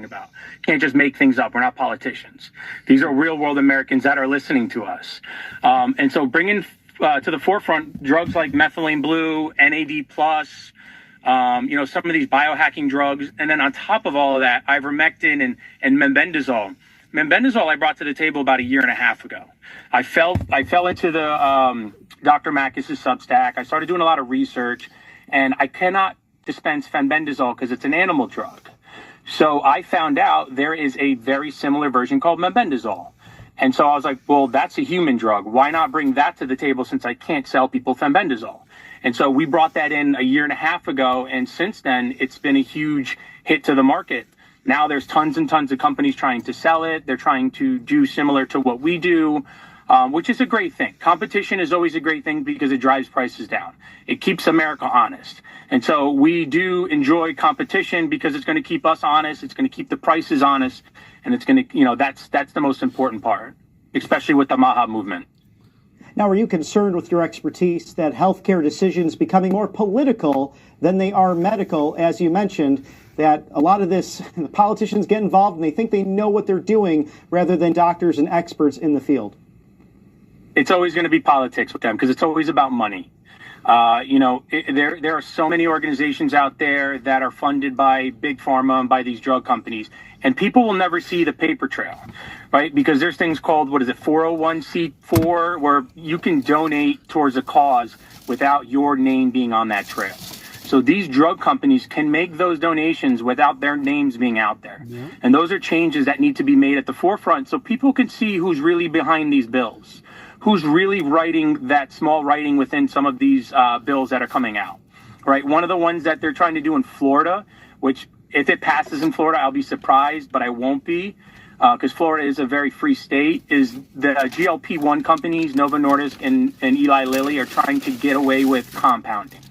about. Can't just make things up. We're not politicians. These are real world Americans that are listening to us. And so bringing to the forefront drugs like methylene blue, NAD plus, some of these biohacking drugs. And then on top of all of that, ivermectin and mebendazole. Mebendazole I brought to the table about a year and a half ago. I fell into the Dr. Mackis's Substack. I started doing a lot of research, and I cannot dispense fenbendazole because it's an animal drug. So I found out there is a very similar version called mebendazole. And so I was like, well, that's a human drug. Why not bring that to the table since I can't sell people fenbendazole? And so we brought that in a year and a half ago. And since then, it's been a huge hit to the market. Now there's tons and tons of companies trying to sell it. They're trying to do similar to what we do, which is a great thing. Competition is always a great thing because it drives prices down. It keeps America honest. And so we do enjoy competition because it's going to keep us honest. It's going to keep the prices honest. And it's going to, that's the most important part, especially with the MAHA movement. Now, are you concerned with your expertise that healthcare decisions becoming more political than they are medical? As you mentioned, that a lot of this, the politicians get involved and they think they know what they're doing rather than doctors and experts in the field. It's always going to be politics with them because it's always about money. There are so many organizations out there that are funded by big pharma and by these drug companies, and people will never see the paper trail, right? Because there's things called, 401c4, where you can donate towards a cause without your name being on that trail. So these drug companies can make those donations without their names being out there. Yeah. And those are changes that need to be made at the forefront so people can see who's really behind these bills. Who's really writing that small writing within some of these bills that are coming out, right? One of the ones that they're trying to do in Florida, which if it passes in Florida, I'll be surprised, but I won't be, because Florida is a very free state, is the GLP-1 companies, Novo Nordisk and Eli Lilly, are trying to get away with compounding.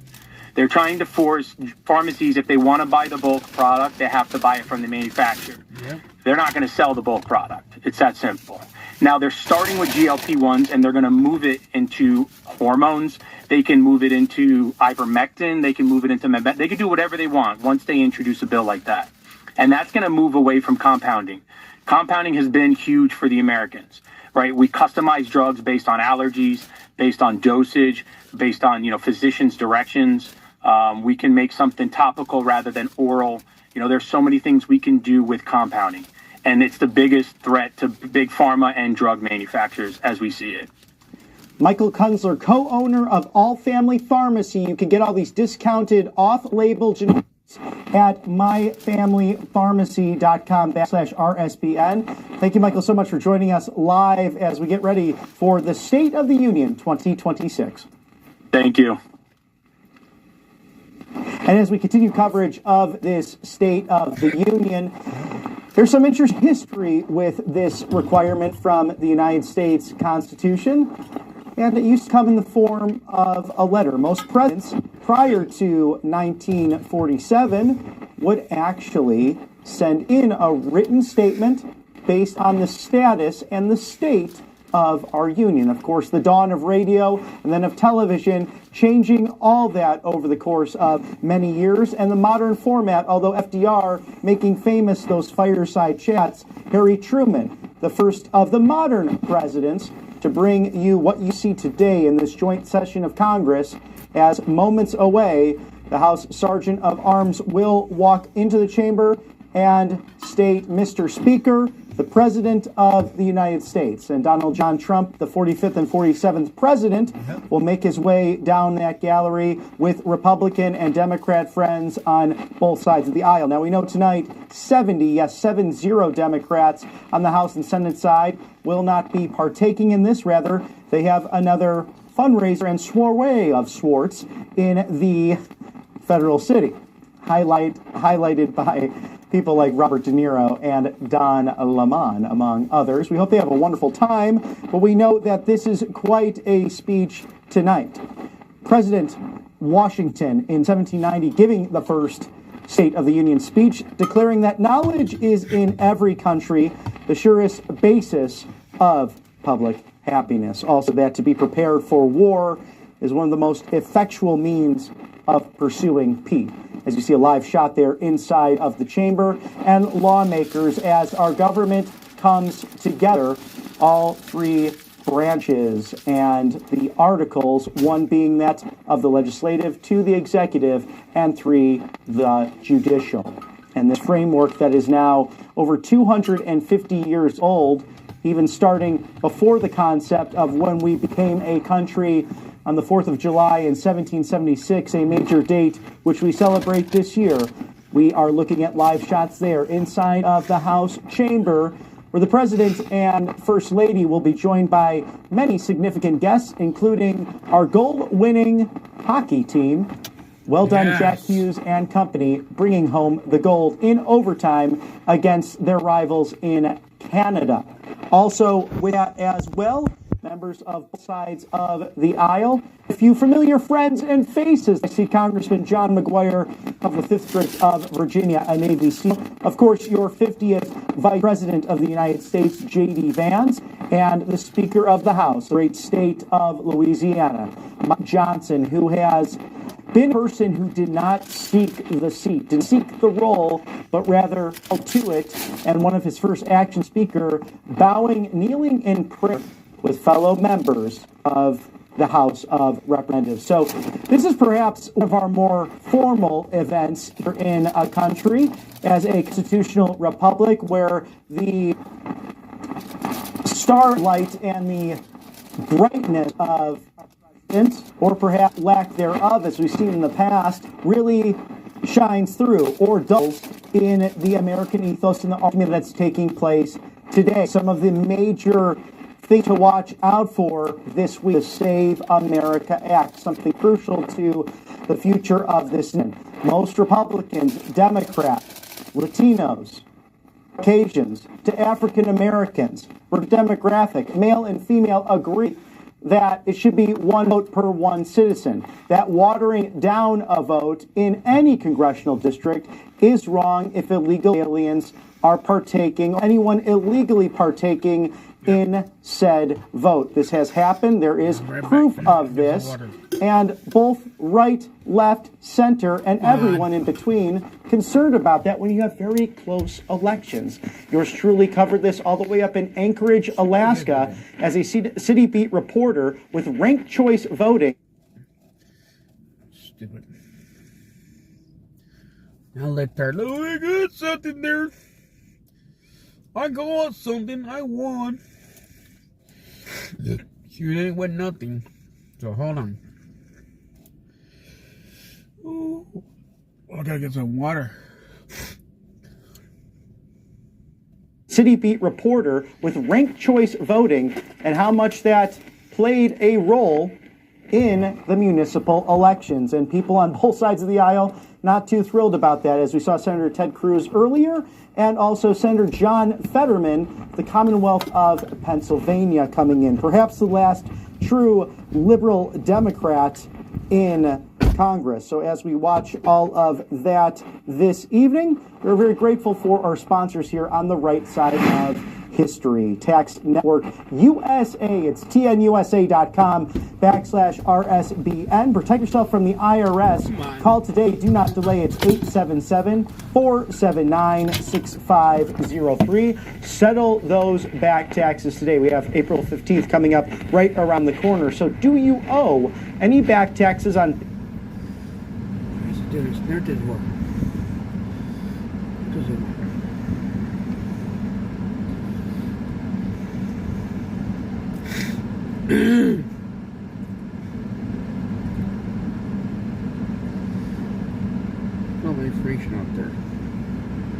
They're trying to force pharmacies, if they want to buy the bulk product, they have to buy it from the manufacturer. Yeah. They're not going to sell the bulk product. It's that simple. Now, they're starting with GLP-1s, and they're going to move it into hormones. They can move it into ivermectin. They can move it into mebendazole. They can do whatever they want once they introduce a bill like that. And that's going to move away from compounding. Compounding has been huge for the Americans, right? We customize drugs based on allergies, based on dosage, based on, physicians' directions. We can make something topical rather than oral. There's so many things we can do with compounding. And it's the biggest threat to big pharma and drug manufacturers as we see it. Michael Kunzler, co-owner of All Family Pharmacy. You can get all these discounted off-label generics at myfamilypharmacy.com/RSBN. Thank you, Michael, so much for joining us live as we get ready for the State of the Union 2026. Thank you. And as we continue coverage of this State of the Union, there's some interesting history with this requirement from the United States Constitution, and it used to come in the form of a letter. Most presidents prior to 1947 would actually send in a written statement based on the status and the state of our union. Of course, the dawn of radio and then of television, changing all that over the course of many years, and the modern format, although FDR making famous those fireside chats, Harry Truman, the first of the modern presidents to bring you what you see today in this joint session of Congress, as moments away, the House Sergeant of Arms will walk into the chamber and state, "Mr. Speaker, the President of the United States." And Donald John Trump, the 45th and 47th President, will make his way down that gallery with Republican and Democrat friends on both sides of the aisle. Now, we know tonight 70 Democrats on the House and Senate side will not be partaking in this. Rather, they have another fundraiser and soiree of sorts in the federal city, highlighted by people like Robert De Niro and Don Lemon, among others. We hope they have a wonderful time, but we know that this is quite a speech tonight. President Washington in 1790 giving the first State of the Union speech, declaring that knowledge is in every country the surest basis of public happiness. Also, that to be prepared for war is one of the most effectual means of pursuing peace. As you see a live shot there inside of the chamber, and lawmakers as our government comes together, all three branches and the articles, one being that of the legislative, two the executive, and three the judicial. And this framework that is now over 250 years old, even starting before the concept of when we became a country on the 4th of July in 1776, a major date which we celebrate this year. We are looking at live shots there inside of the House chamber, where the President and First Lady will be joined by many significant guests, including our goal-winning hockey team. Well done, yes. Jack Hughes and company, bringing home the gold in overtime against their rivals in Canada. Also with that as well, members of both sides of the aisle, a few familiar friends and faces. I see Congressman John McGuire of the 5th District of Virginia and ABC. Of course, your 50th Vice President of the United States, J.D. Vance, and the Speaker of the House, the great state of Louisiana, Mike Johnson, who has been a person who did not seek the seat, didn't seek the role, but rather fell to it. And one of his first action, Speaker, bowing, kneeling in prayer with fellow members of the House of Representatives. So this is perhaps one of our more formal events here in a country as a constitutional republic where the starlight and the brightness of or perhaps lack thereof, as we've seen in the past, really shines through or dulls in the American ethos and the argument that's taking place today. Some of the major things to watch out for this week, the Save America Act, something crucial to the future of this nation. Most Republicans, Democrats, Latinos, Caucasians, to African Americans, or demographic, male and female, agree that it should be one vote per one citizen. That watering down a vote in any congressional district is wrong if illegal aliens are partaking, anyone illegally partaking in said vote. This has happened. There is proof of this. And both right, left, center, and everyone in between concerned about that when you have very close elections. Yours truly covered this all the way up in Anchorage, Alaska, as a City Beat reporter with ranked choice voting. Stupid. Now let there. Look, I got something there. I got something. I won. Sure, it ain't win nothing. So hold on. Oh, I gotta get some water. City Beat reporter with ranked choice voting and how much that played a role in the municipal elections. And people on both sides of the aisle not too thrilled about that, as we saw Senator Ted Cruz earlier, and also Senator John Fetterman, the Commonwealth of Pennsylvania, coming in. Perhaps the last true liberal Democrat in Congress. So as we watch all of that this evening, we're very grateful for our sponsors here on the right side of history. Tax Network U.S.A. It's tnUSA.com/RSBN. Protect yourself from the IRS. Call today. Do not delay. It's 877-479-6503. Settle those back taxes today. We have April 15th coming up right around the corner. So do you owe any back taxes on... Nobody freaking out there.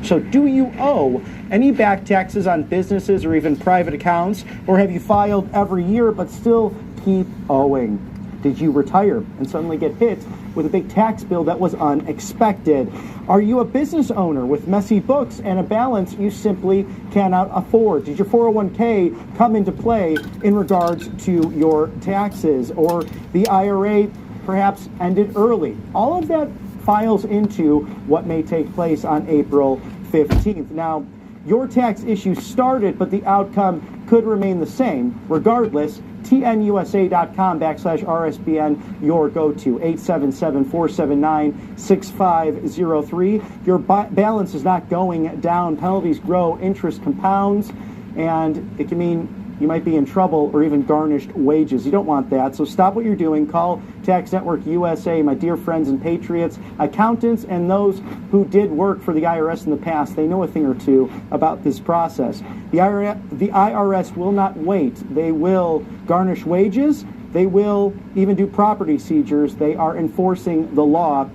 So do you owe any back taxes on businesses or even private accounts? Or have you filed every year but still keep owing? Did you retire and suddenly get hit with a big tax bill that was unexpected? Are you a business owner with messy books and a balance you simply cannot afford? Did your 401k come into play in regards to your taxes? Or the IRA perhaps ended early? All of that files into what may take place on April 15th. Now, your tax issue started, but the outcome could remain the same. Regardless, tnusa.com/RSBN, your go-to. 877-479-6503. Your balance is not going down. Penalties grow, interest compounds, and it can mean you might be in trouble or even garnished wages. You don't want that, so stop what you're doing. Call Tax Network USA, my dear friends and patriots, accountants, and those who did work for the IRS in the past. They know a thing or two about this process. The IRS will not wait. They will garnish wages. They will even do property seizures. They are enforcing the law,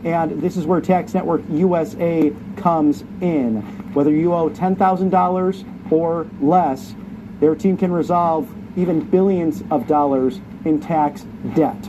and this is where Tax Network USA comes in. Whether you owe $10,000 or less, their team can resolve even billions of dollars in tax debt.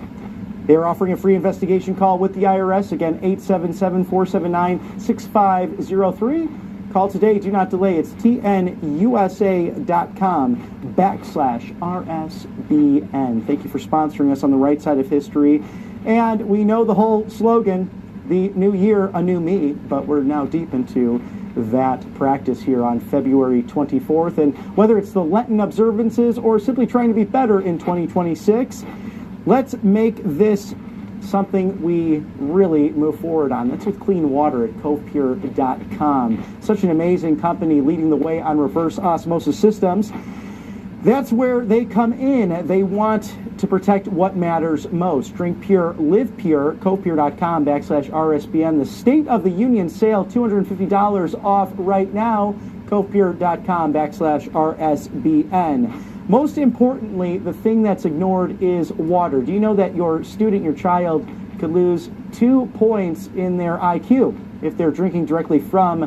They are offering a free investigation call with the IRS. Again, 877-479-6503. Call today. Do not delay. It's tnusa.com/RSBN. Thank you for sponsoring us on the right side of history. And we know the whole slogan, the new year, a new me, but we're now deep into that practice here on February 24th. And whether it's the Lenten observances or simply trying to be better in 2026, let's make this something we really move forward on. That's with clean water at covepure.com. Such an amazing company leading the way on reverse osmosis systems. That's where they come in. They want to protect what matters most. Drink pure, live pure. Covepure.com/RSBN. The State of the Union sale, $250 off right now. Covepure.com/RSBN. Most importantly, the thing that's ignored is water. Do you know that your student, your child, could lose 2 points in their IQ if they're drinking directly from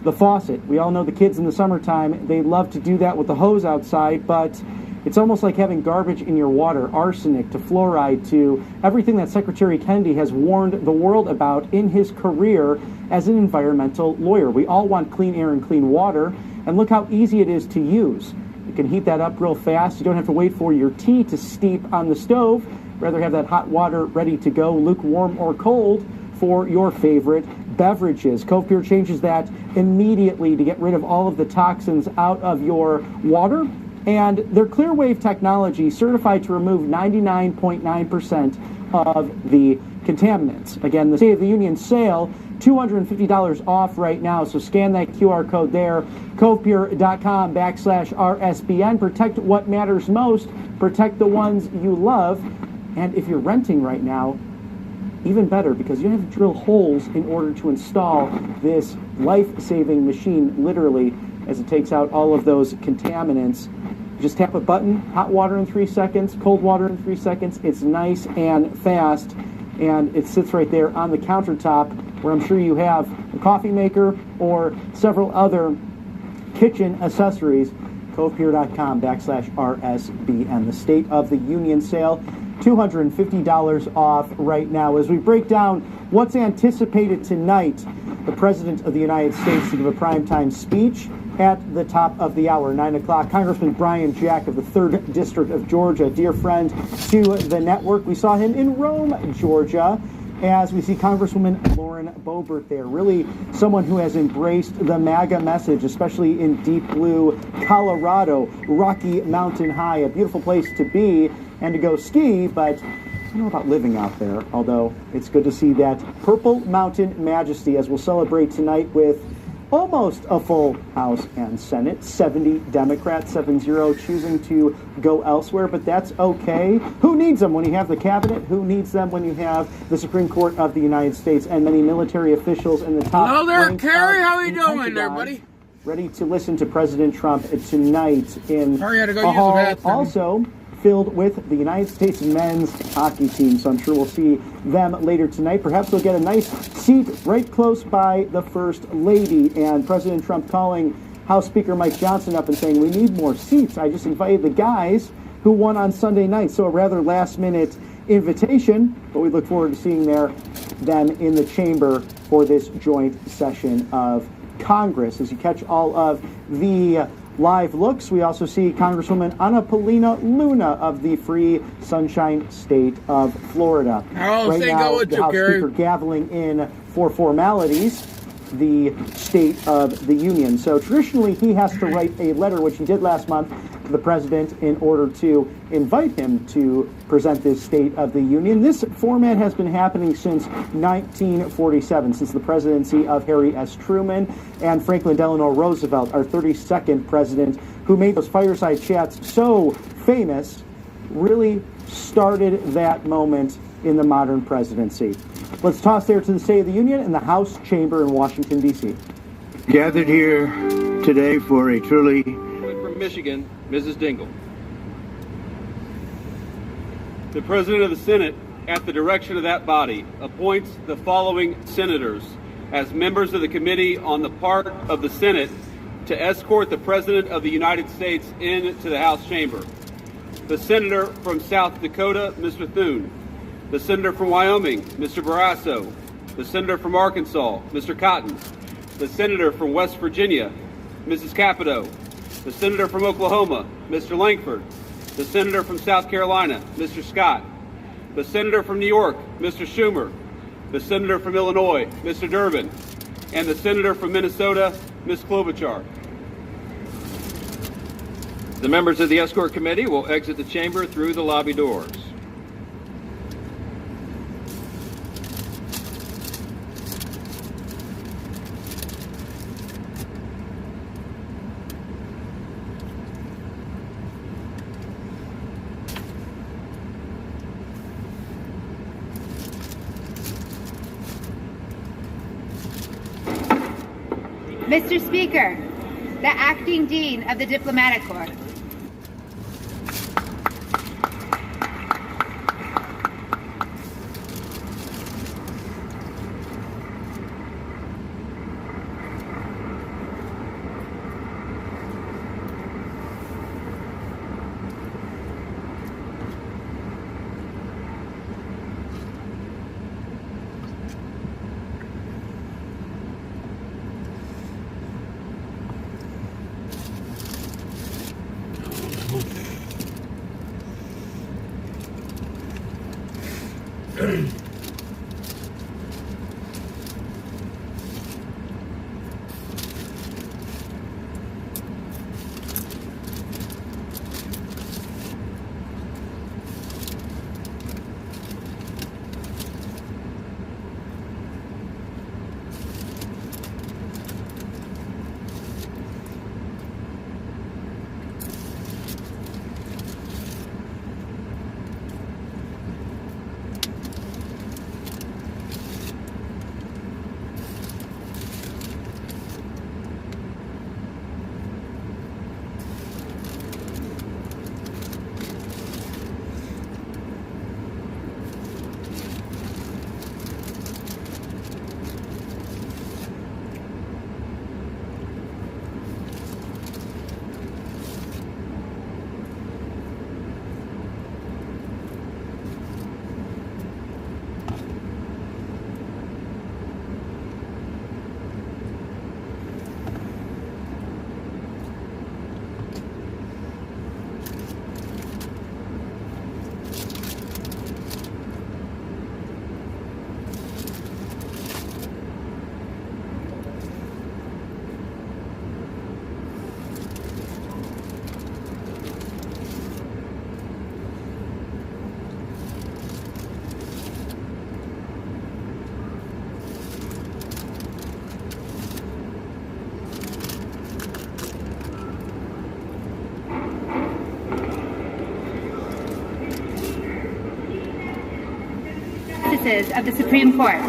the faucet? We all know the kids in the summertime, they love to do that with the hose outside, but it's almost like having garbage in your water, arsenic to fluoride to everything that Secretary Kennedy has warned the world about in his career as an environmental lawyer. We all want clean air and clean water, and look how easy it is to use. You can heat that up real fast. You don't have to wait for your tea to steep on the stove. Rather have that hot water ready to go, lukewarm or cold, for your favorite beverages. Cove Pure changes that immediately to get rid of all of the toxins out of your water. And their Clearwave technology certified to remove 99.9% of the contaminants. Again, the State of the Union sale, $250 off right now, so scan that QR code there, covepure.com/RSBN. Protect what matters most, protect the ones you love, and if you're renting right now, even better, because you don't have to drill holes in order to install this life-saving machine, literally, as it takes out all of those contaminants. Just tap a button, hot water in 3 seconds, cold water in 3 seconds. It's nice and fast, and it sits right there on the countertop where I'm sure you have a coffee maker or several other kitchen accessories. Covepure.com/RSBN. The State of the Union sale, $250 off right now. As we break down what's anticipated tonight, the President of the United States to give a primetime speech at the top of the hour, 9 o'clock. Congressman Brian Jack of the 3rd District of Georgia, dear friend to the network. We saw him in Rome, Georgia, as we see Congresswoman Lauren Boebert there. Really someone who has embraced the MAGA message, especially in deep blue Colorado, Rocky Mountain High, a beautiful place to be and to go ski, but I don't know about living out there, although it's good to see that Purple Mountain majesty as we'll celebrate tonight with almost a full House and Senate. 70 Democrats, 7-0 choosing to go elsewhere, but that's okay. Who needs them when you have the cabinet? Who needs them when you have the Supreme Court of the United States and many military officials in the top? Hello there, Kerry. How you doing there, buddy? Ready to listen to President Trump tonight in Hurry, I gotta go a use the hall bathroom. also filled with the United States men's hockey team, so I'm sure we'll see them later tonight. Perhaps they'll get a nice seat right close by the First Lady, and President Trump calling House Speaker Mike Johnson up and saying, we need more seats. I just invited the guys who won on Sunday night, so a rather last-minute invitation, but we look forward to seeing them in the chamber for this joint session of Congress. As you catch all of the live looks, we also see Congresswoman Ana Paulina Luna of the Free Sunshine State of Florida. Right now, the House Speaker gaveling in for formalities the State of the Union. So traditionally, he has to write a letter, which he did last month, to the president in order to invite him to present this State of the Union. This format has been happening since 1947, since the presidency of Harry S. Truman and Franklin Delano Roosevelt, our 32nd president, who made those fireside chats so famous, really started that moment in the modern presidency. Let's toss there to the State of the Union in the House chamber in Washington, D.C. Gathered here today for a truly... From Michigan, Mrs. Dingle. The President of the Senate, at the direction of that body, appoints the following senators as members of the Committee on the part of the Senate to escort the President of the United States into the House chamber. The Senator from South Dakota, Mr. Thune. The Senator from Wyoming, Mr. Barrasso. The Senator from Arkansas, Mr. Cotton. The Senator from West Virginia, Mrs. Capito. The Senator from Oklahoma, Mr. Langford. The Senator from South Carolina, Mr. Scott. The Senator from New York, Mr. Schumer. The Senator from Illinois, Mr. Durbin. And the Senator from Minnesota, Ms. Klobuchar. The members of the Escort Committee will exit the chamber through the lobby doors. Mr. Speaker, the Acting Dean of the Diplomatic Corps. Of the Supreme Court.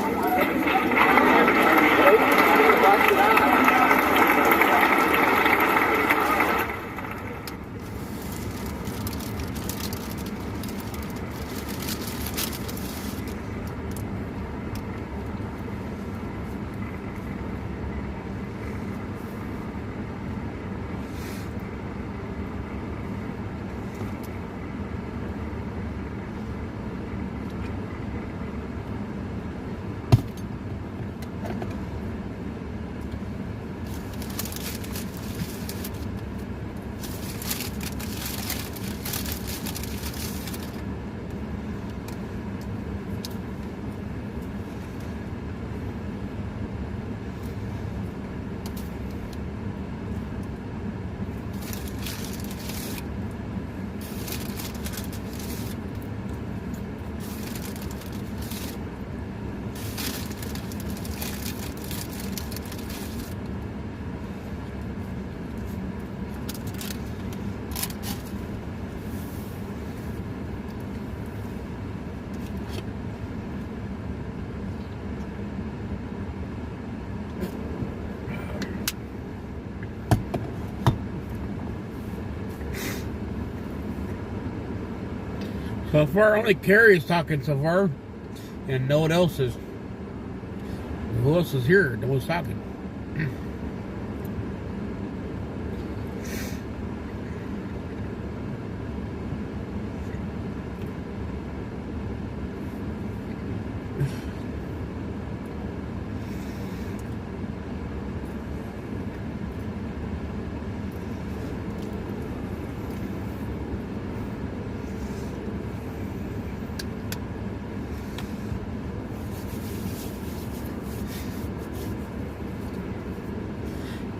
So far, only Carrie's talking so far, and no one else is. Who else is here? No one's talking.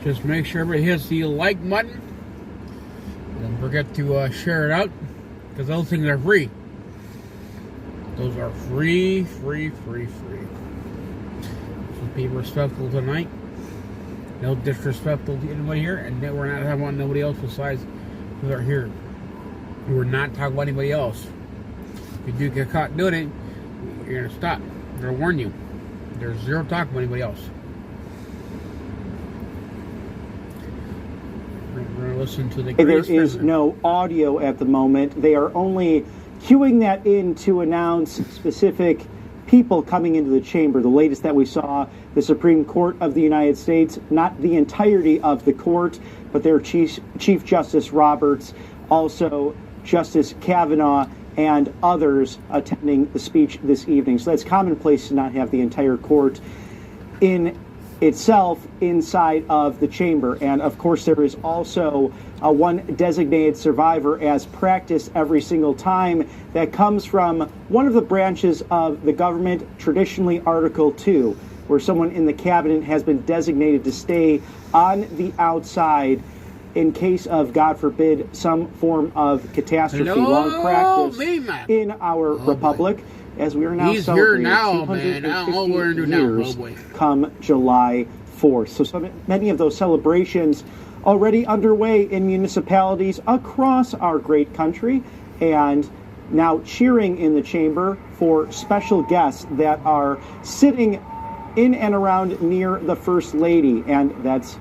Just make sure everybody hits the like button. Don't forget to share it out, because those things are free. Those are free. So be respectful tonight. No disrespectful to anybody here, and we're not talking about nobody else besides who are here. We're not talking about anybody else. If you do get caught doing it, you're gonna stop. I'm gonna warn you. There's zero talk about anybody else. We're gonna listen to the. There is no audio at the moment. They are only queuing that in to announce specific people coming into the chamber. The latest that we saw, the Supreme Court of the United States, not the entirety of the court, but their Chief Justice Roberts, also Justice Kavanaugh, and others attending the speech this evening. So that's commonplace to not have the entire court in itself inside of the chamber. And of course, there is also one designated survivor as practice every single time that comes from one of the branches of the government, traditionally Article 2, where someone in the cabinet has been designated to stay on the outside in case of, God forbid, some form of catastrophe. Long practice in our republic, as we are now celebrating 250 years come July 4th. So many of those celebrations already underway in municipalities across our great country, and now cheering in the chamber for special guests that are sitting in and around near the First Lady, and that's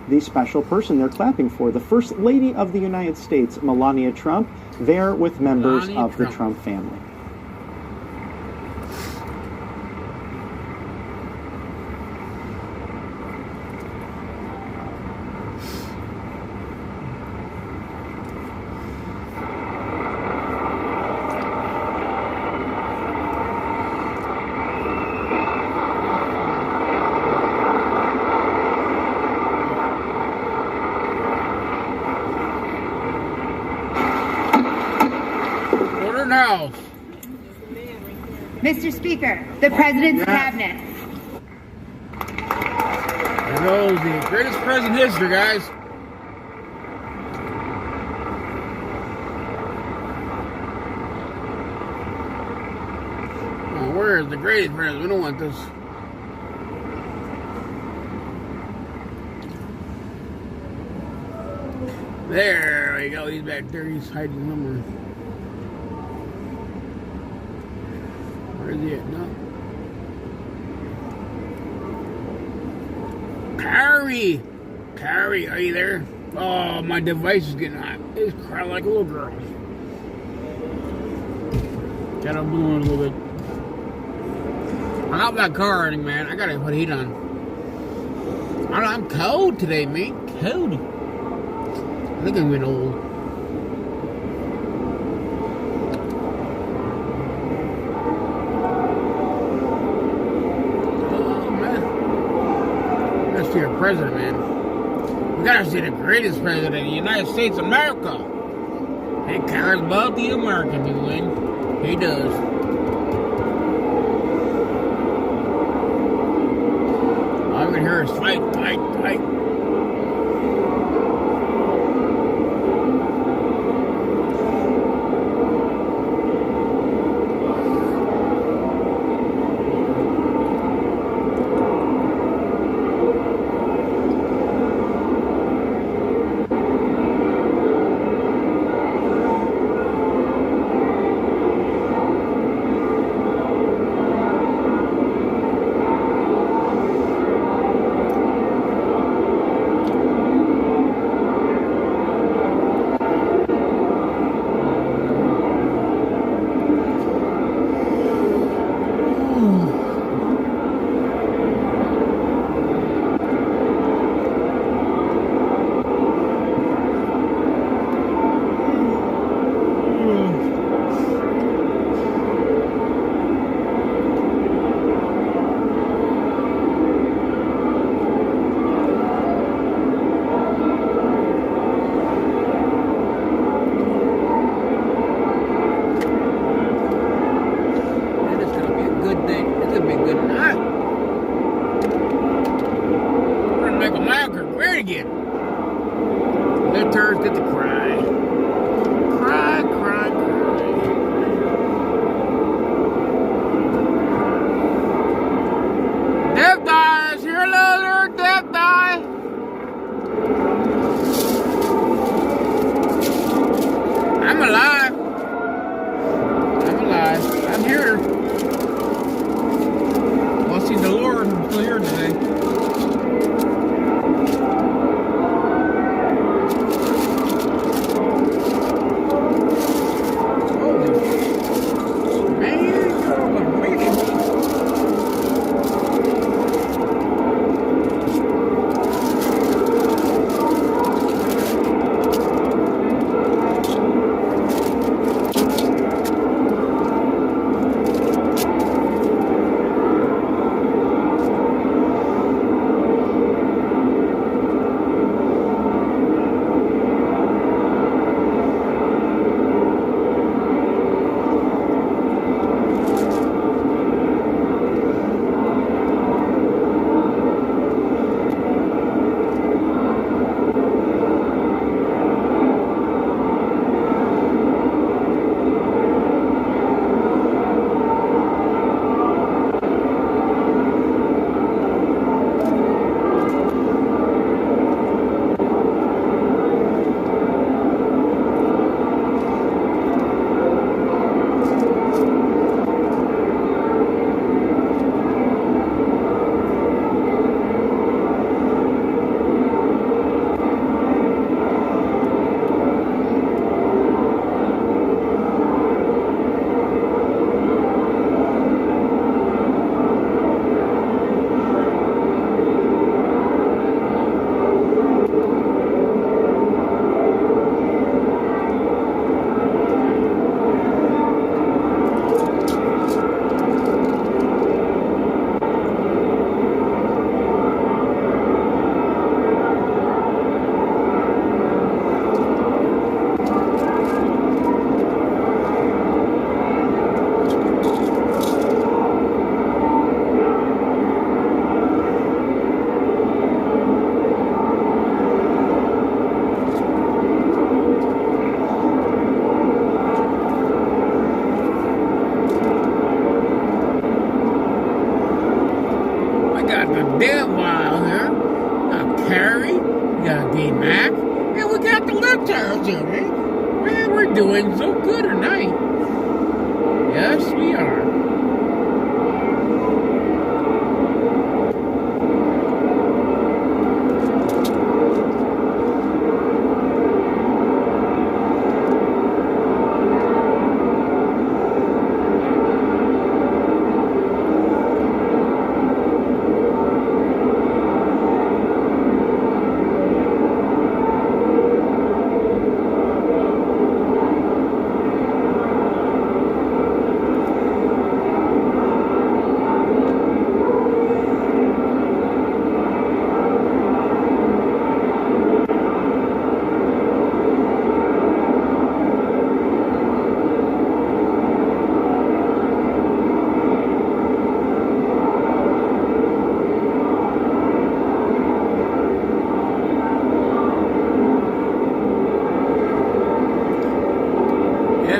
the special person they're clapping for, the First Lady of the United States, Melania Trump, there with members of the Trump family. Mr. Speaker, the President's Cabinet. There goes the greatest president in history, guys. Oh, where is the greatest president? We don't want this. There we go. He's back there. He's hiding somewhere. Where is he at now? Carrie, are you there? Oh, my device is getting hot. It's crying like a little girl. Got a balloon a little bit. I'm out that car running, man. I gotta put heat on. I'm cold today, mate. Cold. I think I'm getting old. Your president, man. We gotta see the greatest president in the United States of America. He cares about the American people, man. He does. All I can hear is fight. Liters get to cry. Cry, cry, cry. Death dies. Here, loser. Death die. I'm alive. I'm alive. I'm here. Well, see the Lord. I'm still here today. Damn wild here. We got Carrie, we got D-Mac, and we got the Liters here, man. Man, we're doing so good tonight. Yes, we are.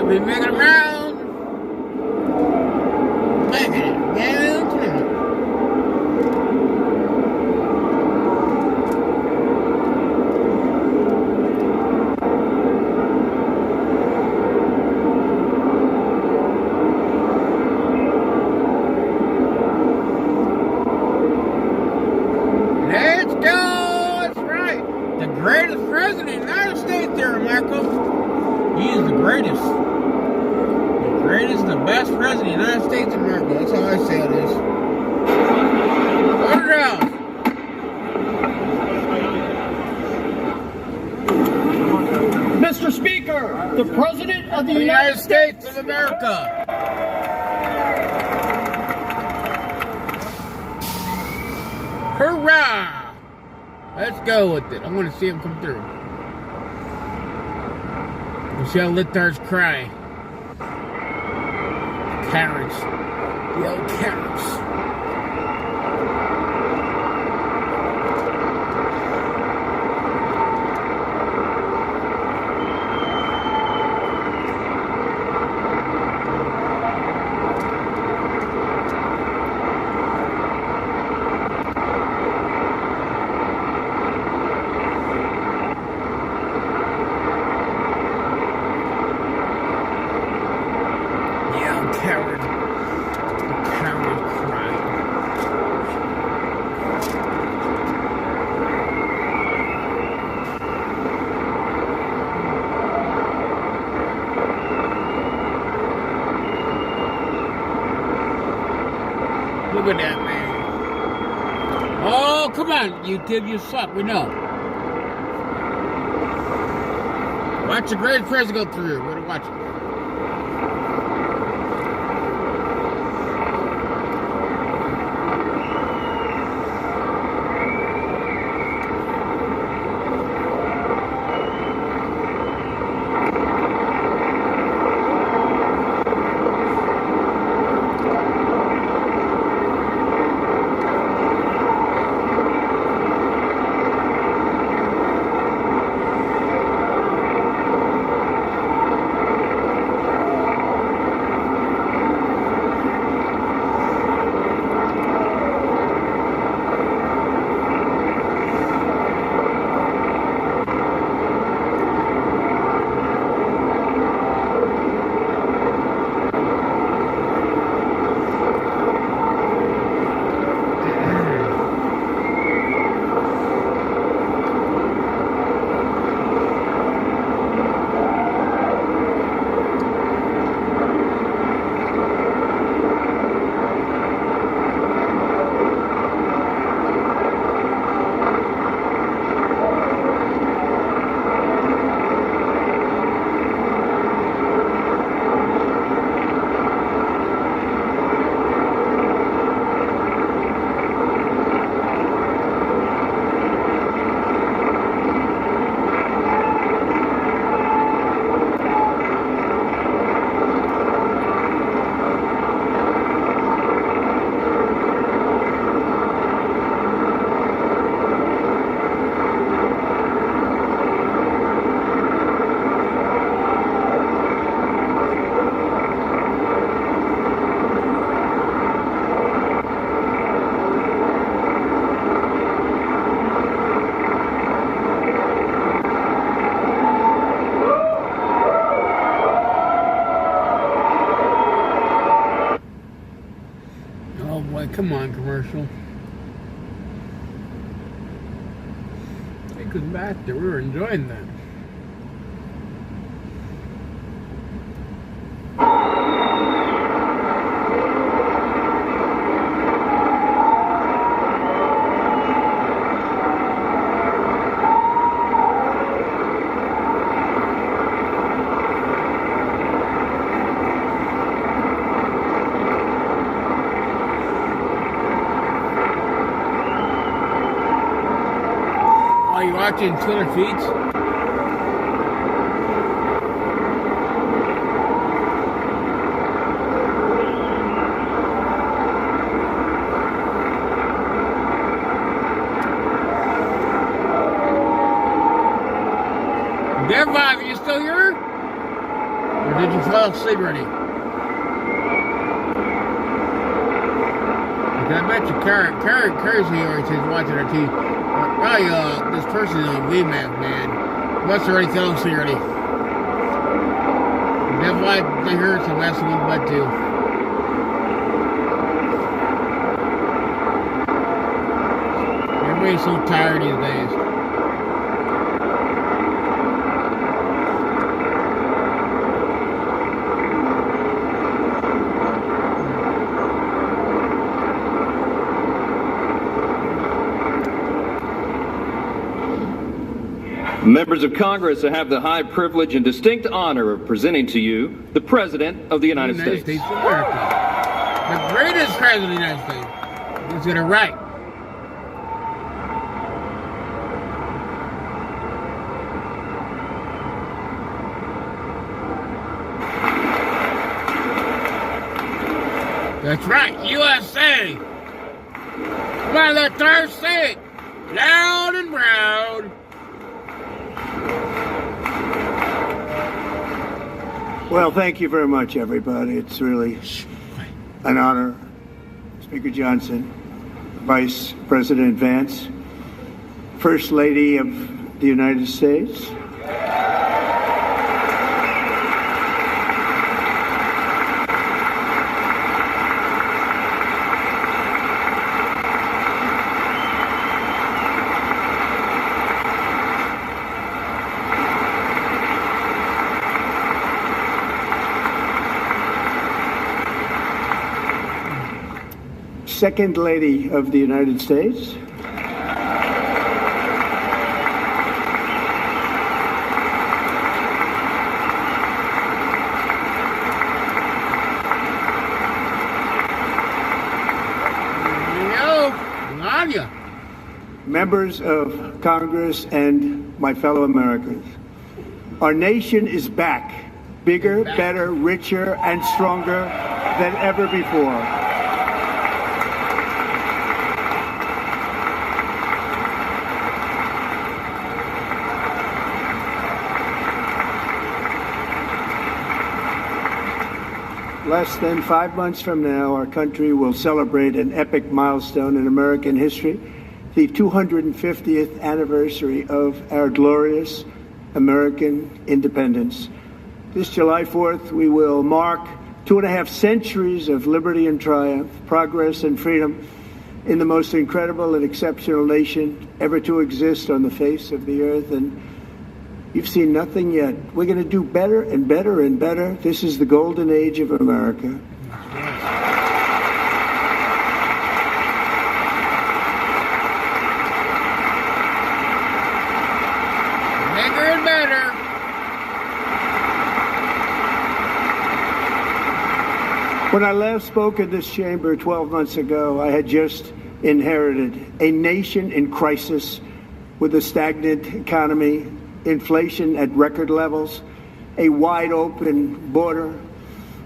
We make it around. Make it around tonight. Let's go. That's right. The greatest president of the United States there, America. He is the greatest. Greatest, the best president of the United States of America. That's how I say it is. Put it out. Mr. Speaker, the President of the United States of America. Hurrah! Let's go with it. I want to see him come through. Michelle Liters cry. Carrots. The old carrots. Look at that, man. Oh, come on, YouTube, you suck. We know. Watch the great president go through. We're gonna watch it. Come on, commercial. Take us back there. We were enjoying that. Watching Twitter feeds. Dev Vibe, are you still here? Or did you fall asleep already? I bet you Carrie's here and she's watching her TV. Probably this person is on VMAP, man. Must already tell us already. That's why they heard some last one but too. Everybody's so tired these days. Members of Congress, I have the high privilege and distinct honor of presenting to you the President of the United States. States of America. The greatest President of the United States. He's got it right. That's right, U.S.A. Come on, let her say it. Loud and proud. Well, thank you very much, everybody. It's really an honor. Speaker Johnson, Vice President Vance, First Lady of the United States. Second Lady of the United States. Members of Congress and my fellow Americans, our nation is back, bigger, better, richer, and stronger than ever before. Less than 5 months from now, our country will celebrate an epic milestone in American history, the 250th anniversary of our glorious American independence. This July 4th, we will mark 2.5 centuries of liberty and triumph, progress and freedom in the most incredible and exceptional nation ever to exist on the face of the earth. And you've seen nothing yet. We're going to do better and better and better. This is the golden age of America. When I last spoke in this chamber 12 months ago, I had just inherited a nation in crisis with a stagnant economy, inflation at record levels, a wide open border,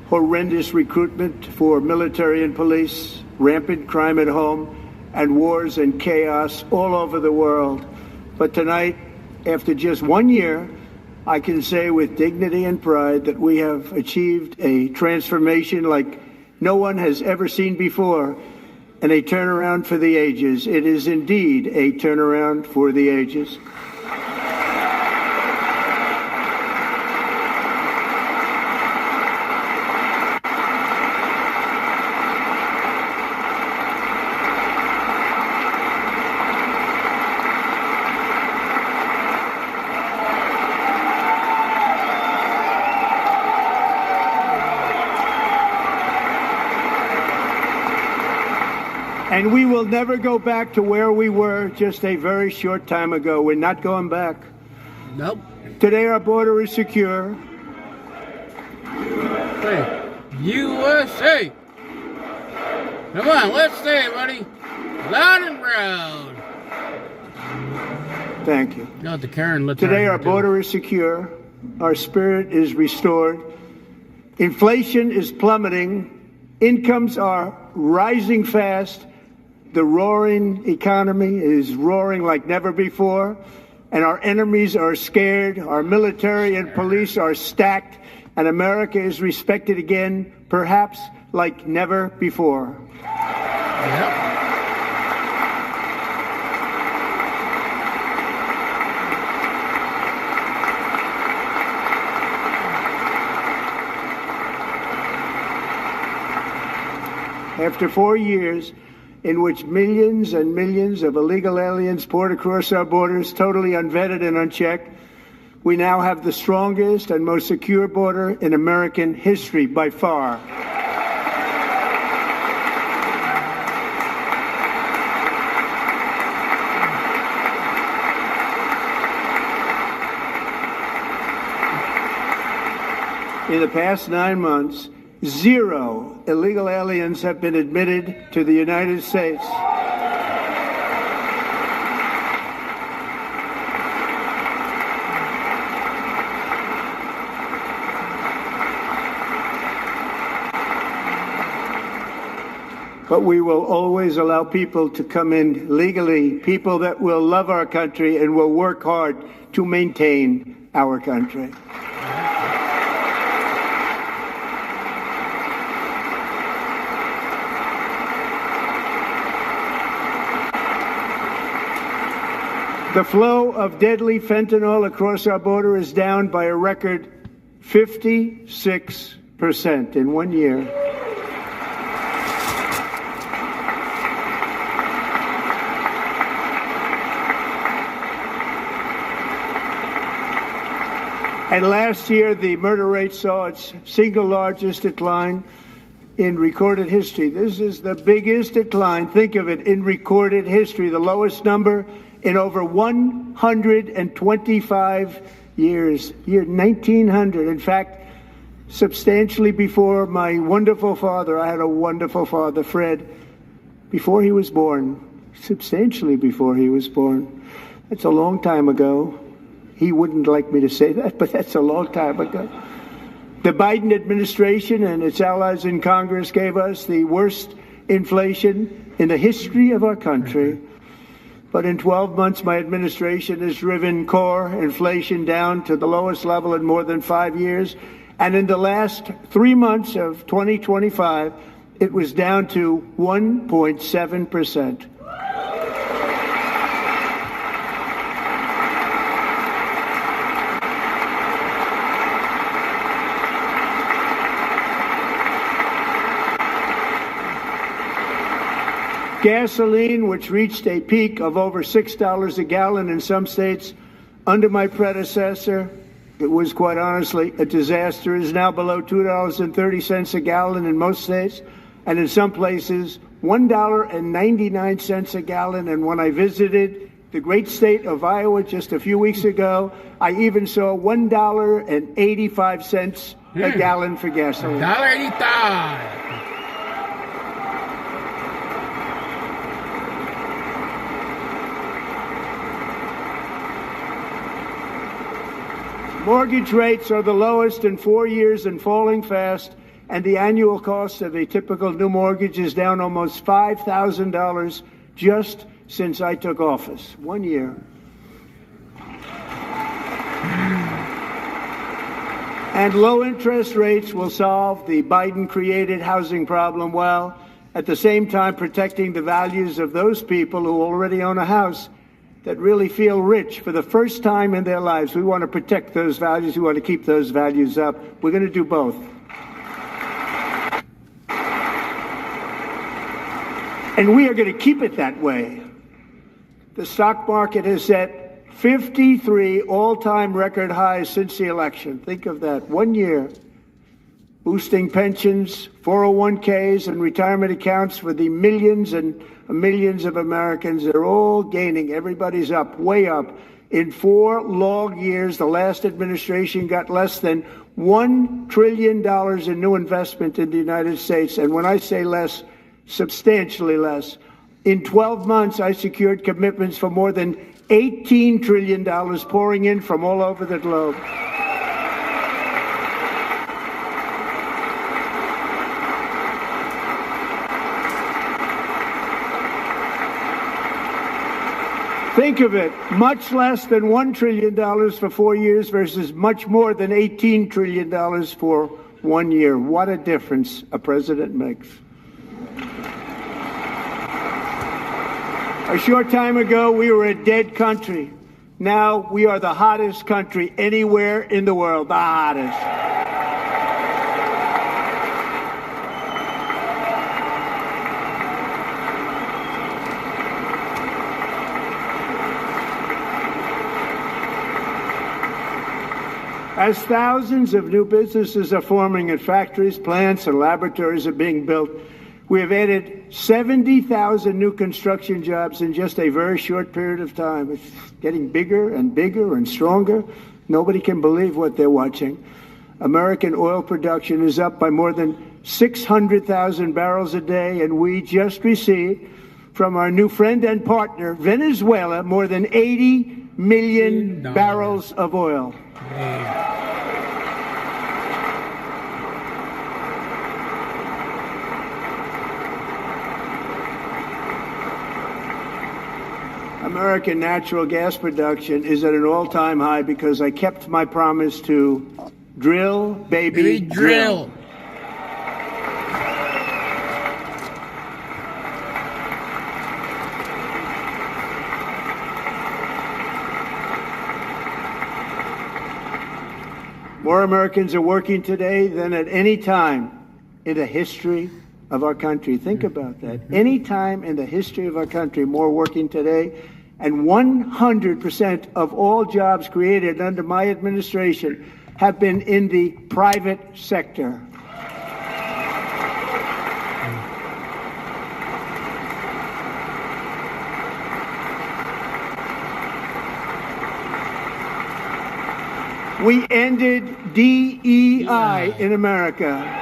horrendous recruitment for military and police, rampant crime at home, and wars and chaos all over the world. But tonight, after just 1 year, I can say with dignity and pride that we have achieved a transformation like no one has ever seen before, and a turnaround for the ages. It is indeed a turnaround for the ages. And we will never go back to where we were just a very short time ago. We're not going back. Nope. Today our border is secure. Hey, U.S.A. Come on, let's say it, buddy. Loud and proud. Thank you. No, the Karen. Today our border is secure. Our spirit is restored. Inflation is plummeting. Incomes are rising fast. The roaring economy is roaring like never before, and our enemies are scared. Our military and police are stacked, and America is respected again, perhaps like never before. Yep. After 4 years in which millions and millions of illegal aliens poured across our borders, totally unvetted and unchecked, we now have the strongest and most secure border in American history by far. In the past 9 months, 0 illegal aliens have been admitted to the United States. But we will always allow people to come in legally, people that will love our country and will work hard to maintain our country. The flow of deadly fentanyl across our border is down by a record 56% in 1 year. And last year, the murder rate saw its single largest decline in recorded history. This is the biggest decline, think of it, in recorded history, the lowest number in over 125 years, year 1900. In fact, substantially before my wonderful father, I had a wonderful father, Fred, before he was born, substantially before he was born. That's a long time ago. He wouldn't like me to say that, but that's a long time ago. The Biden administration and its allies in Congress gave us the worst inflation in the history of our country. But in 12 months, my administration has driven core inflation down to the lowest level in more than 5 years. And in the last 3 months of 2025, it was down to 1.7%. Gasoline, which reached a peak of over $6 a gallon in some states under my predecessor, it was quite honestly a disaster, is now below $2.30 a gallon in most states, and in some places $1.99 a gallon. And when I visited the great state of Iowa just a few weeks ago, I even saw $1.85 a gallon for gasoline. $1.85. Mortgage rates are the lowest in 4 years and falling fast, and the annual cost of a typical new mortgage is down almost $5,000 just since I took office. 1 year. And low interest rates will solve the Biden-created housing problem while at the same time protecting the values of those people who already own a house that really feel rich for the first time in their lives. We want to protect those values. We want to keep those values up. We're going to do both. And we are going to keep it that way. The stock market has set 53 all-time record highs since the election. Think of that. 1 year. Boosting pensions, 401ks, and retirement accounts for the millions and millions of Americans. They're all gaining. Everybody's up, way up. In 4 long years, the last administration got less than $1 trillion in new investment in the United States. And when I say less, substantially less. In 12 months, I secured commitments for more than $18 trillion pouring in from all over the globe. Think of it, much less than $1 trillion for 4 years versus much more than $18 trillion for 1 year. What a difference a president makes. A short time ago, we were a dead country. Now we are the hottest country anywhere in the world, the hottest. As thousands of new businesses are forming and factories, plants, and laboratories are being built, we have added 70,000 new construction jobs in just a very short period of time. It's getting bigger and bigger and stronger. Nobody can believe what they're watching. American oil production is up by more than 600,000 barrels a day, and we just received from our new friend and partner, Venezuela, more than 80 million barrels of oil. American natural gas production is at an all-time high because I kept my promise to drill, baby, drill. More Americans are working today than at any time in the history of our country. Think about that. Any time in the history of our country, more working today. And 100% of all jobs created under my administration have been in the private sector. We ended DEI in America.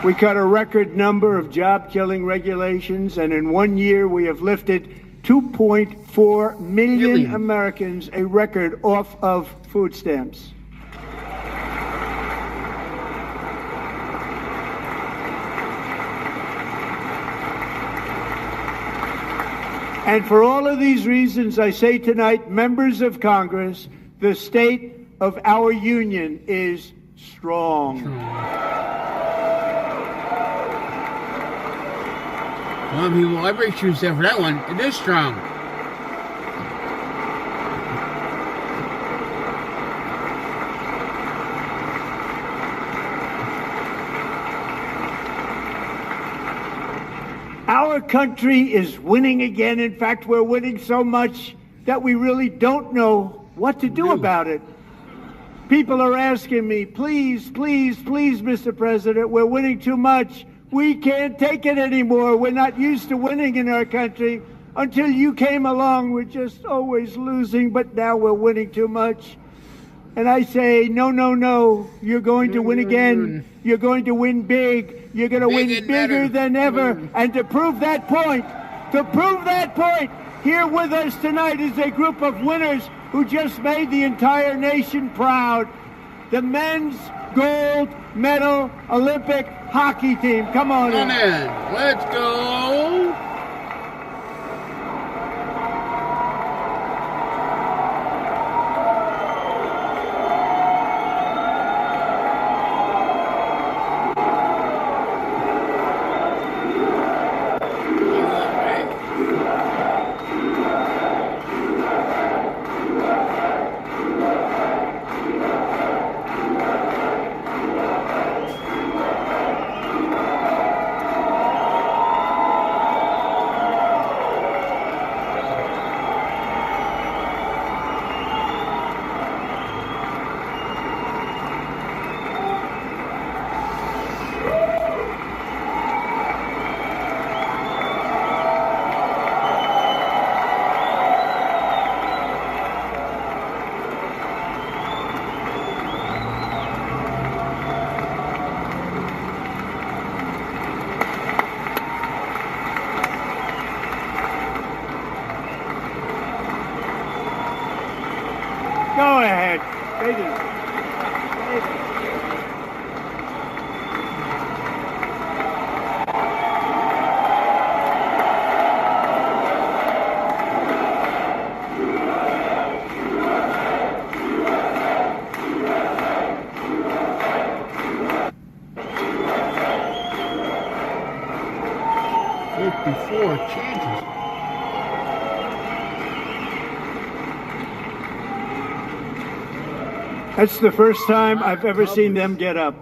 We cut a record number of job-killing regulations, and in 1 year we have lifted 2.4 million Americans, a record, off of food stamps. And for all of these reasons, I say tonight, members of Congress, the state of our union is strong. Well, people, I break you for that one. It is strong. Our country is winning again. In fact, we're winning so much that we really don't know what to do about it. People are asking me, please, please, please, Mr. President, we're winning too much. We can't take it anymore. We're not used to winning in our country. Until you came along, we're just always losing, but now we're winning too much. And I say, no, no, no. You're going to win again. You're going to win big. You're going to win bigger than ever. And to prove that point, here with us tonight is a group of winners who just made the entire nation proud. The men's gold medal Olympic hockey team. Come on in. Let's go. Go ahead. Ladies. 54 chances. That's the first time I've ever seen them get up.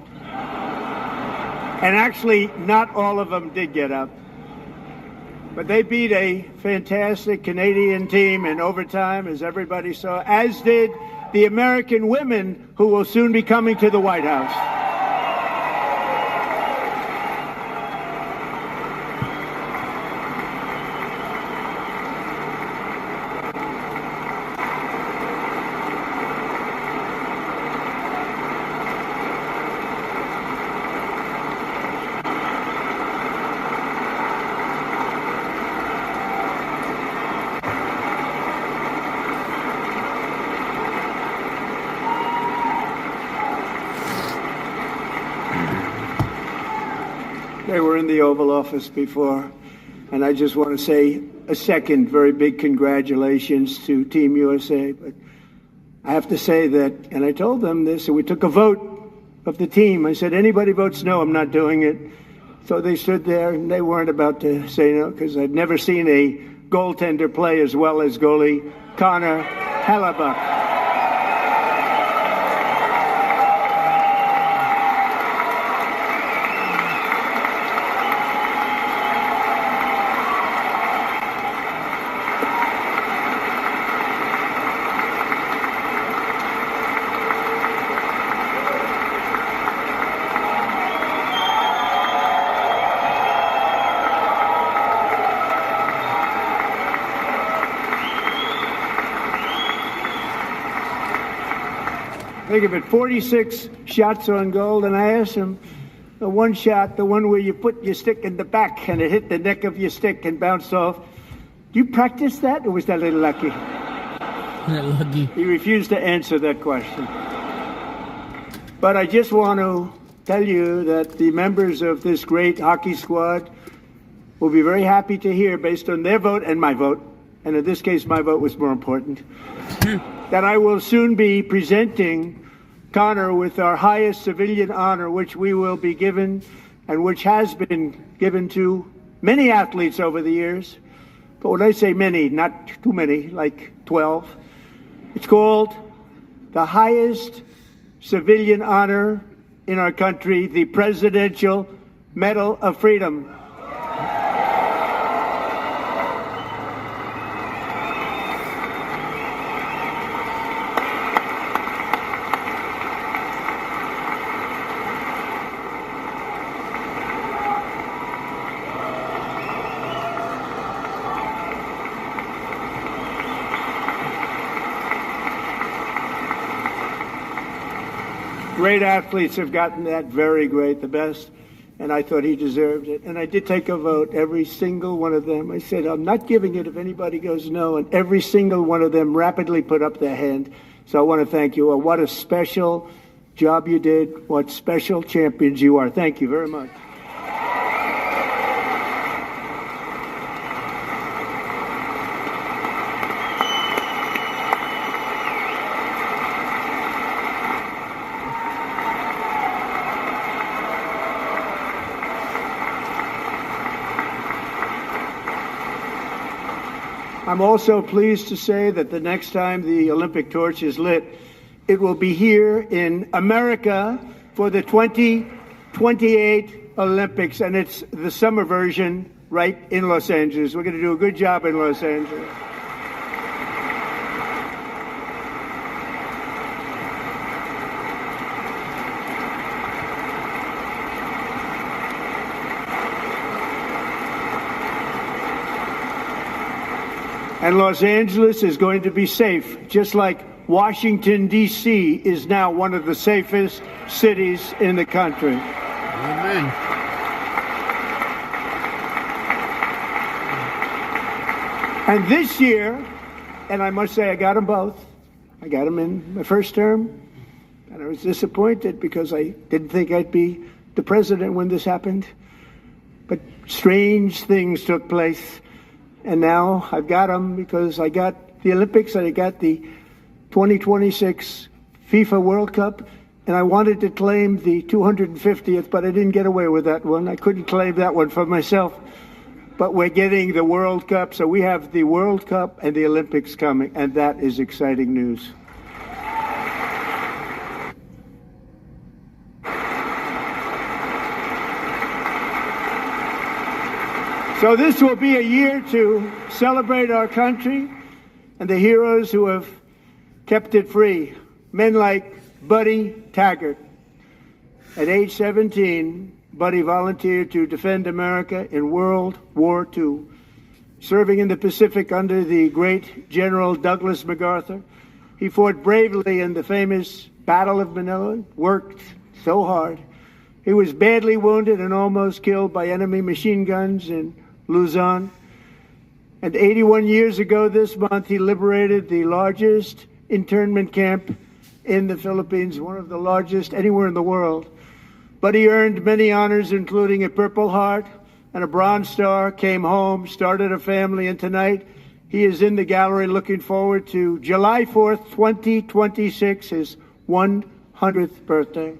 And actually, not all of them did get up. But they beat a fantastic Canadian team in overtime, as everybody saw, as did the American women who will soon be coming to the White House. They were in the Oval Office before, and I just want to say a second very big congratulations to Team USA. But I have to say that, and I told them this, and we took a vote of the team. I said, anybody votes no, I'm not doing it. So they stood there, and they weren't about to say no, because I'd never seen a goaltender play as well as goalie Connor Hellebuck. Think of it, 46 shots on goal, and I asked him, the one shot, the one where you put your stick in the back and it hit the neck of your stick and bounced off, do you practice that, or was that a little lucky? Lucky. He refused to answer that question. But I just want to tell you that the members of this great hockey squad will be very happy to hear, based on their vote and my vote, and in this case my vote was more important, that I will soon be presenting Connor with our highest civilian honor, which we will be given and which has been given to many athletes over the years. But when I say many, not too many, like 12, it's called the highest civilian honor in our country, the Presidential Medal of Freedom. Great athletes have gotten that, very great, the best, and I thought he deserved it. And I did take a vote, every single one of them. I said, I'm not giving it if anybody goes no, and every single one of them rapidly put up their hand. So I want to thank you. What a special job you did. What special champions you are. Thank you very much. I'm also pleased to say that the next time the Olympic torch is lit, it will be here in America for the 2028 Olympics, and it's the summer version right in Los Angeles. We're going to do a good job in Los Angeles. And Los Angeles is going to be safe, just like Washington, D.C. is now one of the safest cities in the country. Amen. And this year, and I must say I got them both. I got them in my first term, and I was disappointed because I didn't think I'd be the president when this happened. But strange things took place. And now I've got them because I got the Olympics and I got the 2026 FIFA World Cup. And I wanted to claim the 250th, but I didn't get away with that one. I couldn't claim that one for myself. But we're getting the World Cup. So we have the World Cup and the Olympics coming. And that is exciting news. So this will be a year to celebrate our country and the heroes who have kept it free. Men like Buddy Taggart. At age 17, Buddy volunteered to defend America in World War II, serving in the Pacific under the great General Douglas MacArthur. He fought bravely in the famous Battle of Manila, worked so hard. He was badly wounded and almost killed by enemy machine guns in Luzon. And 81 years ago this month, he liberated the largest internment camp in the Philippines, one of the largest anywhere in the world. But he earned many honors, including a Purple Heart and a Bronze Star, came home, started a family, and tonight he is in the gallery looking forward to July 4th, 2026, his 100th birthday.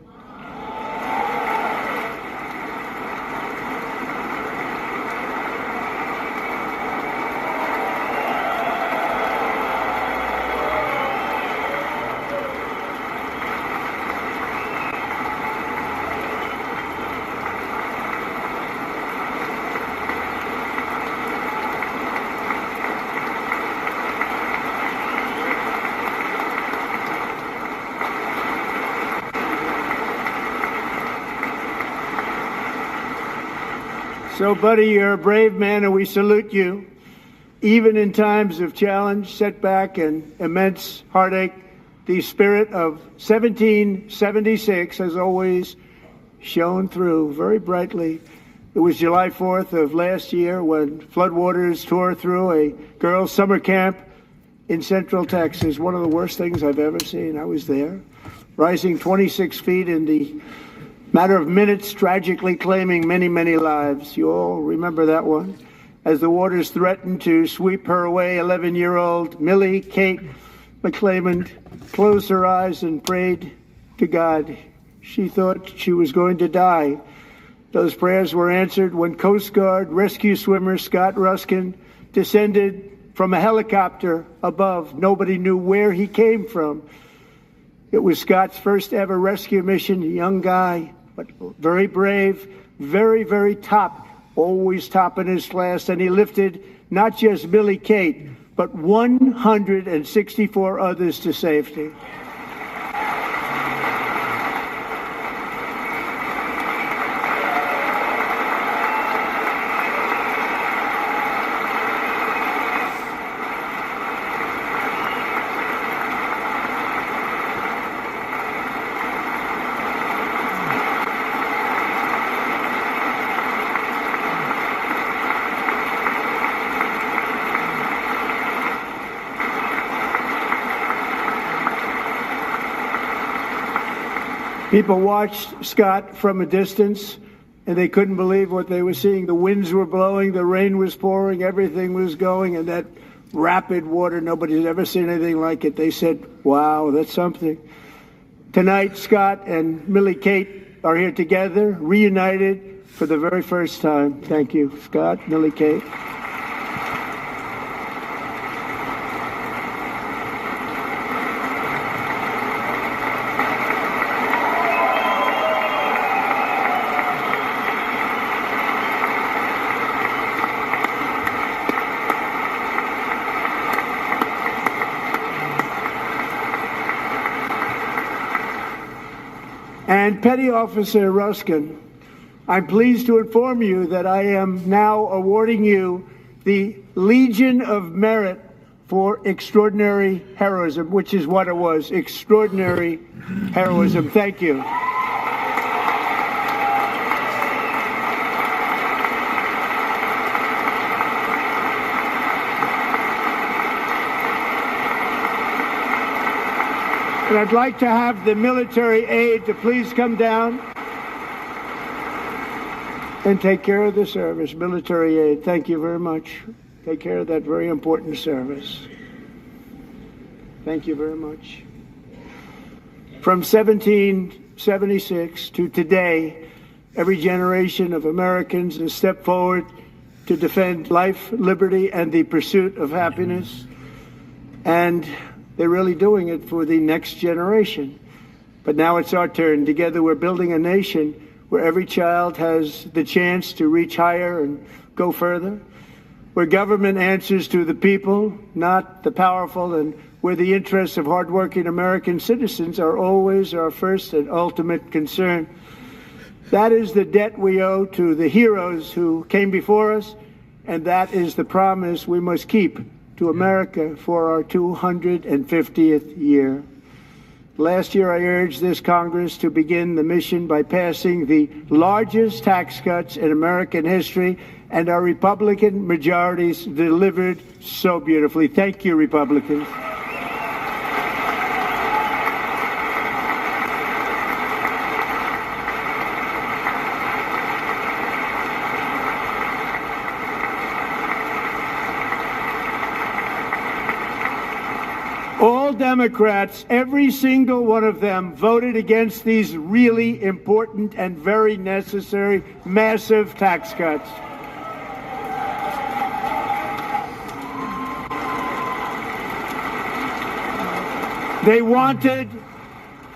So, Buddy, you're a brave man, and we salute you. Even in times of challenge, setback, and immense heartache, The spirit of 1776 has always shone through very brightly. It was July 4th of last year when floodwaters tore through a girls' summer camp in Central Texas. One of the worst things I've ever seen. I was there, rising 26 feet in the matter of minutes, tragically claiming many, many lives. You all remember that one. As the waters threatened to sweep her away, 11-year-old Millie Kate McClelland closed her eyes and prayed to God. She thought she was going to die. Those prayers were answered when Coast Guard rescue swimmer Scott Ruskin descended from a helicopter above. Nobody knew where he came from. It was Scott's first ever rescue mission, a young guy, but very brave, very, very top, always top in his class. And he lifted not just Millie Kate, but 164 others to safety. People watched Scott from a distance, and they couldn't believe what they were seeing. The winds were blowing, the rain was pouring, everything was going, and that rapid water, nobody's ever seen anything like it. They said, wow, that's something. Tonight, Scott and Millie Kate are here together, reunited for the very first time. Thank you, Scott, Millie Kate. And Petty Officer Ruskin, I'm pleased to inform you that I am now awarding you the Legion of Merit for extraordinary heroism, which is what it was, extraordinary heroism. Thank you. And I'd like to have the military aide to please come down and take care of the service. Military aide, thank you very much. Take care of that very important service. Thank you very much. From 1776 to today, every generation of Americans has stepped forward to defend life, liberty, and the pursuit of happiness. And they're really doing it for the next generation. But now it's our turn. Together we're building a nation where every child has the chance to reach higher and go further, where government answers to the people, not the powerful, and where the interests of hardworking American citizens are always our first and ultimate concern. That is the debt we owe to the heroes who came before us, and that is the promise we must keep to America for our 250th year. Last year, I urged this Congress to begin the mission by passing the largest tax cuts in American history, and our Republican majorities delivered so beautifully. Thank you, Republicans. All Democrats, every single one of them, voted against these really important and very necessary massive tax cuts. They wanted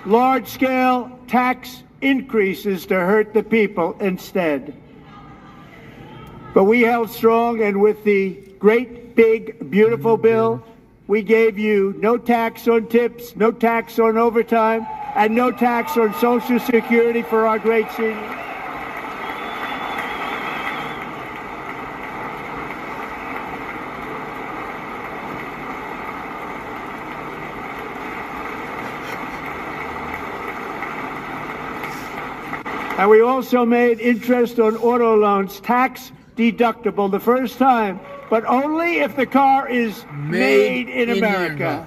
large-scale tax increases to hurt the people instead. But we held strong, and with the great, big, beautiful bill, we gave you no tax on tips, no tax on overtime, and no tax on Social Security for our great seniors. And we also made interest on auto loans tax deductible the first time, but only if the car is made in America.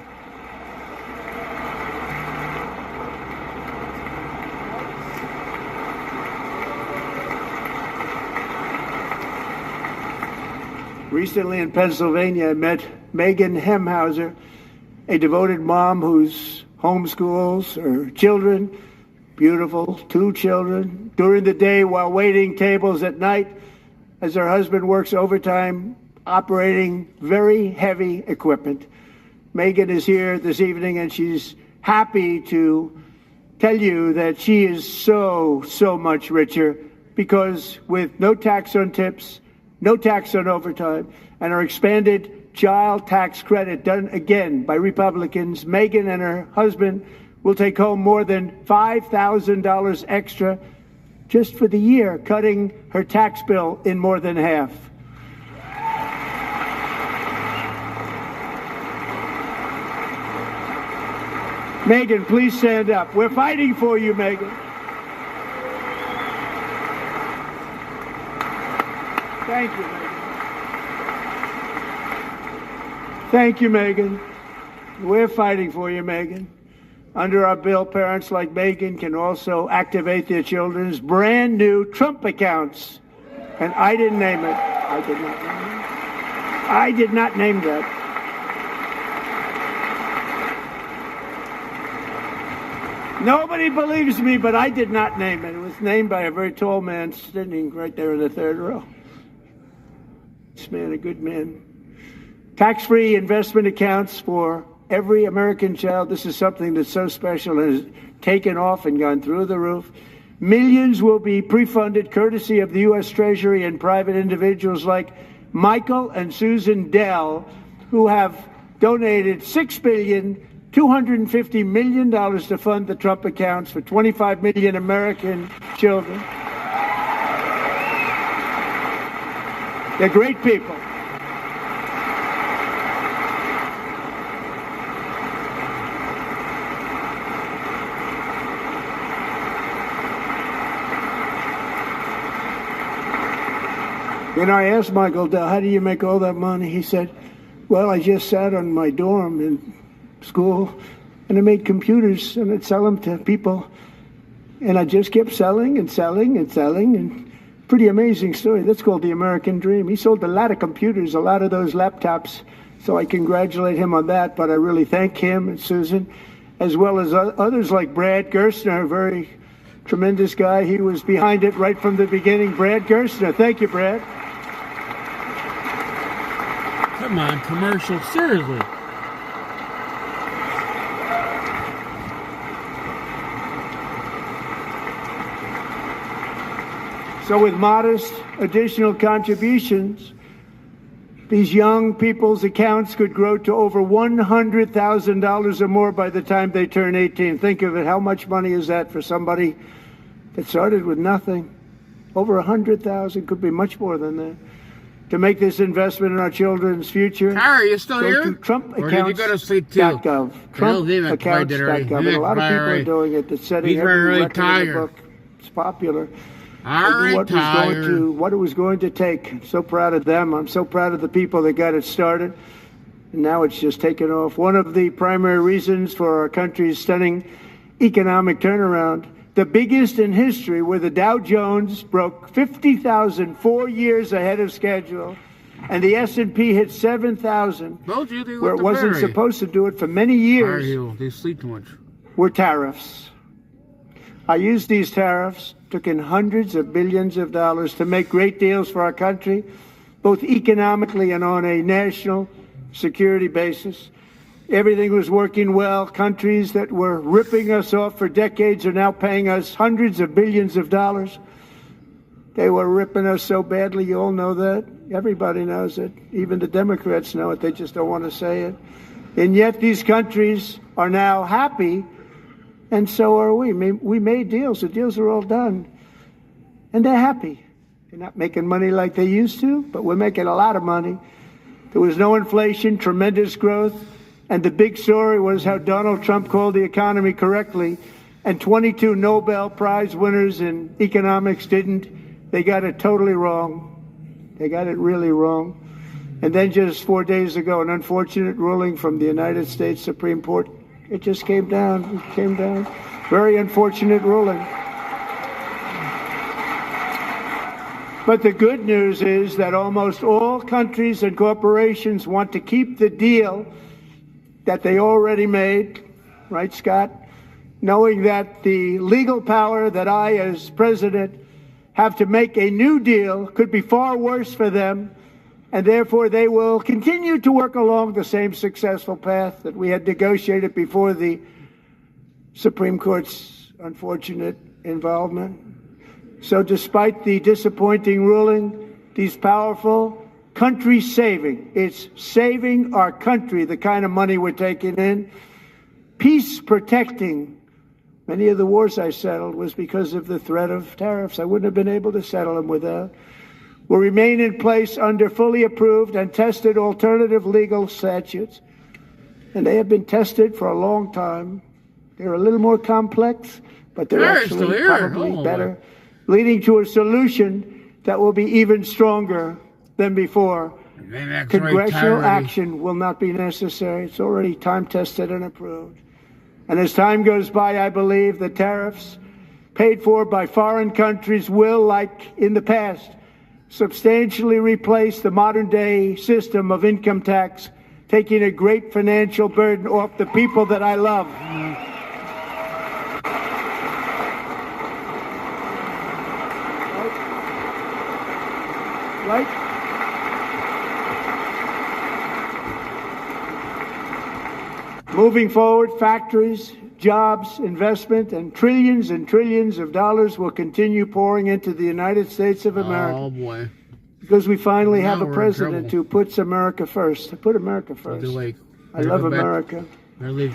Recently in Pennsylvania, I met Megan Hemhauser, a devoted mom who's homeschools her children, beautiful, 2 children, during the day while waiting tables at night as her husband works overtime operating very heavy equipment. Megan is here this evening and she's happy to tell you that she is so much richer because with no tax on tips, no tax on overtime, and our expanded child tax credit done again by Republicans, Megan and her husband will take home more than $5,000 extra just for the year, cutting her tax bill in more than half. Megan, please stand up. We're fighting for you, Megan. Thank you, Megan. Thank you, Megan. We're fighting for you, Megan. Under our bill, parents like Megan can also activate their children's brand new Trump accounts. And I didn't name it. I did not name it. I did not name that. Nobody believes me, but I did not name it. It was named by a very tall man sitting right there in the third row. This man, a good man. Tax-free investment accounts for every American child. This is something that's so special and has taken off and gone through the roof. Millions will be pre-funded courtesy of the U.S. Treasury and private individuals like Michael and Susan Dell, who have donated $6.25 billion to fund the Trump accounts for 25 million American children. They're great people. And I asked Michael, how do you make all that money? He said, well, I just sat on my dorm in school and I made computers and I'd sell them to people. And I just kept selling and selling and selling. And pretty amazing story. That's called the American dream. He sold a lot of computers, a lot of those laptops. So I congratulate him on that. But I really thank him and Susan, as well as others like Brad Gerstner, a very tremendous guy. He was behind it right from the beginning. Brad Gerstner. Thank you, Brad. Come on, commercial, seriously. So with modest additional contributions, these young people's accounts could grow to over $100,000 or more by the time they turn 18. Think of it. How much money is that for somebody that started with nothing? Over 100,000, could be much more than that. To make this investment in our children's future, Harry, you still here? Go to TrumpAccounts.gov. Or did you go to sleep too? TrumpAccounts.gov. And a lot of people are doing it. That's setting every record in the book. It's popular. What it was going to take. I'm so proud of them. I'm so proud of the people that got it started. And now it's just taken off. One of the primary reasons for our country's stunning economic turnaround, the biggest in history, where the Dow Jones broke 50,000 4 years ahead of schedule, and the S&P hit 7,000, where it wasn't supposed to do it for many years, they sleep too much, were tariffs. I used these tariffs, took in hundreds of billions of dollars to make great deals for our country, both economically and on a national security basis. Everything was working well. Countries that were ripping us off for decades are now paying us hundreds of billions of dollars. They were ripping us so badly, you all know that. Everybody knows it. Even the Democrats know it. They just don't want to say it. And yet these countries are now happy, and so are we. We made deals. The deals are all done. And they're happy. They're not making money like they used to, but we're making a lot of money. There was no inflation, tremendous growth. And the big story was how Donald Trump called the economy correctly and 22 Nobel Prize winners in economics didn't. They got it totally wrong. They got it really wrong. And then just 4 days ago, an unfortunate ruling from the United States Supreme Court. It just came down. It came down. Very unfortunate ruling. But the good news is that almost all countries and corporations want to keep the deal that they already made, right, Scott? Knowing that the legal power that I, as president, have to make a new deal could be far worse for them, and therefore they will continue to work along the same successful path that we had negotiated before the Supreme Court's unfortunate involvement. So despite the disappointing ruling, these powerful country saving, it's saving our country, the kind of money we're taking in, peace protecting. Many of the wars I settled was because of the threat of tariffs. I wouldn't have been able to settle them without. Will remain in place under fully approved and tested alternative legal statutes. And they have been tested for a long time. They're a little more complex, but they're actually probably better, leading to a solution that will be even stronger than before. Congressional action will not be necessary. It's already time-tested and approved. And as time goes by, I believe the tariffs paid for by foreign countries will, like in the past, substantially replace the modern-day system of income tax, taking a great financial burden off the people that I love. Right? Moving forward, factories, jobs, investment, and trillions of dollars will continue pouring into the United States of America. Oh, boy. Because we finally have a president who puts America first. To put America first. I love America. They'll leave.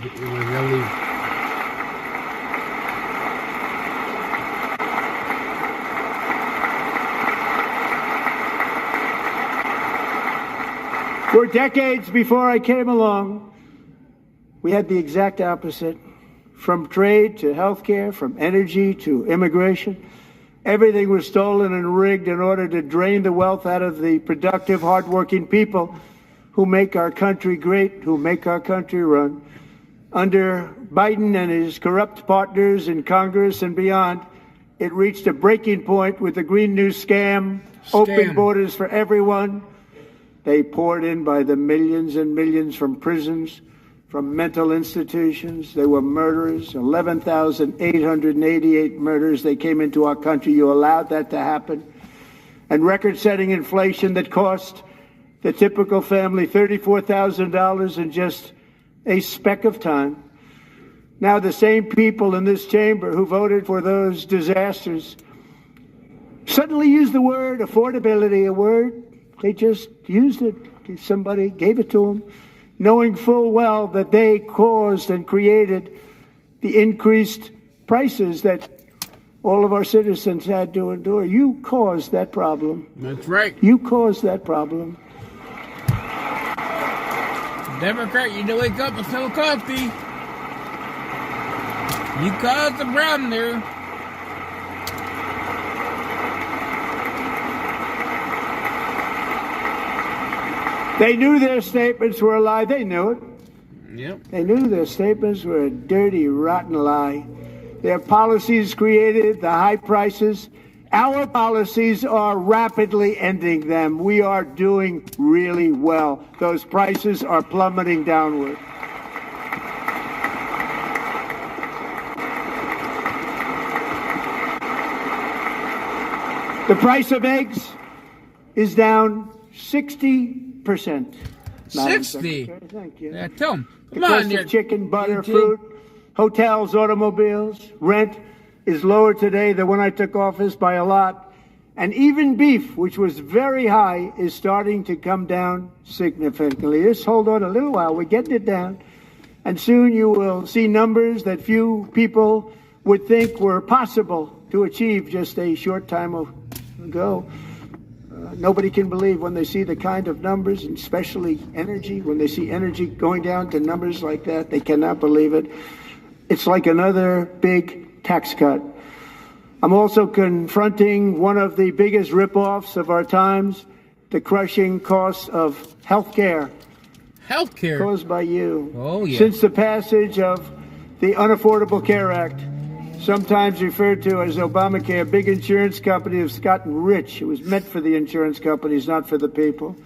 For decades before I came along, we had the exact opposite. From trade to healthcare, from energy to immigration, everything was stolen and rigged in order to drain the wealth out of the productive, hardworking people who make our country great, who make our country run. Under Biden and his corrupt partners in Congress and beyond, it reached a breaking point with the Green New scam, open borders for everyone. They poured in by the millions and millions from prisons, from mental institutions. They were murderers, 11,888 murders. They came into our country. You allowed that to happen. And record-setting inflation that cost the typical family $34,000 in just a speck of time. Now the same people in this chamber who voted for those disasters suddenly use the word affordability, a word. They just used it. Somebody gave it to them, knowing full well that they caused and created the increased prices that all of our citizens had to endure. You caused that problem. That's right. You caused that problem. Democrat, you need to wake up and sell coffee. You caused the problem there. They knew their statements were a lie. They knew it. Yep. They knew their statements were a dirty, rotten lie. Their policies created the high prices. Our policies are rapidly ending them. We are doing really well. Those prices are plummeting downward. The price of eggs is down 60%. 60? Thank you. Yeah, tell them. The cost of chicken, butter, fruit, hotels, automobiles, rent is lower today than when I took office by a lot. And even beef, which was very high, is starting to come down significantly. Just hold on a little while. We're getting it down. And soon you will see numbers that few people would think were possible to achieve just a short time ago. Nobody can believe when they see the kind of numbers, and especially energy, when they see energy going down to numbers like that, they cannot believe it. It's like another big tax cut. I'm also confronting one of the biggest ripoffs of our times, the crushing costs of health care. Health care? Caused by you. Oh, yeah. Since the passage of the Unaffordable Care Act, sometimes referred to as Obamacare, big insurance companies have gotten rich. It was meant for the insurance companies, not for the people.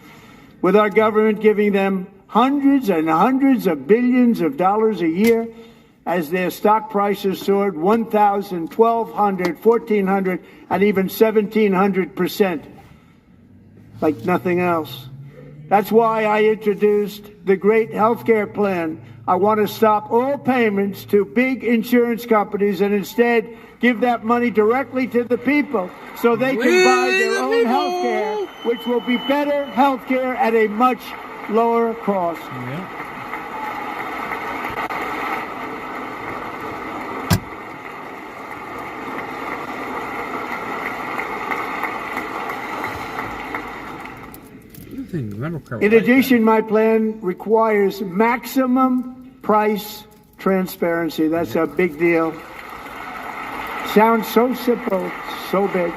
With our government giving them hundreds and hundreds of billions of dollars a year as their stock prices soared 1,000, 1,200, 1,400, and even 1,700%, like nothing else. That's why I introduced the great health care plan. I want to stop all payments to big insurance companies and instead give that money directly to the people so they can buy their own health care, which will be better health care at a much lower cost. Yeah. In addition, my plan requires maximum price transparency. That's a big deal. Sounds so simple, so big.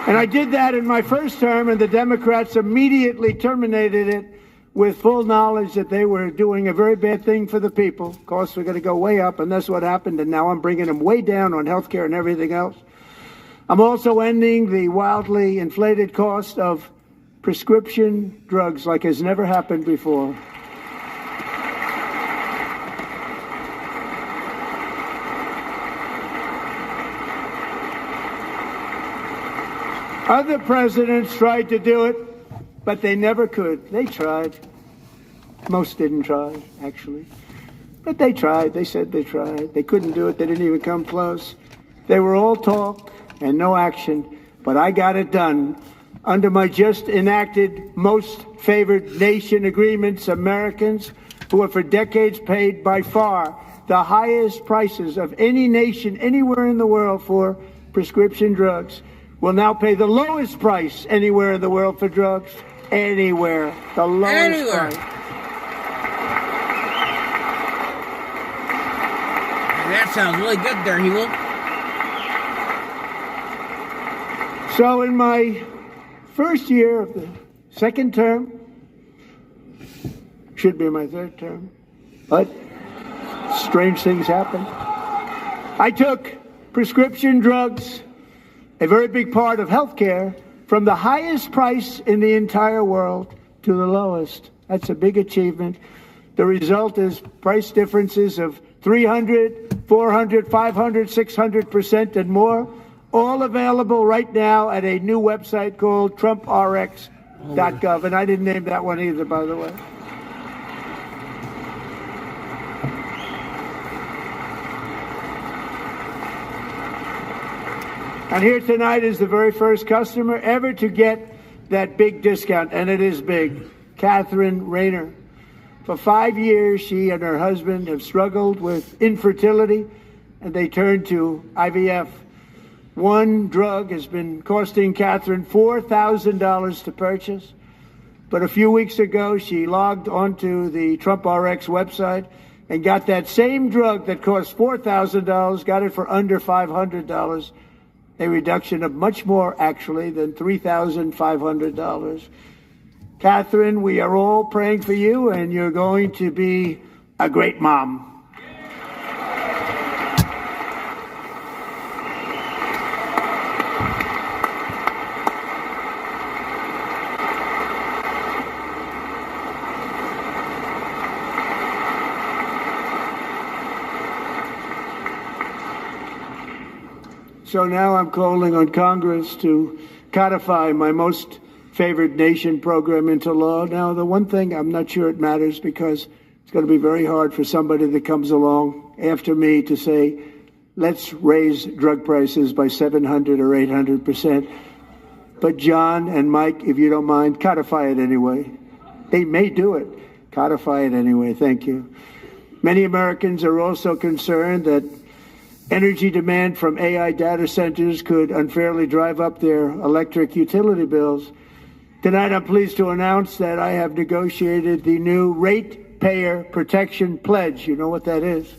And I did that in my first term, and the Democrats immediately terminated it with full knowledge that they were doing a very bad thing for the people. Costs were going to go way up, and that's what happened. And now I'm bringing them way down on health care and everything else. I'm also ending the wildly inflated cost of prescription drugs like has never happened before. Other presidents tried to do it, but they never could. They tried. Most didn't try, actually. But they tried. They said they tried. They couldn't do it. They didn't even come close. They were all talk and no action, but I got it done. Under my just enacted most favored nation agreements, Americans who have for decades paid by far the highest prices of any nation anywhere in the world for prescription drugs will now pay the lowest price anywhere in the world for drugs. Anywhere. The lowest price. That sounds really good there, Hewell. So in my first year of the second term, should be my third term, but strange things happened. I took prescription drugs, a very big part of healthcare, from the highest price in the entire world to the lowest. That's a big achievement. The result is price differences of 300, 400, 500, 600% and more, all available right now at a new website called TrumpRx.gov. And I didn't name that one either, by the way. And here tonight is the very first customer ever to get that big discount, and it is big, Catherine Rayner. For 5 years, she and her husband have struggled with infertility, and they turned to IVF. One drug has been costing Catherine $4,000 to purchase, but a few weeks ago, she logged onto the TrumpRx website and got that same drug that cost $4,000, got it for under $500. A reduction of much more, actually, than $3,500. Catherine, we are all praying for you, and you're going to be a great mom. So now I'm calling on Congress to codify my most favored nation program into law. Now, the one thing, I'm not sure it matters because it's going to be very hard for somebody that comes along after me to say, let's raise drug prices by 700 or 800%. But John and Mike, if you don't mind, codify it anyway. They may do it. Codify it anyway. Thank you. Many Americans are also concerned that energy demand from AI data centers could unfairly drive up their electric utility bills. Tonight, I'm pleased to announce that I have negotiated the new rate Taxpayer Protection Pledge. You know what that is?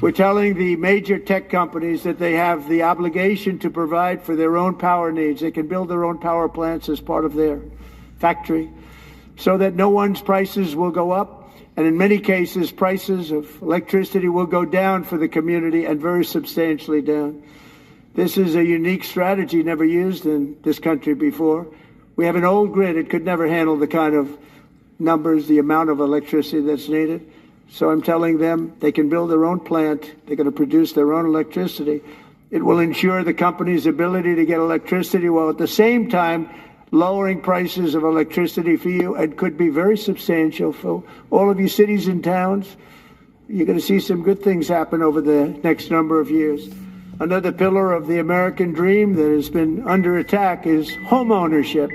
We're telling the major tech companies that they have the obligation to provide for their own power needs. They can build their own power plants as part of their factory so that no one's prices will go up. And in many cases, prices of electricity will go down for the community, and very substantially down. This is a unique strategy never used in this country before. We have an old grid. It could never handle the kind of numbers, the amount of electricity that's needed. So I'm telling them they can build their own plant. They're going to produce their own electricity. It will ensure the company's ability to get electricity while at the same time lowering prices of electricity for you, and could be very substantial for all of you cities and towns. You're going to see some good things happen over the next number of years. Another pillar of the American dream that has been under attack is home ownership.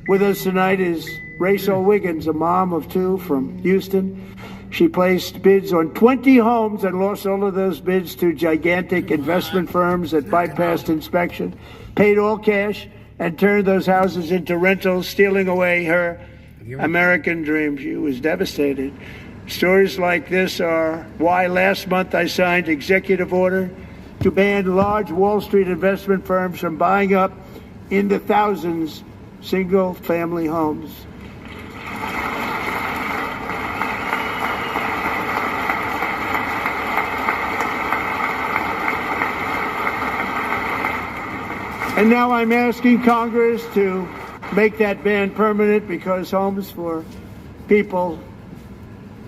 With us tonight is Rachel Wiggins, a mom of two from Houston. She placed bids on 20 homes and lost all of those bids to gigantic investment firms that bypassed inspection, paid all cash, and turned those houses into rentals, stealing away her American dream. She was devastated. Stories like this are why last month I signed executive order to ban large Wall Street investment firms from buying up in the thousands single-family homes. And now I'm asking Congress to make that ban permanent, because homes for people,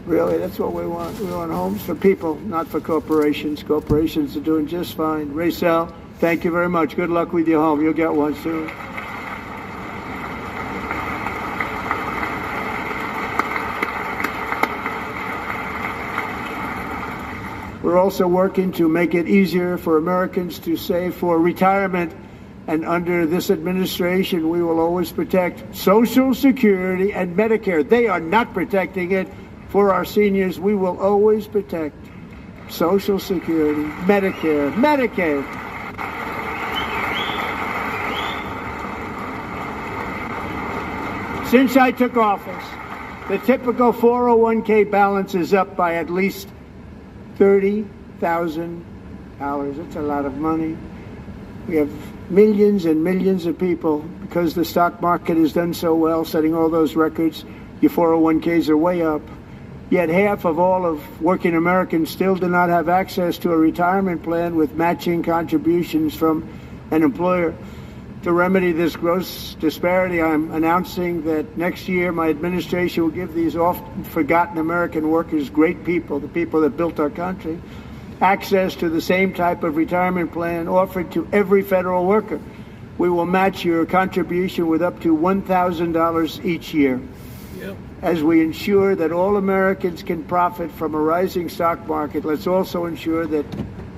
really, that's what we want. We want homes for people, not for corporations. Corporations are doing just fine. Rachel, thank you very much. Good luck with your home. You'll get one soon. We're also working to make it easier for Americans to save for retirement. And under this administration, we will always protect Social Security and Medicare. They are not protecting it for our seniors. We will always protect Social Security, Medicare, Medicaid. Since I took office, the typical 401k balance is up by at least $30,000. That's a lot of money. We have millions and millions of people, because the stock market has done so well, setting all those records. Your 401ks are way up. Yet half of all of working Americans still do not have access to a retirement plan with matching contributions from an employer. To remedy this gross disparity, I'm announcing that next year my administration will give these often forgotten American workers, great people, the people that built our country, access to the same type of retirement plan offered to every federal worker. We will match your contribution with up to $1,000 each year. Yep. As we ensure that all Americans can profit from a rising stock market, let's also ensure that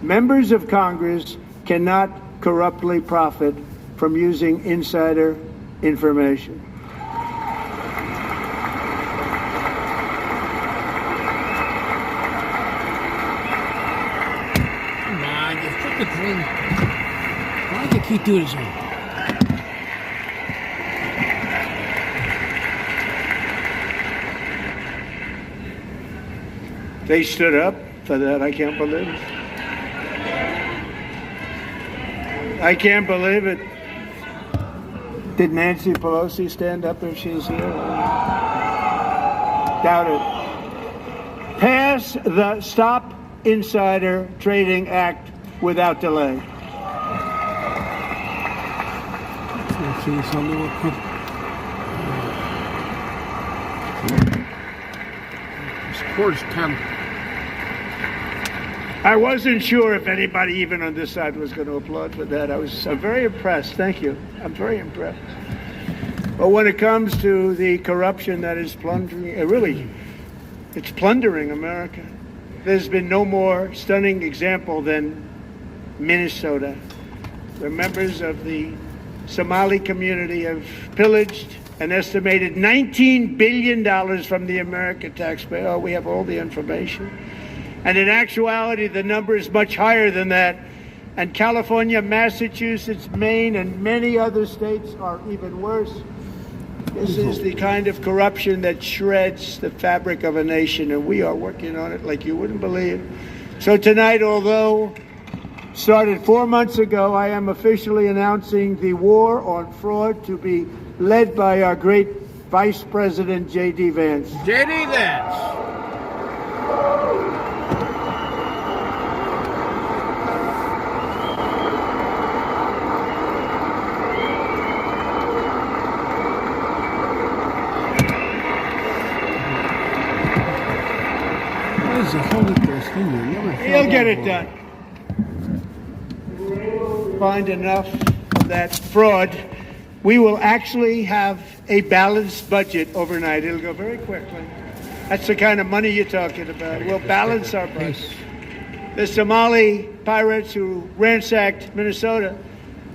members of Congress cannot corruptly profit from using insider information. Why do you keep doing this? They stood up for that. I can't believe it. I can't believe it. Did Nancy Pelosi stand up if she's here? Doubt it. Pass the Stop Insider Trading Act without delay. I wasn't sure if anybody even on this side was going to applaud for that. I'm very impressed. Thank you. I'm very impressed. But when it comes to the corruption that is plundering, it's plundering America. There's been no more stunning example than Minnesota, where members of the Somali community have pillaged an estimated $19 billion from the American taxpayer. Oh, we have all the information. And in actuality, the number is much higher than that. And California, Massachusetts, Maine, and many other states are even worse. This is the kind of corruption that shreds the fabric of a nation, and we are working on it like you wouldn't believe. So tonight, although started 4 months ago, I am officially announcing the war on fraud to be led by our great Vice President J.D. Vance. J.D. Vance. He'll get it done. Find enough of that fraud, we will actually have a balanced budget overnight. It'll go very quickly. That's the kind of money you're talking about. We'll balance our budget. The Somali pirates who ransacked Minnesota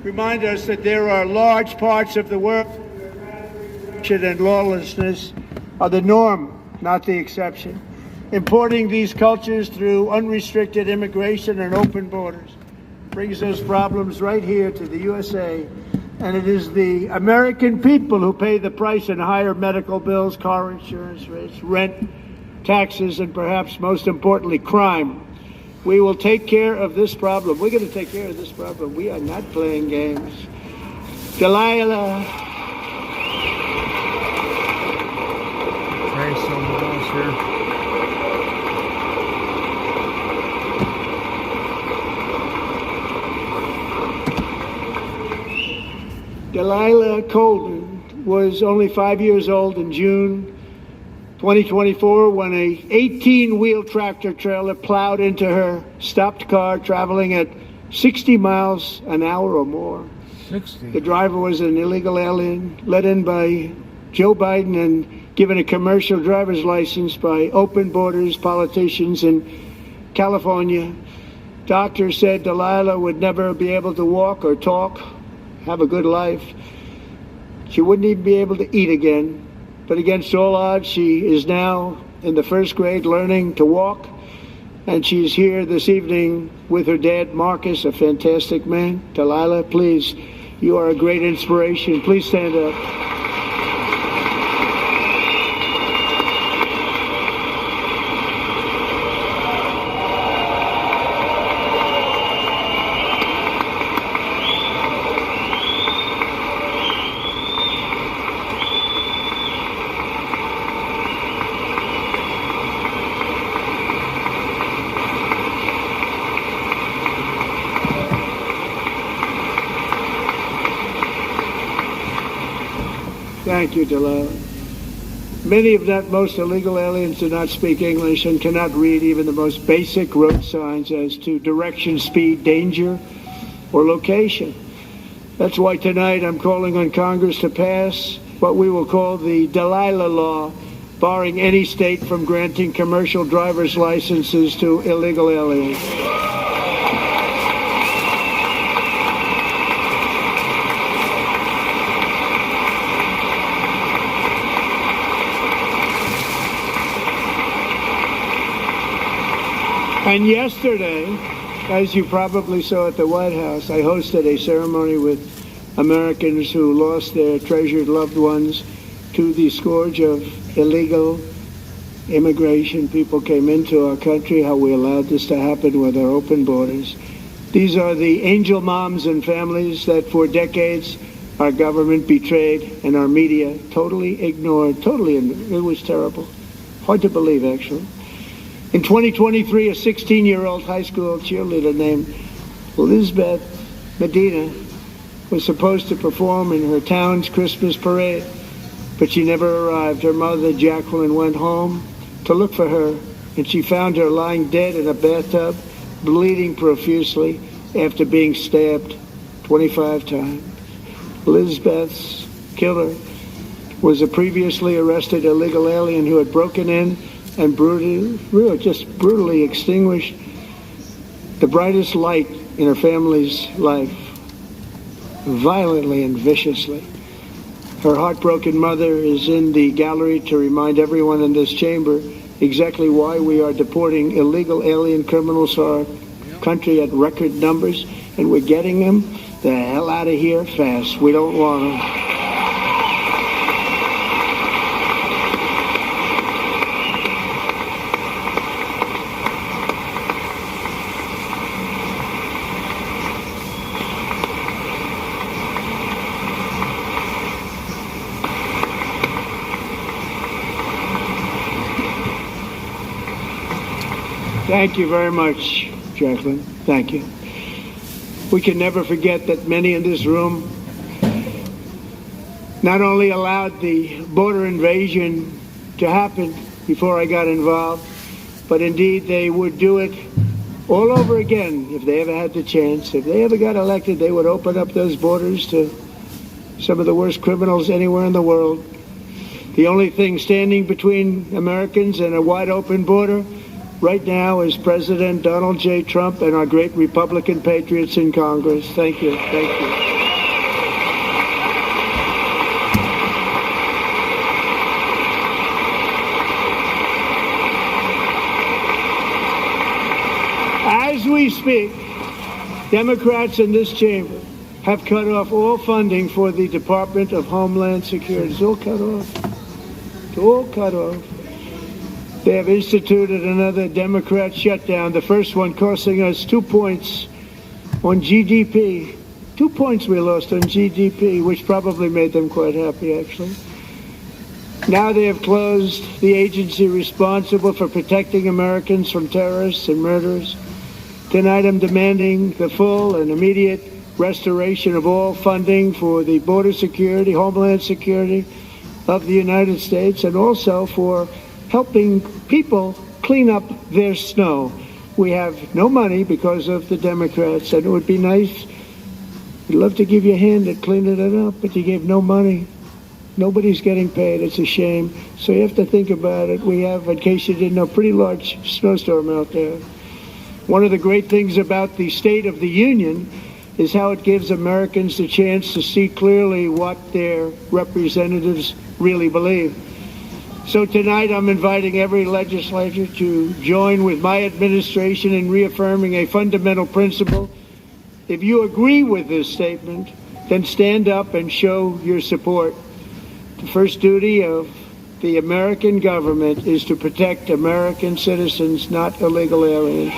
remind us that there are large parts of the world where and lawlessness are the norm, not the exception. Importing these cultures through unrestricted immigration and open borders brings those problems right here to the U.S.A. And it is the American people who pay the price in higher medical bills, car insurance rates, rent, taxes, and perhaps most importantly, crime. We will take care of this problem. We're going to take care of this problem. We are not playing games. Delilah. Try someone else here. Delilah Colden was only 5 years old in June 2024 when a 18-wheel tractor trailer plowed into her stopped car traveling at 60 miles an hour or more. 60. The driver was an illegal alien let in by Joe Biden and given a commercial driver's license by open borders politicians in California. Doctors said Delilah would never be able to walk or talk, have a good life. She wouldn't even be able to eat again. But against all odds, she is now in the first grade learning to walk. And she's here this evening with her dad, Marcus, a fantastic man. Delilah, please, you are a great inspiration. Please stand up. Thank you, Delilah. Many, if not most, illegal aliens do not speak English and cannot read even the most basic road signs as to direction, speed, danger, or location. That's why tonight I'm calling on Congress to pass what we will call the Delilah Law, barring any state from granting commercial driver's licenses to illegal aliens. And yesterday, as you probably saw at the White House, I hosted a ceremony with Americans who lost their treasured loved ones to the scourge of illegal immigration. People came into our country, how we allowed this to happen with our open borders. These are the angel moms and families that for decades our government betrayed and our media totally ignored. It was terrible. Hard to believe, actually. In 2023, a 16-year-old high school cheerleader named Elizabeth Medina was supposed to perform in her town's Christmas parade, but she never arrived. Her mother, Jacqueline, went home to look for her, and she found her lying dead in a bathtub, bleeding profusely after being stabbed 25 times. Elizabeth's killer was a previously arrested illegal alien who had broken in and brutally extinguished the brightest light in her family's life, violently and viciously. Her heartbroken mother is in the gallery to remind everyone in this chamber exactly why we are deporting illegal alien criminals to our country at record numbers, and we're getting them the hell out of here fast. We don't want them. Thank you very much, Jacqueline. Thank you. We can never forget that many in this room not only allowed the border invasion to happen before I got involved, but indeed they would do it all over again if they ever had the chance. If they ever got elected, they would open up those borders to some of the worst criminals anywhere in the world. The only thing standing between Americans and a wide open border right now is President Donald J. Trump and our great Republican patriots in Congress. Thank you. Thank you. As we speak, Democrats in this chamber have cut off all funding for the Department of Homeland Security. It's all cut off. It's all cut off. They have instituted another Democrat shutdown, the first one costing us 2 points on GDP. 2 points we lost on GDP, which probably made them quite happy, actually. Now they have closed the agency responsible for protecting Americans from terrorists and murderers. Tonight I'm demanding the full and immediate restoration of all funding for the border security, homeland security of the United States, and also for helping people clean up their snow. We have no money because of the Democrats, and it would be nice. We'd love to give you a hand at cleaning it up, but you gave no money. Nobody's getting paid. It's a shame. So you have to think about it. We have, in case you didn't know, a pretty large snowstorm out there. One of the great things about the State of the Union is how it gives Americans the chance to see clearly what their representatives really believe. So tonight I'm inviting every legislator to join with my administration in reaffirming a fundamental principle. If you agree with this statement, then stand up and show your support. The first duty of the American government is to protect American citizens, not illegal aliens.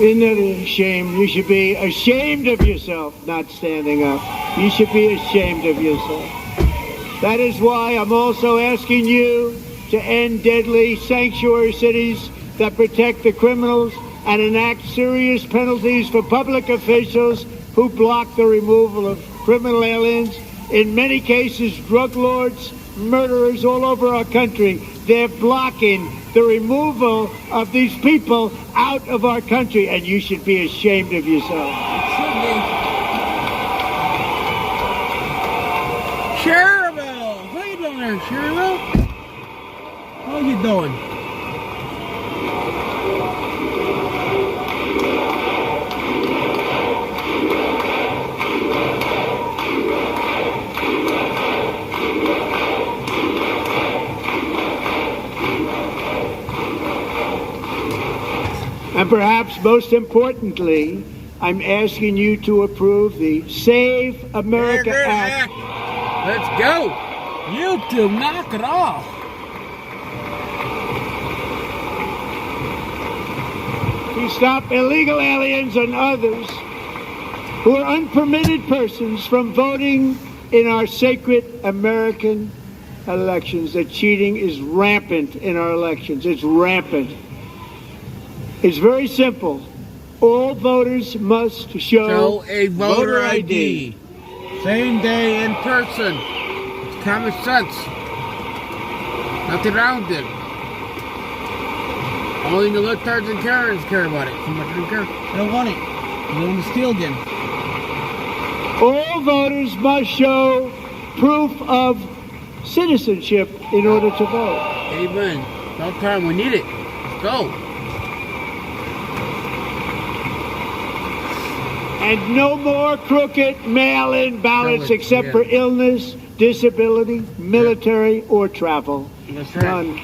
Isn't that a shame? You should be ashamed of yourself not standing up. You should be ashamed of yourself. That is why I'm also asking you to end deadly sanctuary cities that protect the criminals and enact serious penalties for public officials who block the removal of criminal aliens. In many cases, drug lords, murderers all over our country, they're blocking the removal of these people out of our country, and you should be ashamed of yourself. Cherville! How you doing there, Cherville? How you doing? And perhaps most importantly, I'm asking you to approve the Save America Act. Let's go. YouTube, knock it off. To stop illegal aliens and others who are unpermitted persons from voting in our sacred American elections. That cheating is rampant in our elections. It's rampant. It's very simple. All voters must show a voter ID. Same day in person. It's common sense. Nothing around it. Only the libtards and Karens care about it. So much they don't care. They don't want it. They want to steal again. All voters must show proof of citizenship in order to vote. Amen. It's all time. We need it. Let's go. And no more crooked mail-in ballots except for illness, disability, military, or travel. That's right. None.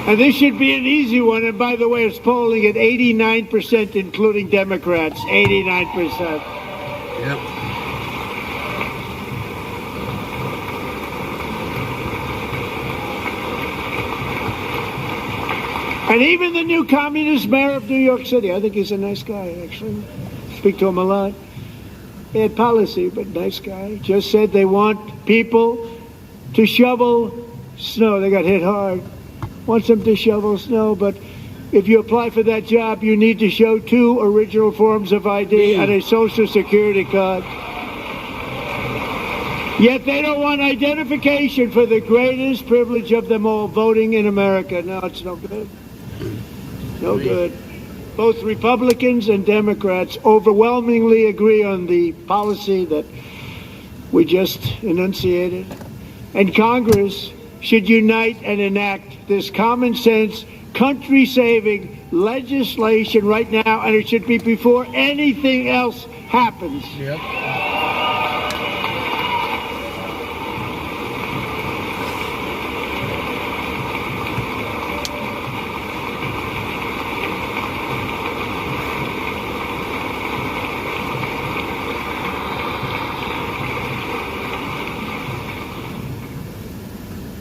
And this should be an easy one. And by the way, it's polling at 89%, including Democrats. 89%. Yep. And even the new communist mayor of New York City, I think he's a nice guy, actually. Speak to him a lot. Bad policy, but nice guy. Just said they want people to shovel snow. They got hit hard. Wants them to shovel snow, but if you apply for that job, you need to show 2 original forms of ID and a Social Security card. Yet they don't want identification for the greatest privilege of them all, voting in America. No, it's no good. No good. Both Republicans and Democrats overwhelmingly agree on the policy that we just enunciated. And Congress should unite and enact this common sense, country-saving legislation right now, and it should be before anything else happens. Yep.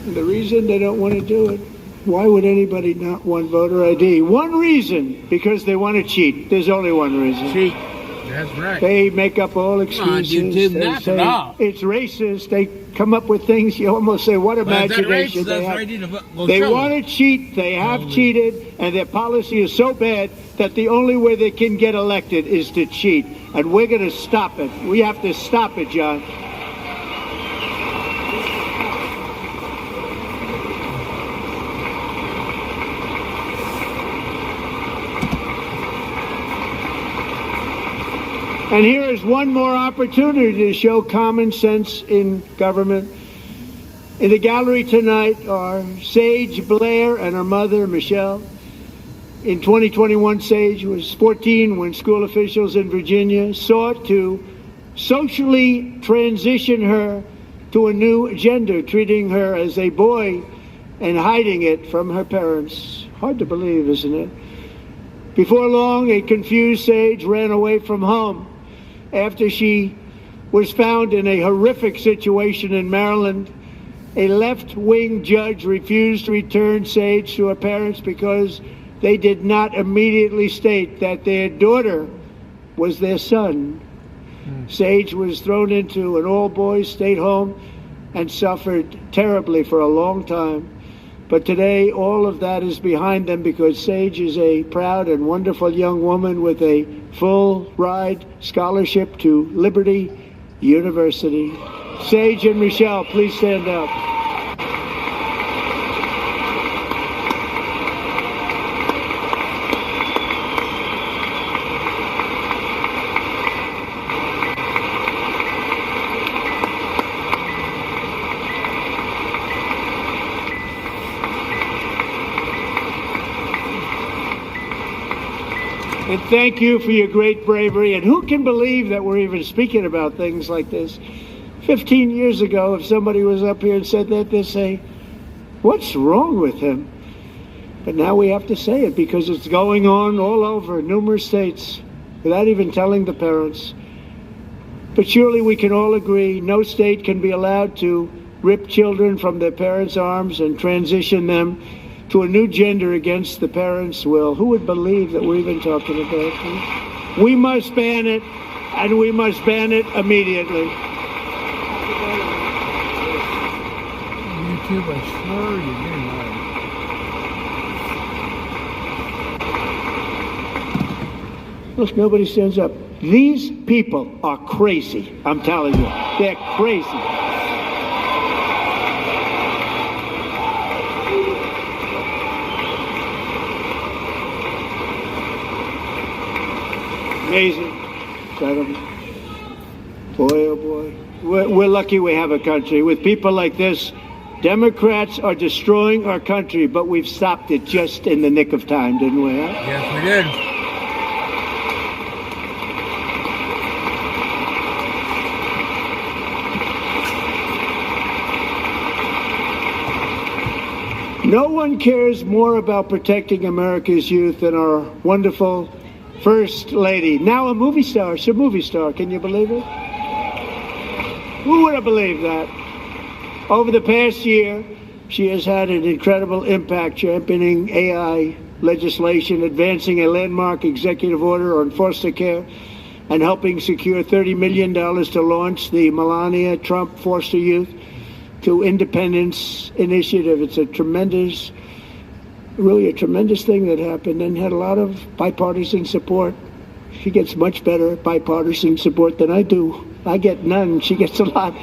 The reason they don't want to do it, why would anybody not want voter ID? One reason, because they want to cheat. There's only one reason. Cheat. That's right. They make up all excuses. YouTube, they knock say it off. it's racist. They come up with things you almost say, what imagination they have. They want to cheat. They have cheated, and their policy is so bad that the only way they can get elected is to cheat. And we're going to stop it. We have to stop it, John. And here is one more opportunity to show common sense in government. In the gallery tonight are Sage Blair and her mother, Michelle. In 2021, Sage was 14 when school officials in Virginia sought to socially transition her to a new gender, treating her as a boy and hiding it from her parents. Hard to believe, isn't it? Before long, a confused Sage ran away from home after she was found in a horrific situation in Maryland. A left-wing judge refused to return Sage to her parents because they did not immediately state that their daughter was their son. Sage was thrown into an all-boys state home and suffered terribly for a long time. But today, all of that is behind them because Sage is a proud and wonderful young woman with a full-ride scholarship to Liberty University. Sage and Michelle, please stand up. And thank you for your great bravery. And who can believe that we're even speaking about things like this? 15 years ago, if somebody was up here and said that, they'd say, what's wrong with him? But now we have to say it because it's going on all over numerous states without even telling the parents. But surely we can all agree no state can be allowed to rip children from their parents' arms and transition them to a new gender against the parents' will. Who would believe that we're even talking about this? We must ban it, and we must ban it immediately. YouTube, I swear you're getting loud. Look, nobody stands up. These people are crazy. I'm telling you, they're crazy. Amazing. Incredible. Boy, oh boy. We're lucky we have a country. With people like this, Democrats are destroying our country, but we've stopped it just in the nick of time, didn't we? Huh? Yes, we did. No one cares more about protecting America's youth than our wonderful First Lady. Now a movie star. She's a movie star. Can you believe it? Who would have believed that? Over the past year, she has had an incredible impact championing AI legislation, advancing a landmark executive order on foster care, and helping secure $30 million to launch the Melania Trump Foster Youth to Independence Initiative. It's a tremendous, really a tremendous thing that happened and had a lot of bipartisan support. She gets much better bipartisan support than I do. I get none. She gets a lot.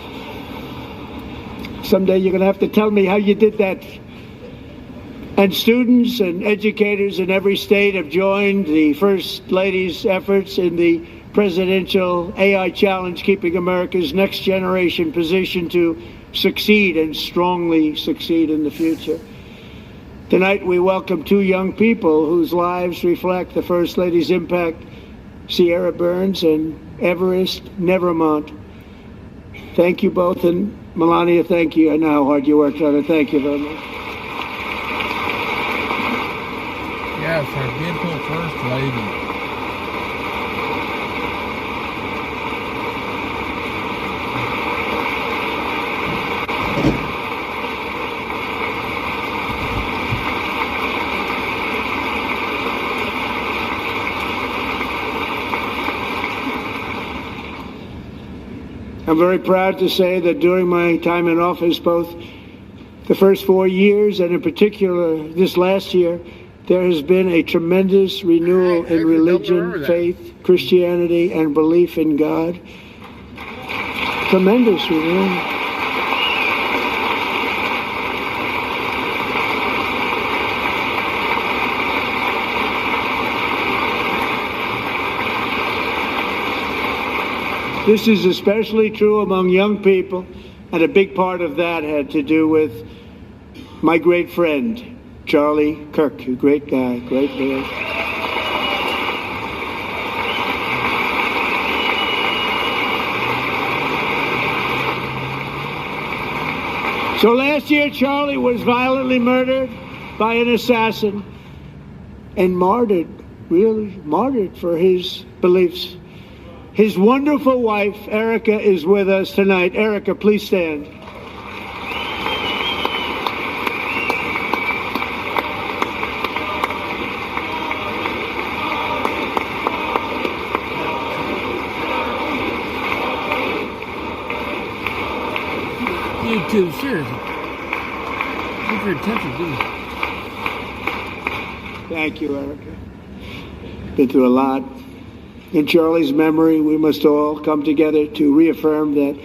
Someday you're going to have to tell me how you did that. And students and educators in every state have joined the First Lady's efforts in the presidential AI challenge, keeping America's next generation positioned to succeed and strongly succeed in the future. Tonight we welcome two young people whose lives reflect the First Lady's impact, Sierra Burns and Everest Nevermont. Thank you both, and Melania, thank you. I know how hard you worked on it. Thank you very much. Yes, our beautiful First Lady. I'm very proud to say that during my time in office, both the first 4 years and in particular this last year, there has been a tremendous renewal in religion, faith, Christianity, and belief in God. Tremendous renewal. This is especially true among young people, and a big part of that had to do with my great friend, Charlie Kirk, a great guy, great man. So last year, Charlie was violently murdered by an assassin and martyred, really martyred for his beliefs. His wonderful wife, Erica, is with us tonight. Erica, please stand. YouTube, seriously. Give your attention, dude. Thank you, Erica. Been through a lot. In Charlie's memory, we must all come together to reaffirm that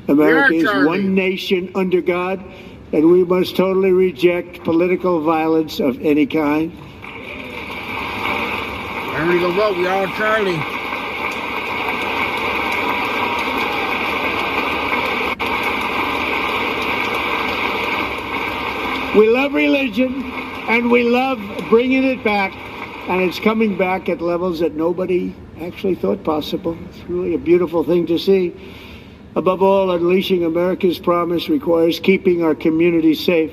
America is one nation under God, and we must totally reject political violence of any kind. I'm ready to go vote. We all Charlie. We love religion, and we love bringing it back, and it's coming back at levels that nobody actually thought possible. It's really a beautiful thing to see. Above all, unleashing America's promise requires keeping our communities safe.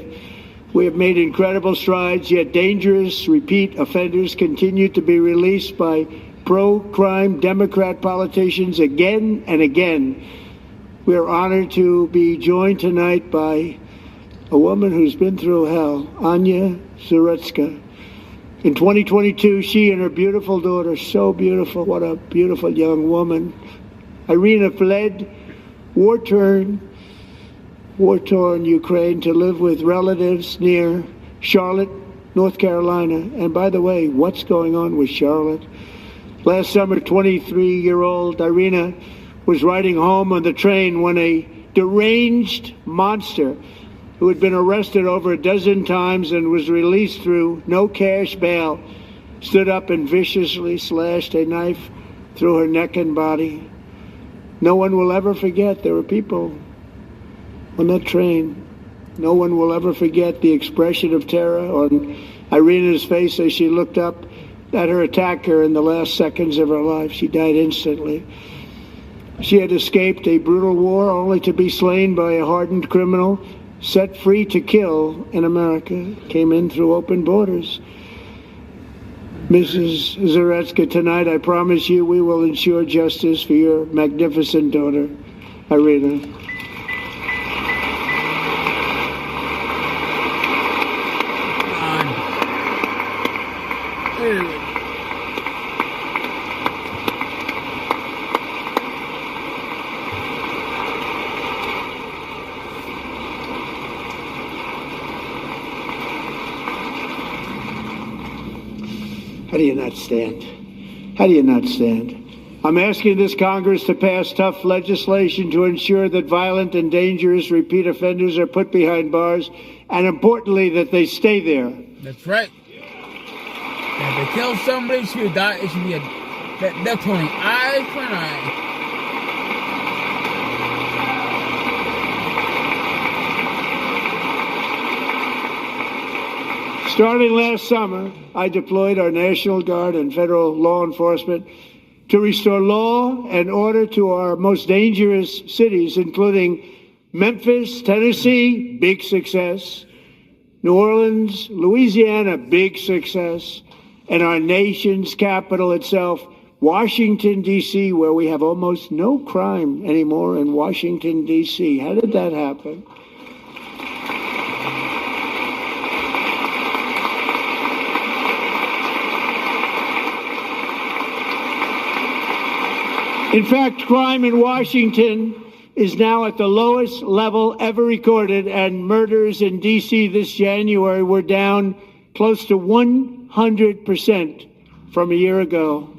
We have made incredible strides, yet dangerous repeat offenders continue to be released by pro-crime Democrat politicians again and again. We are honored to be joined tonight by a woman who's been through hell, Anya Zaretska. In 2022, she and her beautiful daughter, so beautiful, what a beautiful young woman, Irina, fled war-torn Ukraine to live with relatives near Charlotte, North Carolina. And by the way, what's going on with Charlotte? Last summer, 23-year-old Irina was riding home on the train when a deranged monster who had been arrested over a dozen times and was released through no cash bail stood up and viciously slashed a knife through her neck and body. No one will ever forget there were people on that train. No one will ever forget the expression of terror on Irina's face as she looked up at her attacker in the last seconds of her life. She died instantly. She had escaped a brutal war only to be slain by a hardened criminal set free to kill in America. Came in through open borders. Mrs. Zaretska, tonight I promise you we will ensure justice for your magnificent daughter, Irina. How do you not stand? How do you not stand? I'm asking this Congress to pass tough legislation to ensure that violent and dangerous repeat offenders are put behind bars, and importantly, that they stay there. That's right. If they kill somebody, it should die. It should be a death penalty, eye for an eye. Starting last summer, I deployed our National Guard and federal law enforcement to restore law and order to our most dangerous cities, including Memphis, Tennessee, big success, New Orleans, Louisiana, big success, and our nation's capital itself, Washington, D.C., where we have almost no crime anymore in Washington, D.C. How did that happen? In fact, crime in Washington is now at the lowest level ever recorded, and murders in D.C. this January were down close to 100% from a year ago.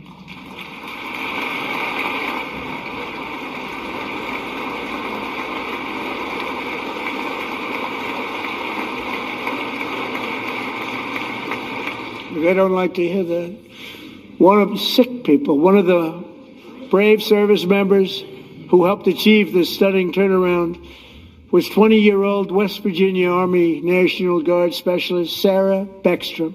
They don't like to hear that. One of the sick people, one of the brave service members who helped achieve this stunning turnaround was 20-year-old West Virginia Army National Guard Specialist Sarah Beckstrom.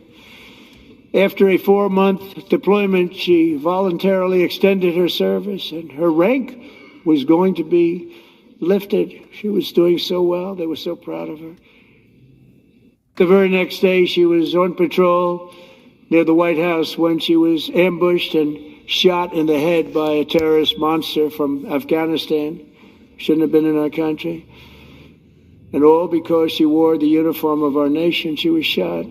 After a 4-month deployment, she voluntarily extended her service, and her rank was going to be lifted. She was doing so well. They were so proud of her. The very next day, she was on patrol near the White House when she was ambushed and shot in the head by a terrorist monster from Afghanistan. Shouldn't have been in our country. And all because she wore the uniform of our nation. She was shot.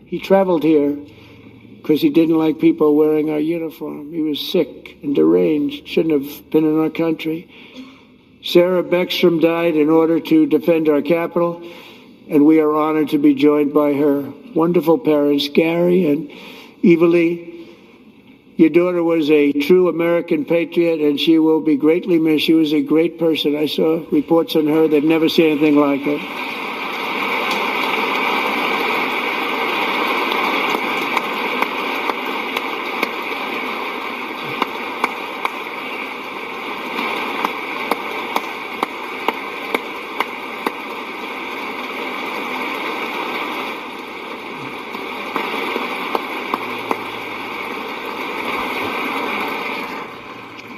He traveled here because he didn't like people wearing our uniform. He was sick and deranged. Shouldn't have been in our country. Sarah Beckstrom died in order to defend our capital, and we are honored to be joined by her wonderful parents, Gary and Evalie. Your daughter was a true American patriot, and she will be greatly missed. She was a great person. I saw reports on her. They've never seen anything like it.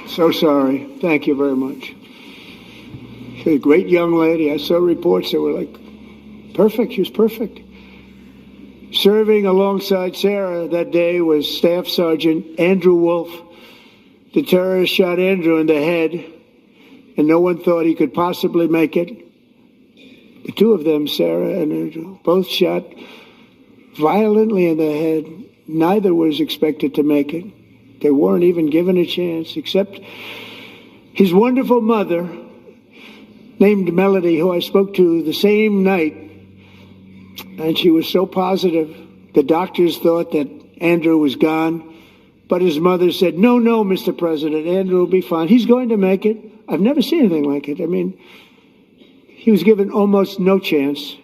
So sorry. Thank you very much. She's a great young lady. I saw reports that were like perfect. She was perfect. Serving alongside Sarah that day was Staff Sergeant Andrew Wolf. The terrorist shot Andrew in the head, and no one thought he could possibly make it. The two of them, Sarah and Andrew, both shot violently in the head. Neither was expected to make it. They weren't even given a chance, except his wonderful mother, named Melody, who I spoke to the same night, and she was so positive. The doctors thought that Andrew was gone, but his mother said, no, Mr. President, Andrew will be fine. He's going to make it. I've never seen anything like it. I mean, he was given almost no chance.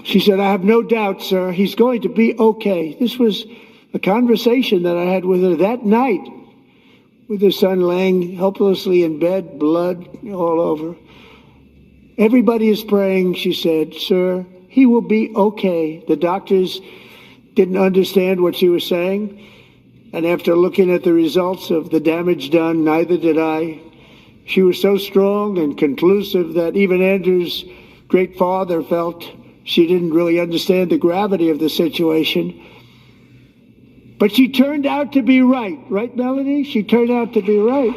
She said, I have no doubt, sir, he's going to be okay. This was a conversation that I had with her that night, with her son laying helplessly in bed, blood all over. Everybody is praying, she said, sir, he will be okay. The doctors didn't understand what she was saying. And after looking at the results of the damage done, neither did I. She was so strong and conclusive that even Andrew's great father felt she didn't really understand the gravity of the situation. But she turned out to be right. Right, Melanie? She turned out to be right.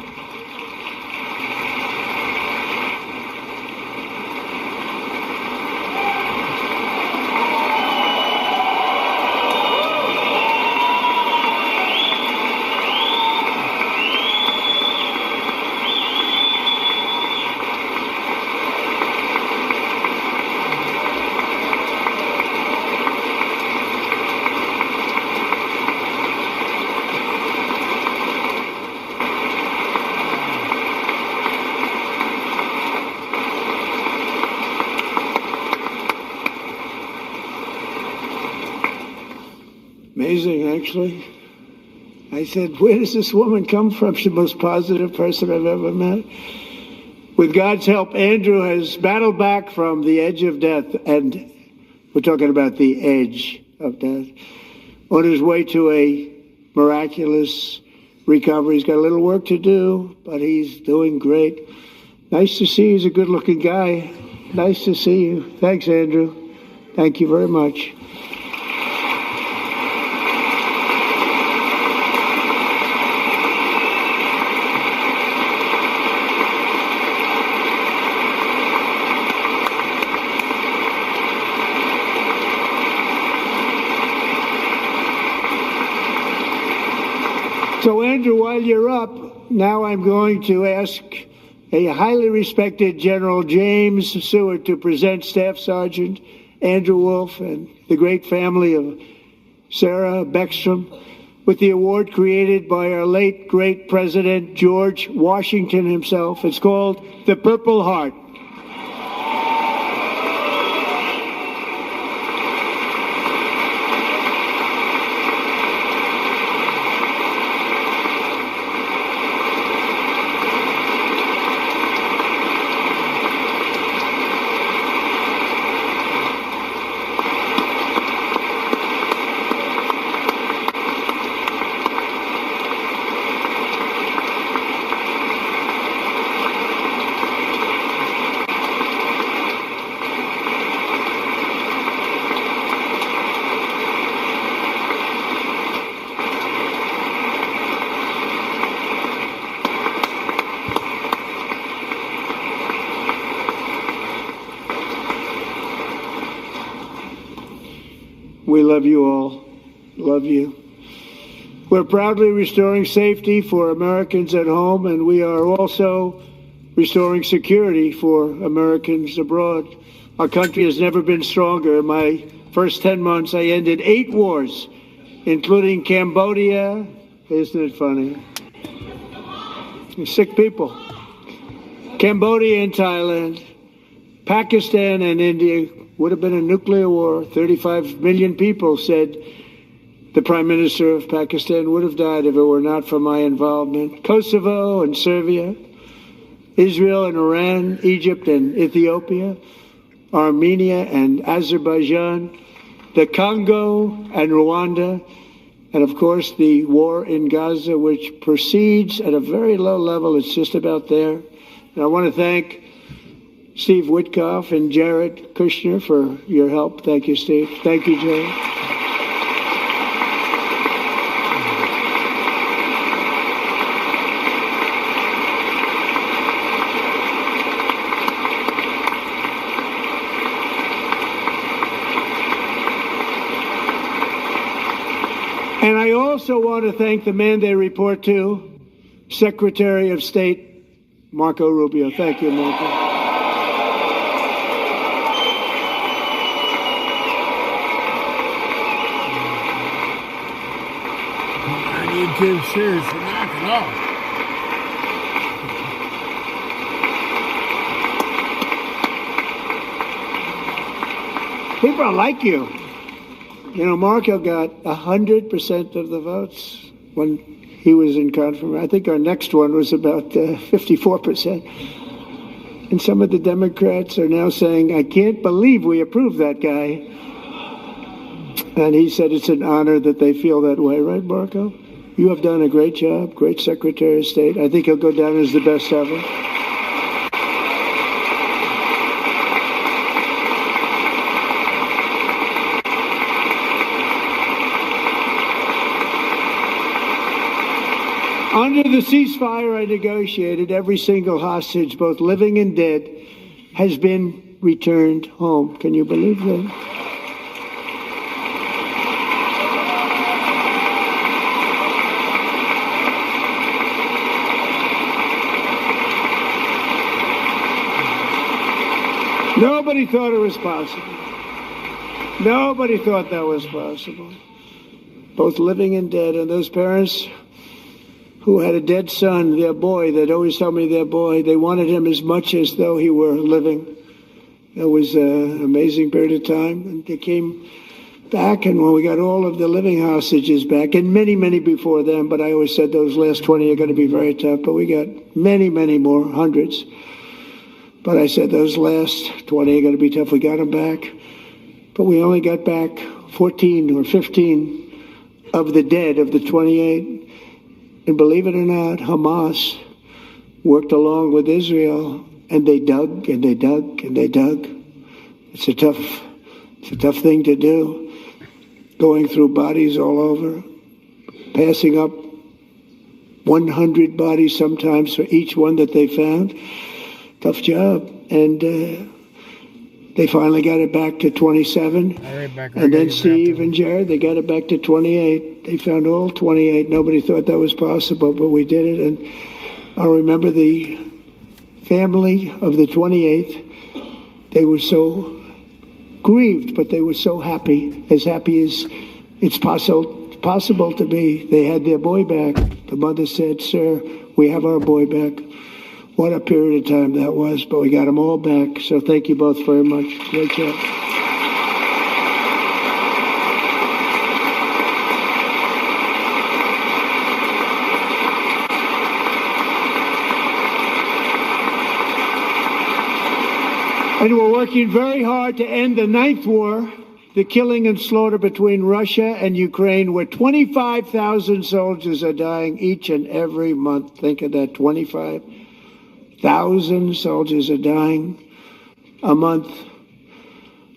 Amazing, actually. I said, where does this woman come from? She's the most positive person I've ever met. With God's help, Andrew has battled back from the edge of death, and we're talking about the edge of death, on his way to a miraculous recovery. He's got a little work to do, but he's doing great. Nice to see you. He's a good-looking guy. Nice to see you. Thanks, Andrew. Thank you very much. So, Andrew, while you're up, now I'm going to ask a highly respected General James Seward to present Staff Sergeant Andrew Wolf and the great family of Sarah Beckstrom with the award created by our late, great President George Washington himself. It's called the Purple Heart. We love you all. Love you. We're proudly restoring safety for Americans at home, and we are also restoring security for Americans abroad. Our country has never been stronger. In my first 10 months, I ended 8 wars, including Cambodia. Isn't it funny? Sick people. Cambodia and Thailand, Pakistan and India. Would have been a nuclear war. 35 million people, said the Prime Minister of Pakistan, would have died if it were not for my involvement. Kosovo and Serbia, Israel and Iran, Egypt and Ethiopia, Armenia and Azerbaijan, the Congo and Rwanda, and of course the war in Gaza, which proceeds at a very low level. It's just about there. And I want to thank Steve Witkoff and Jared Kushner for your help. Thank you, Steve. Thank you, Jared. And I also want to thank the man they report to, Secretary of State Marco Rubio. Thank you, Marco. YouTube series for knocking off. People like you. You know, Marco got 100% of the votes when he was in confirmation. I think our next one was about 54%. And some of the Democrats are now saying, I can't believe we approved that guy. And he said it's an honor that they feel that way, right, Marco? You have done a great job, great Secretary of State. I think he'll go down as the best ever. Under the ceasefire I negotiated, every single hostage, both living and dead, has been returned home. Can you believe that? Nobody thought it was possible. Nobody thought that was possible. Both living and dead. And those parents who had a dead son, their boy, they'd always tell me their boy, they wanted him as much as though he were living. It was an amazing period of time. And they came back, and when we got all of the living hostages back, and many, many before them, but I always said those last 20 are going to be very tough, but we got many, many more, hundreds. But I said those last 20 are going to be tough. We got them back. But we only got back 14 or 15 of the dead of the 28. And believe it or not, Hamas worked along with Israel, and they dug and they dug and they dug. It's a tough thing to do, going through bodies all over, passing up 100 bodies sometimes for each one that they found. Tough job. And they finally got it back to 27. And then Steve and Jared, they got it back to 28. They found all 28. Nobody thought that was possible, but we did it. And I remember the family of the 28th. They were so grieved, but they were so happy as it's possible to be. They had their boy back. The mother said, "Sir, we have our boy back." What a period of time that was, but we got them all back. So thank you both very much. Great job. And we're working very hard to end the ninth war, the killing and slaughter between Russia and Ukraine, where 25,000 soldiers are dying each and every month. Think of that, 25,000 soldiers are dying a month.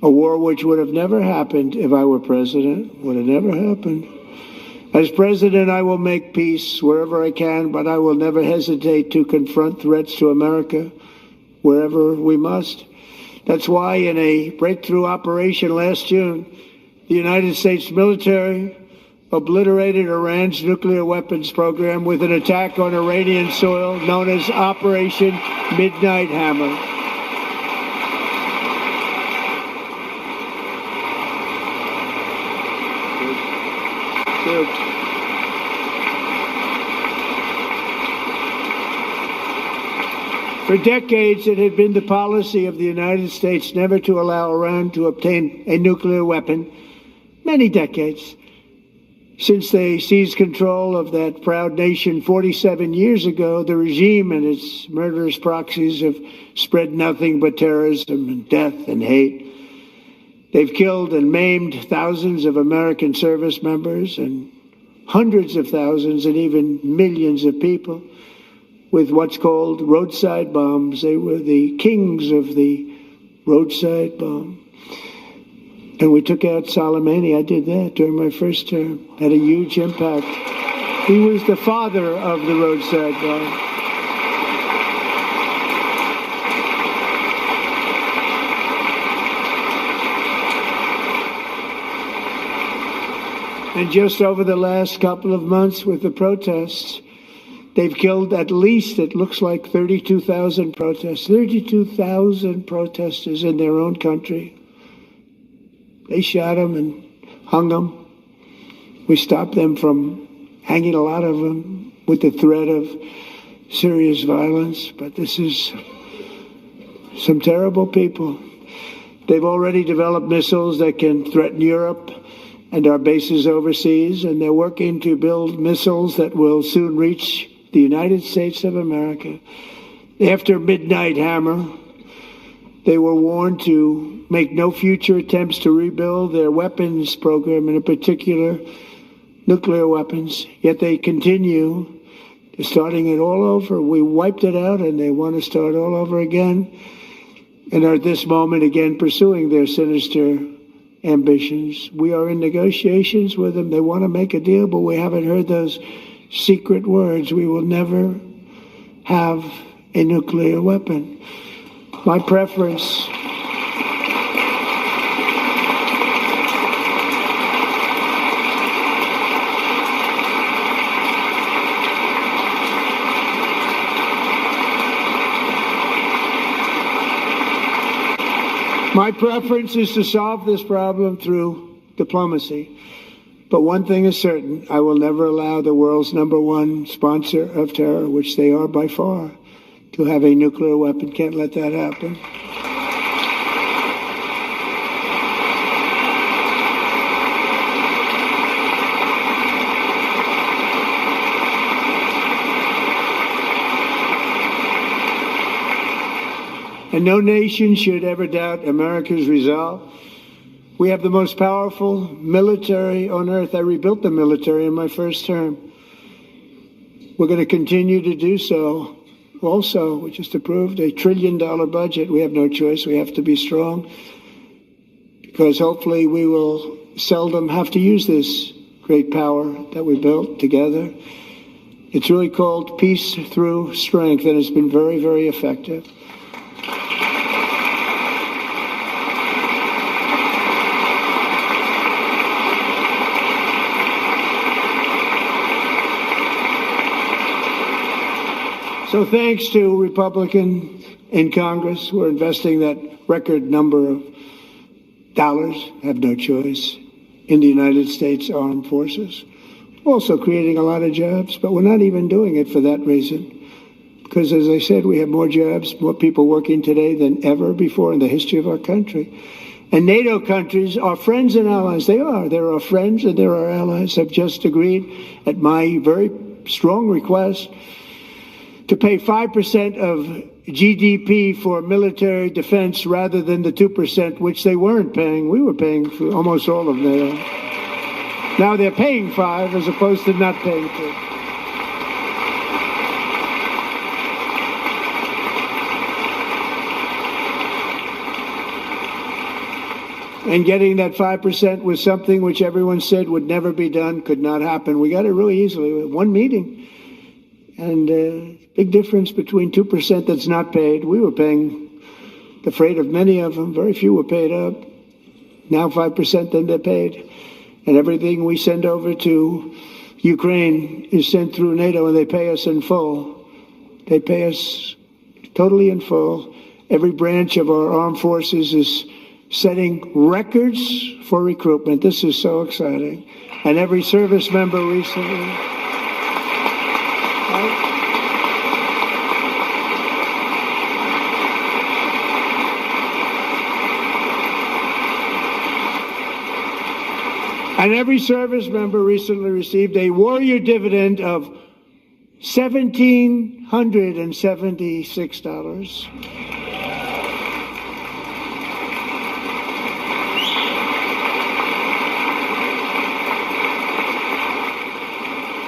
A war which would have never happened if I were president. Would have never happened. As president, I will make peace wherever I can, but I will never hesitate to confront threats to America wherever we must. That's why in a breakthrough operation last June, the United States military obliterated Iran's nuclear weapons program with an attack on Iranian soil known as Operation Midnight Hammer. Good. For decades, it had been the policy of the United States never to allow Iran to obtain a nuclear weapon. Many decades. Since they seized control of that proud nation 47 years ago, the regime and its murderous proxies have spread nothing but terrorism and death and hate. They've killed and maimed thousands of American service members and hundreds of thousands and even millions of people. with what's called roadside bombs. They were the kings of the roadside bomb. And we took out Soleimani. I did that during my first term. Had a huge impact. He was the father of the roadside bomb. And just over the last couple of months with the protests, they've killed at least, it looks like, 32,000 protesters. 32,000 protesters in their own country. They shot them and hung them. We stopped them from hanging a lot of them with the threat of serious violence. But this is some terrible people. They've already developed missiles that can threaten Europe and our bases overseas, and they're working to build missiles that will soon reach the United States of America. After Midnight Hammer, they were warned to make no future attempts to rebuild their weapons program, and in particular, nuclear weapons. Yet they continue. They're starting it all over. We wiped it out, and they want to start all over again, and are at this moment again pursuing their sinister ambitions. We are in negotiations with them. They want to make a deal, but we haven't heard those secret words. We will never have a nuclear weapon. My preference is to solve this problem through diplomacy. But one thing is certain, I will never allow the world's #1 sponsor of terror, which they are by far, to have a nuclear weapon. Can't let that happen. And no nation should ever doubt America's resolve. We have the most powerful military on earth. I rebuilt the military in my first term. We're going to continue to do so. Also, we just approved a $1 trillion budget. We have no choice. We have to be strong, because hopefully we will seldom have to use this great power that we built together. It's really called peace through strength, and it's been very, very effective. So thanks to Republicans in Congress who are investing that record number of dollars, have no choice, in the United States Armed Forces. Also creating a lot of jobs, but we're not even doing it for that reason. Because as I said, we have more jobs, more people working today than ever before in the history of our country. And NATO countries are friends and allies. They are. They're our friends and they're our allies. Have just agreed at my very strong request to pay 5% of GDP for military defense rather than the 2%, which they weren't paying. We were paying for almost all of NATO. Now they're paying 5 as opposed to not paying 2. And getting that 5% was something which everyone said would never be done, could not happen. We got it really easily. One meeting. And big difference between 2% that's not paid. We were paying the freight of many of them. Very few were paid up. Now 5%, then they're paid. And everything we send over to Ukraine is sent through NATO, and they pay us in full. They pay us totally in full. Every branch of our armed forces is setting records for recruitment. This is so exciting. And every service member recently. And every service member recently received a warrior dividend of $1,776.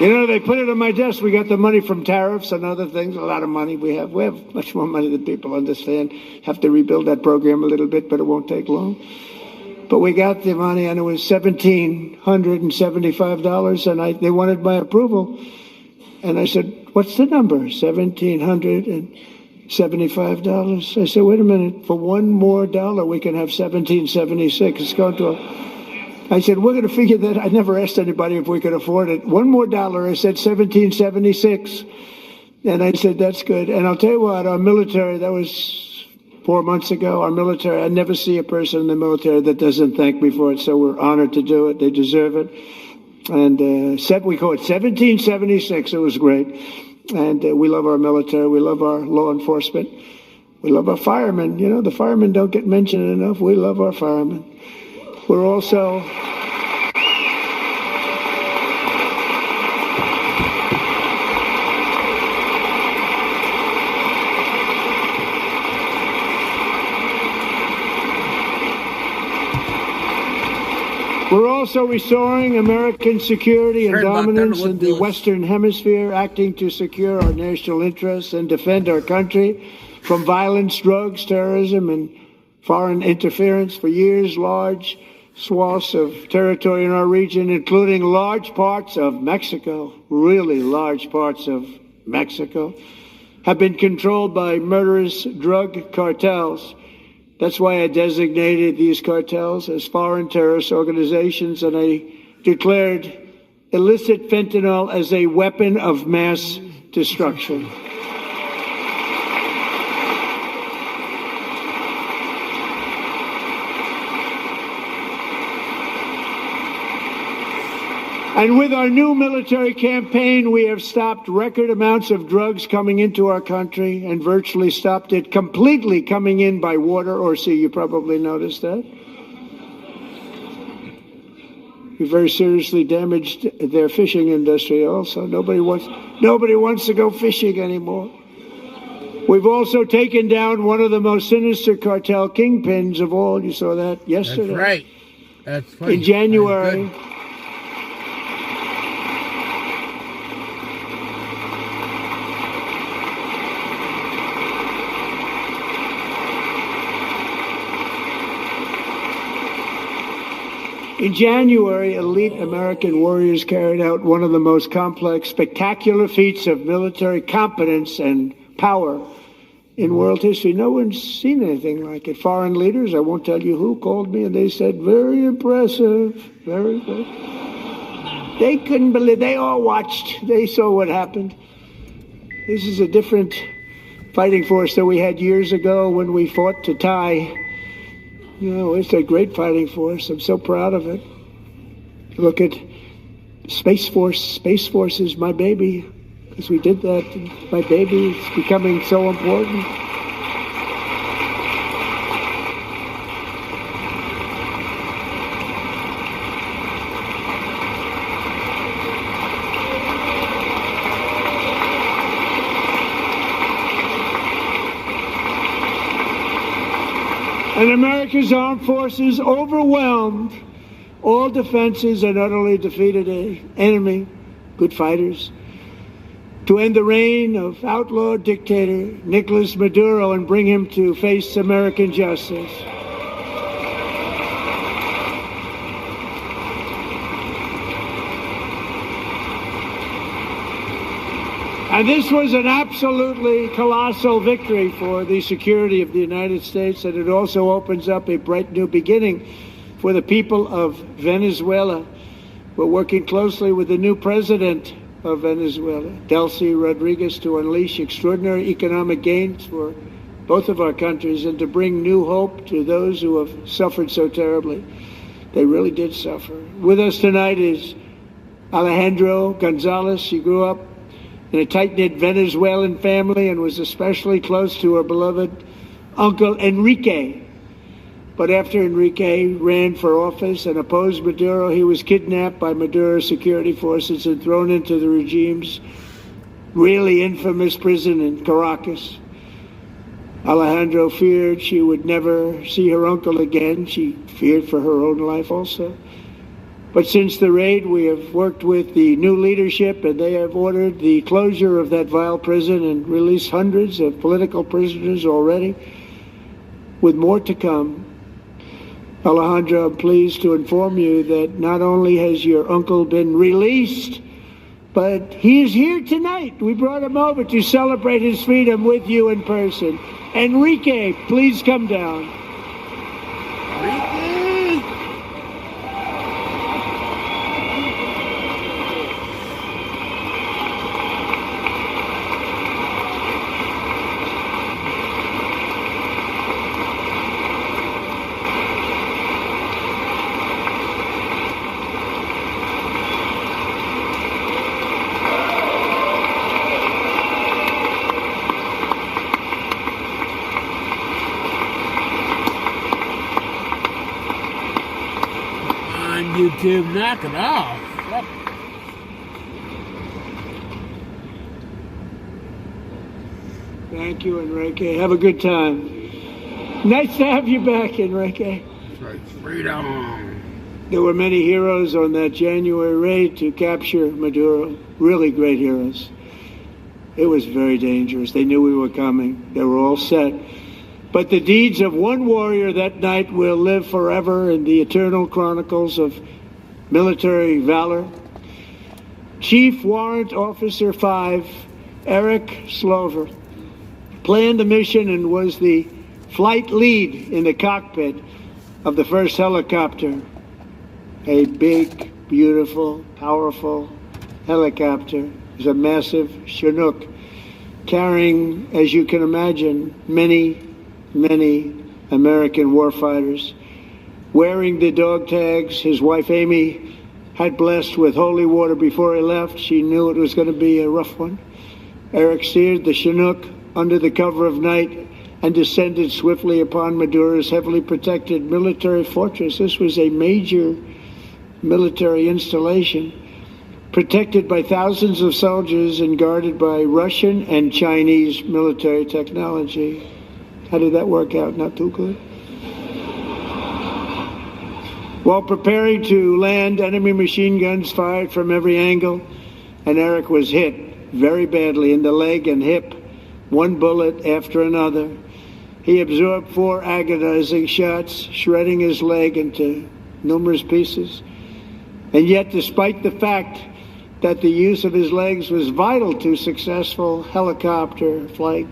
You know, they put it on my desk. We got the money from tariffs and other things, a lot of money we have. We have much more money than people understand. Have to rebuild that program a little bit, but it won't take long. But we got the money, and it was $1,775, and they wanted my approval. And I said, what's the number? $1,775. I said, wait a minute. For one more dollar, we can have $1,776. It's going to I said, we're going to figure that. I never asked anybody if we could afford it. One more dollar. I said, $1,776. And I said, that's good. And I'll tell you what, our military, that was 4 months ago, our military, I never see a person in the military that doesn't thank me for it. So we're honored to do it. They deserve it. And we call it 1776. It was great. And we love our military. We love our law enforcement. We love our firemen. You know, the firemen don't get mentioned enough. We love our firemen. We're also restoring American security and dominance in the Western Hemisphere, acting to secure our national interests and defend our country from violence, drugs, terrorism, and foreign interference. For years, large swaths of territory in our region, including large parts of Mexico, really large parts of Mexico, have been controlled by murderous drug cartels. That's why I designated these cartels as foreign terrorist organizations, and I declared illicit fentanyl as a weapon of mass destruction. And with our new military campaign, we have stopped record amounts of drugs coming into our country and virtually stopped it completely coming in by water or sea. You probably noticed that. We very seriously damaged their fishing industry also. Nobody wants to go fishing anymore. We've also taken down one of the most sinister cartel kingpins of all. You saw that yesterday. That's right. That's funny. In January. In January, elite American warriors carried out one of the most complex, spectacular feats of military competence and power in world history. No one's seen anything like it. Foreign leaders, I won't tell you who, called me and they said, very impressive, very good. They couldn't believe, they all watched, they saw what happened. This is a different fighting force that we had years ago when we fought to tie. You know, it's a great fighting force. I'm so proud of it. Look at Space Force. Space Force is my baby, because we did that. My baby is becoming so important. And America's armed forces overwhelmed all defenses and utterly defeated an enemy, good fighters, to end the reign of outlaw dictator Nicolas Maduro and bring him to face American justice. And this was an absolutely colossal victory for the security of the United States, and it also opens up a bright new beginning for the people of Venezuela. We're working closely with the new president of Venezuela, Delcy Rodriguez, to unleash extraordinary economic gains for both of our countries and to bring new hope to those who have suffered so terribly. They really did suffer. With us tonight is Alejandro Gonzalez. She grew up in a tight-knit Venezuelan family and was especially close to her beloved uncle Enrique. But after Enrique ran for office and opposed Maduro, he was kidnapped by Maduro's security forces and thrown into the regime's really infamous prison in Caracas. Alejandro feared she would never see her uncle again. She feared for her own life also. But since the raid, we have worked with the new leadership, and they have ordered the closure of that vile prison and released hundreds of political prisoners already, with more to come. Alejandro, I'm pleased to inform you that not only has your uncle been released, but he is here tonight. We brought him over to celebrate his freedom with you in person. Enrique, please come down. YouTube, knock it off. Yep. Thank you, Enrique. Have a good time. Nice to have you back, Enrique. That's right, freedom. There were many heroes on that January raid to capture Maduro. Really great heroes. It was very dangerous. They knew we were coming. They were all set. But the deeds of one warrior that night will live forever in the eternal chronicles of military valor. Chief Warrant Officer 5, Eric Slover, planned the mission and was the flight lead in the cockpit of the first helicopter. A big, beautiful, powerful helicopter. It was a massive Chinook carrying, as you can imagine, many American warfighters. Wearing the dog tags his wife Amy had blessed with holy water before he left. She knew it was going to be a rough one. Eric steered the Chinook under the cover of night and descended swiftly upon Maduro's heavily protected military fortress. This was a major military installation, protected by thousands of soldiers and guarded by Russian and Chinese military technology. How did that work out? Not too good. While preparing to land, enemy machine guns fired from every angle, and Eric was hit very badly in the leg and hip, one bullet after another. He absorbed 4 agonizing shots, shredding his leg into numerous pieces. And yet, despite the fact that the use of his legs was vital to successful helicopter flight,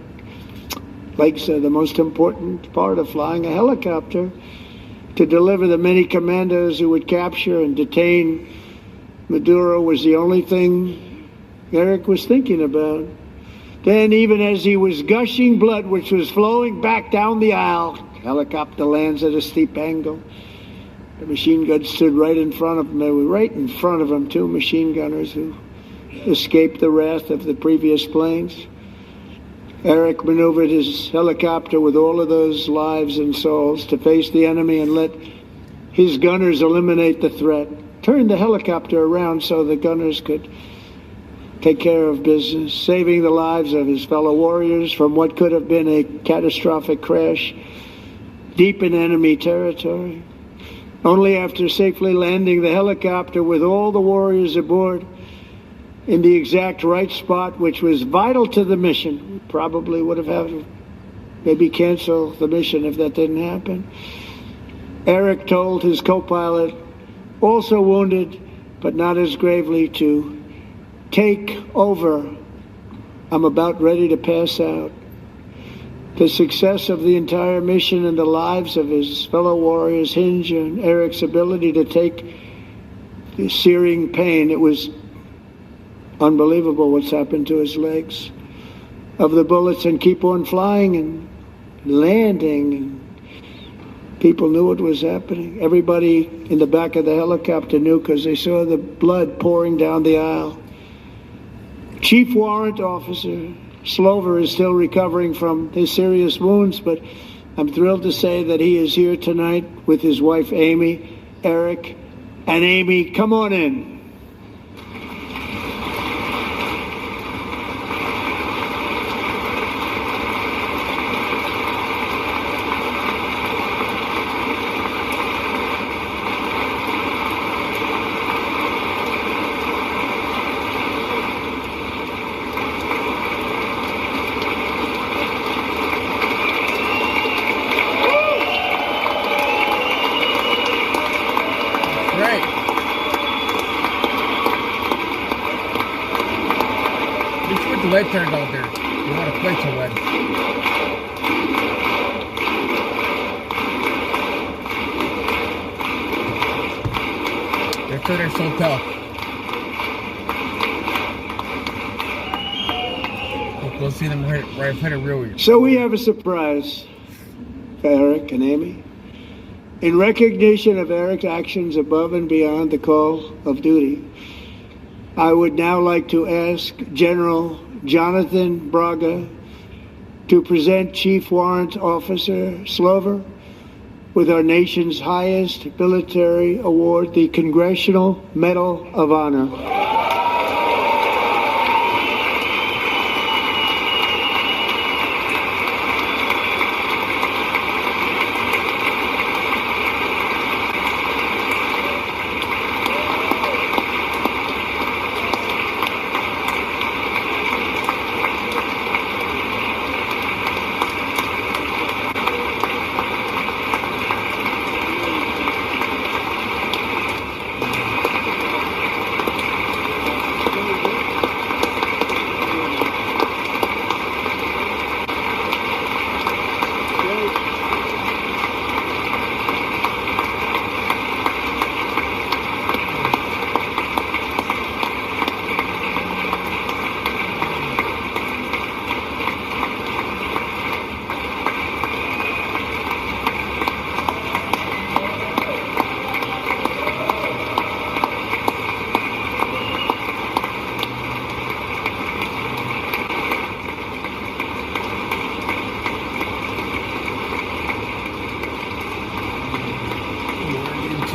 legs are the most important part of flying a helicopter, to deliver the many commandos who would capture and detain Maduro was the only thing Eric was thinking about. Then, even as he was gushing blood, which was flowing back down the aisle, the helicopter lands at a steep angle. The machine guns stood right in front of him. They were right in front of him, 2 machine gunners who escaped the wrath of the previous planes. Eric maneuvered his helicopter with all of those lives and souls to face the enemy and let his gunners eliminate the threat. Turned the helicopter around so the gunners could take care of business, saving the lives of his fellow warriors from what could have been a catastrophic crash deep in enemy territory. Only after safely landing the helicopter with all the warriors aboard in the exact right spot, which was vital to the mission. We probably would have had to maybe cancel the mission if that didn't happen. Eric told his co-pilot, also wounded but not as gravely, to take over. I'm about ready to pass out. The success of the entire mission and the lives of his fellow warriors hinge on Eric's ability to take the searing pain. It was unbelievable what's happened to his legs of the bullets and keep on flying and landing, and people knew what was happening. Everybody in the back of the helicopter knew because they saw the blood pouring down the aisle. Chief Warrant Officer Slover is still recovering from his serious wounds, but I'm thrilled to say that he is here tonight with his wife Amy. Eric and Amy, come on in. the wedge turns out there. You want to place a wedge. They're so tough. We'll see them right in front of real. So we have a surprise for Eric and Amy. In recognition of Eric's actions above and beyond the call of duty, I would now like to ask General Jonathan Braga to present Chief Warrant Officer Slover with our nation's highest military award, the Congressional Medal of Honor.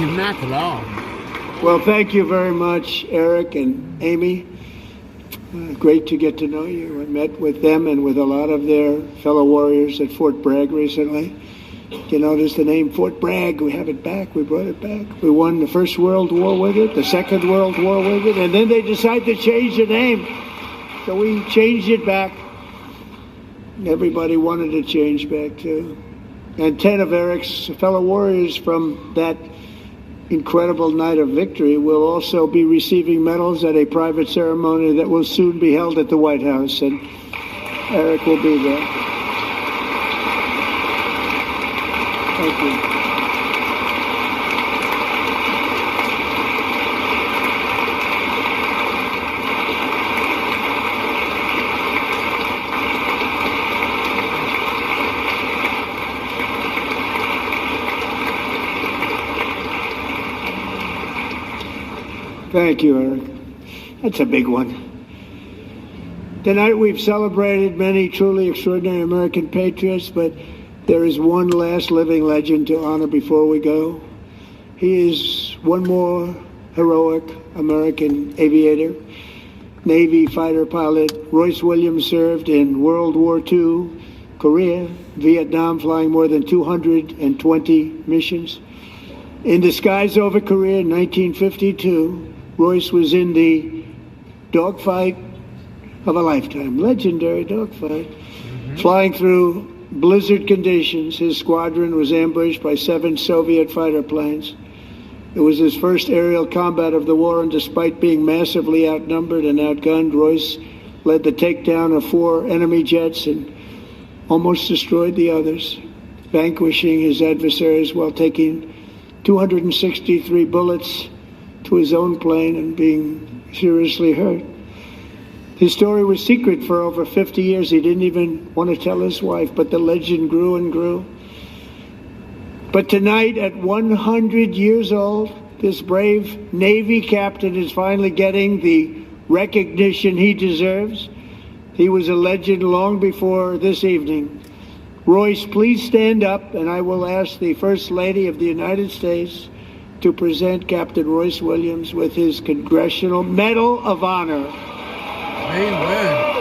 Not at all. Well, thank you very much, Eric and Amy. Great to get to know you. I met with them and with a lot of their fellow warriors at Fort Bragg recently. You notice the name Fort Bragg, we have it back, we brought it back. We won the First World War with it, the Second World War with it, and then they decided to change the name. So we changed it back. Everybody wanted to change back too. And 10 of Eric's fellow warriors from that incredible night of victory will also be receiving medals at a private ceremony that will soon be held at the White House, and Eric will be there. Thank you. Thank you, Eric. That's a big one. Tonight we've celebrated many truly extraordinary American patriots, but there is one last living legend to honor before we go. He is one more heroic American aviator, Navy fighter pilot. Royce Williams served in World War II, Korea, Vietnam, flying more than 220 missions. In the skies over Korea in 1952, Royce was in the dogfight of a lifetime, legendary dogfight. Flying through blizzard conditions, his squadron was ambushed by 7 Soviet fighter planes. It was his first aerial combat of the war, and despite being massively outnumbered and outgunned, Royce led the takedown of 4 enemy jets and almost destroyed the others, vanquishing his adversaries while taking 263 bullets to his own plane and being seriously hurt. His story was secret for over 50 years. He didn't even want to tell his wife, but the legend grew and grew. But tonight, at 100 years old, this brave Navy captain is finally getting the recognition he deserves. He was a legend long before this evening. Royce, please stand up, and I will ask the First Lady of the United States to present Captain Royce Williams with his Congressional Medal of Honor. Amen.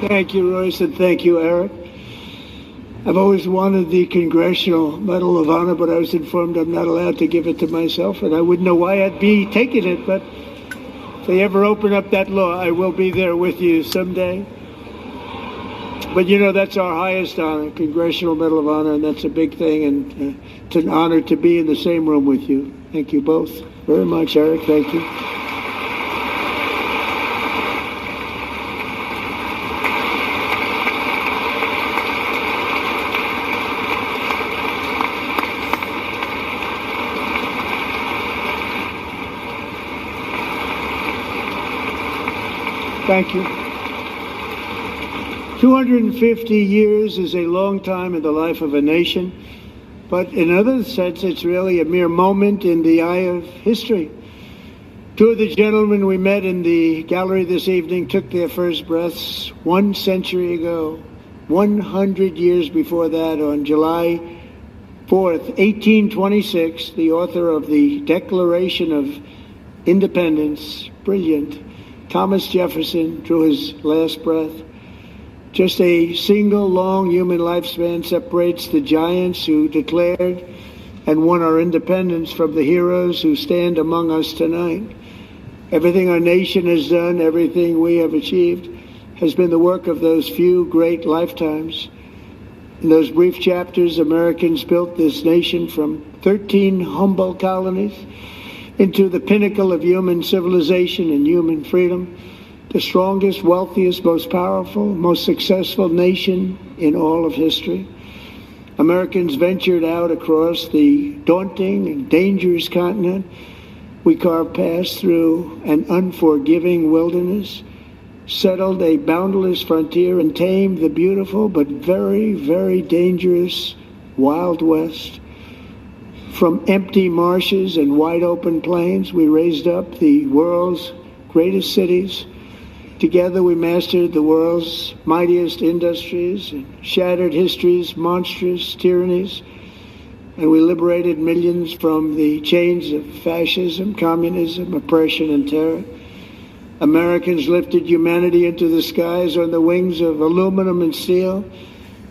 Thank you, Royce, and thank you, Eric. I've always wanted the Congressional Medal of Honor, but I was informed I'm not allowed to give it to myself, and I wouldn't know why I'd be taking it, but if they ever open up that law, I will be there with you someday. But you know, that's our highest honor, Congressional Medal of Honor, and that's a big thing, and it's an honor to be in the same room with you. Thank you both very much, Eric. Thank you. Thank you. 250 years is a long time in the life of a nation, but in another sense, it's really a mere moment in the eye of history. Two of the gentlemen we met in the gallery this evening took their first breaths 1 century ago, 100 years before that, on July 4th, 1826, the author of the Declaration of Independence, brilliant, Thomas Jefferson, drew his last breath. Just a single long human lifespan separates the giants who declared and won our independence from the heroes who stand among us tonight. Everything our nation has done, everything we have achieved, has been the work of those few great lifetimes. In those brief chapters, Americans built this nation from 13 humble colonies into the pinnacle of human civilization and human freedom, the strongest, wealthiest, most powerful, most successful nation in all of history. Americans ventured out across the daunting and dangerous continent. We carved paths through an unforgiving wilderness, settled a boundless frontier, and tamed the beautiful but very, very dangerous Wild West. From empty marshes and wide open plains, we raised up the world's greatest cities. Together we mastered the world's mightiest industries and shattered history's monstrous tyrannies. And we liberated millions from the chains of fascism, communism, oppression, and terror. Americans lifted humanity into the skies on the wings of aluminum and steel.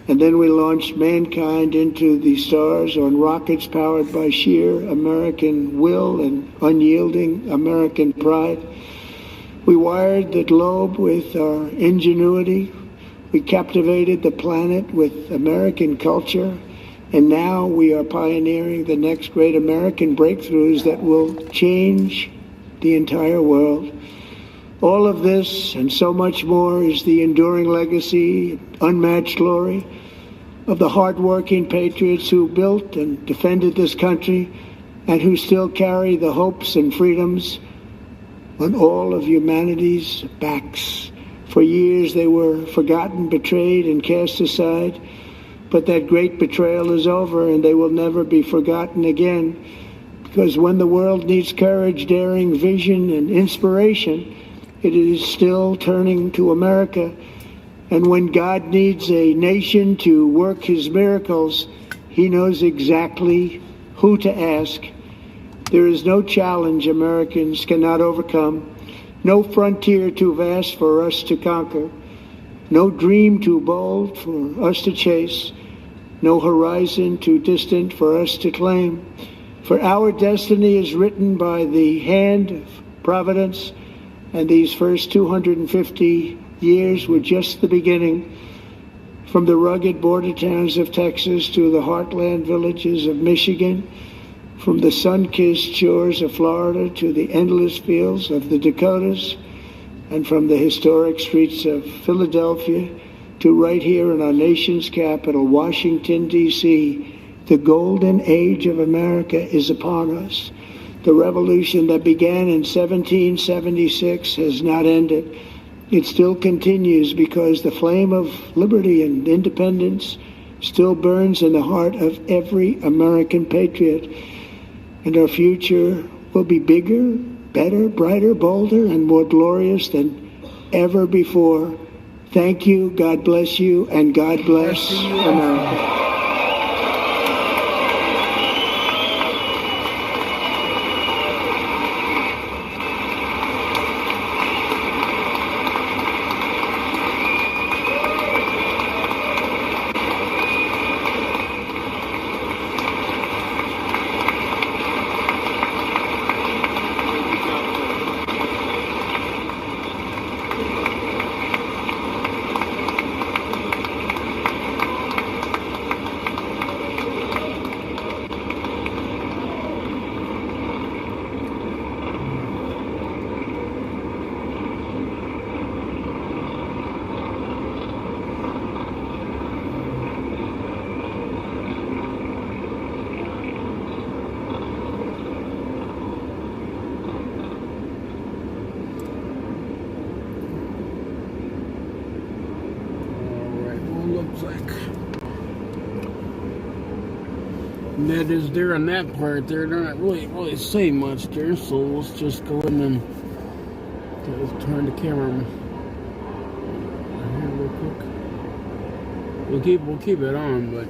And then we launched mankind into the stars on rockets powered by sheer American will and unyielding American pride. We wired the globe with our ingenuity. We captivated the planet with American culture. And now we are pioneering the next great American breakthroughs that will change the entire world. All of this and so much more is the enduring legacy, unmatched glory of the hardworking patriots who built and defended this country and who still carry the hopes and freedoms on all of humanity's backs. For years they were forgotten, betrayed, and cast aside, but that great betrayal is over and they will never be forgotten again, because when the world needs courage, daring, vision, and inspiration, it is still turning to America. And when God needs a nation to work his miracles, he knows exactly who to ask. There is no challenge Americans cannot overcome, no frontier too vast for us to conquer, no dream too bold for us to chase, no horizon too distant for us to claim. For our destiny is written by the hand of providence, and these first 250 years were just the beginning. From the rugged border towns of Texas to the heartland villages of Michigan, from the sun-kissed shores of Florida to the endless fields of the Dakotas, and from the historic streets of Philadelphia to right here in our nation's capital, Washington, D.C., the golden age of America is upon us. The revolution that began in 1776 has not ended. It still continues because the flame of liberty and independence still burns in the heart of every American patriot. And our future will be bigger, better, brighter, bolder, and more glorious than ever before. Thank you, God bless you, and God bless America. that is there on that part there. They're not really saying much there, so let's just go in and turn the camera here real quick. We'll keep it on, but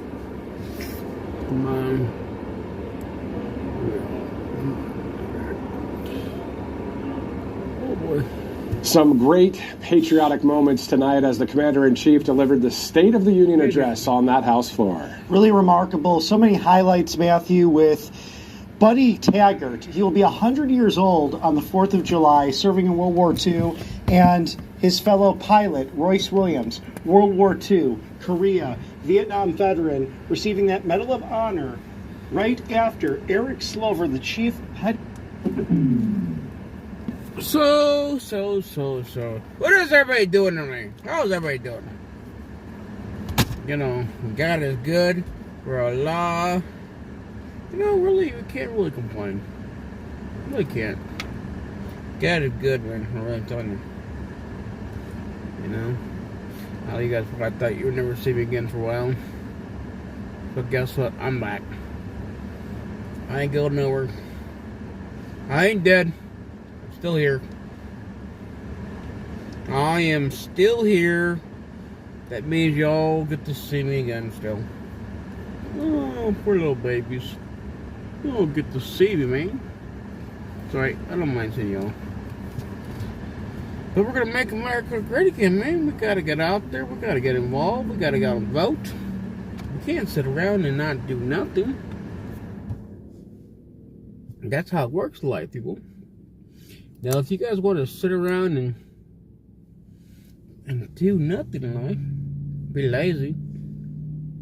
oh boy. Some great patriotic moments tonight as the Commander-in-Chief delivered the State of the Union address on that House floor. Really remarkable. So many highlights, Matthew, with Buddy Taggart. He will be 100 years old on the 4th of July, serving in World War II, and his fellow pilot, Royce Williams, World War II, Korea, Vietnam veteran, receiving that Medal of Honor right after Eric Slover, the chief head. So. What is everybody doing tonight? How's everybody doing? You know, God is good. We're Allah. You know, really, we can't really complain. Really can't. God is good, man. I'm really telling you. You know? All you guys I thought you would never see me again for a while. But guess what? I'm back. I ain't going nowhere. I ain't dead. Still here. I am still here. That means y'all get to see me again still. Oh, poor little babies. You don't get to see me, man. It's alright, I don't mind seeing y'all. But we're gonna make America great again, man. We gotta get out there, we gotta get involved, we gotta go and vote. We can't sit around and not do nothing. That's how it works in life, people. Now, if you guys want to sit around and do nothing in life, be lazy,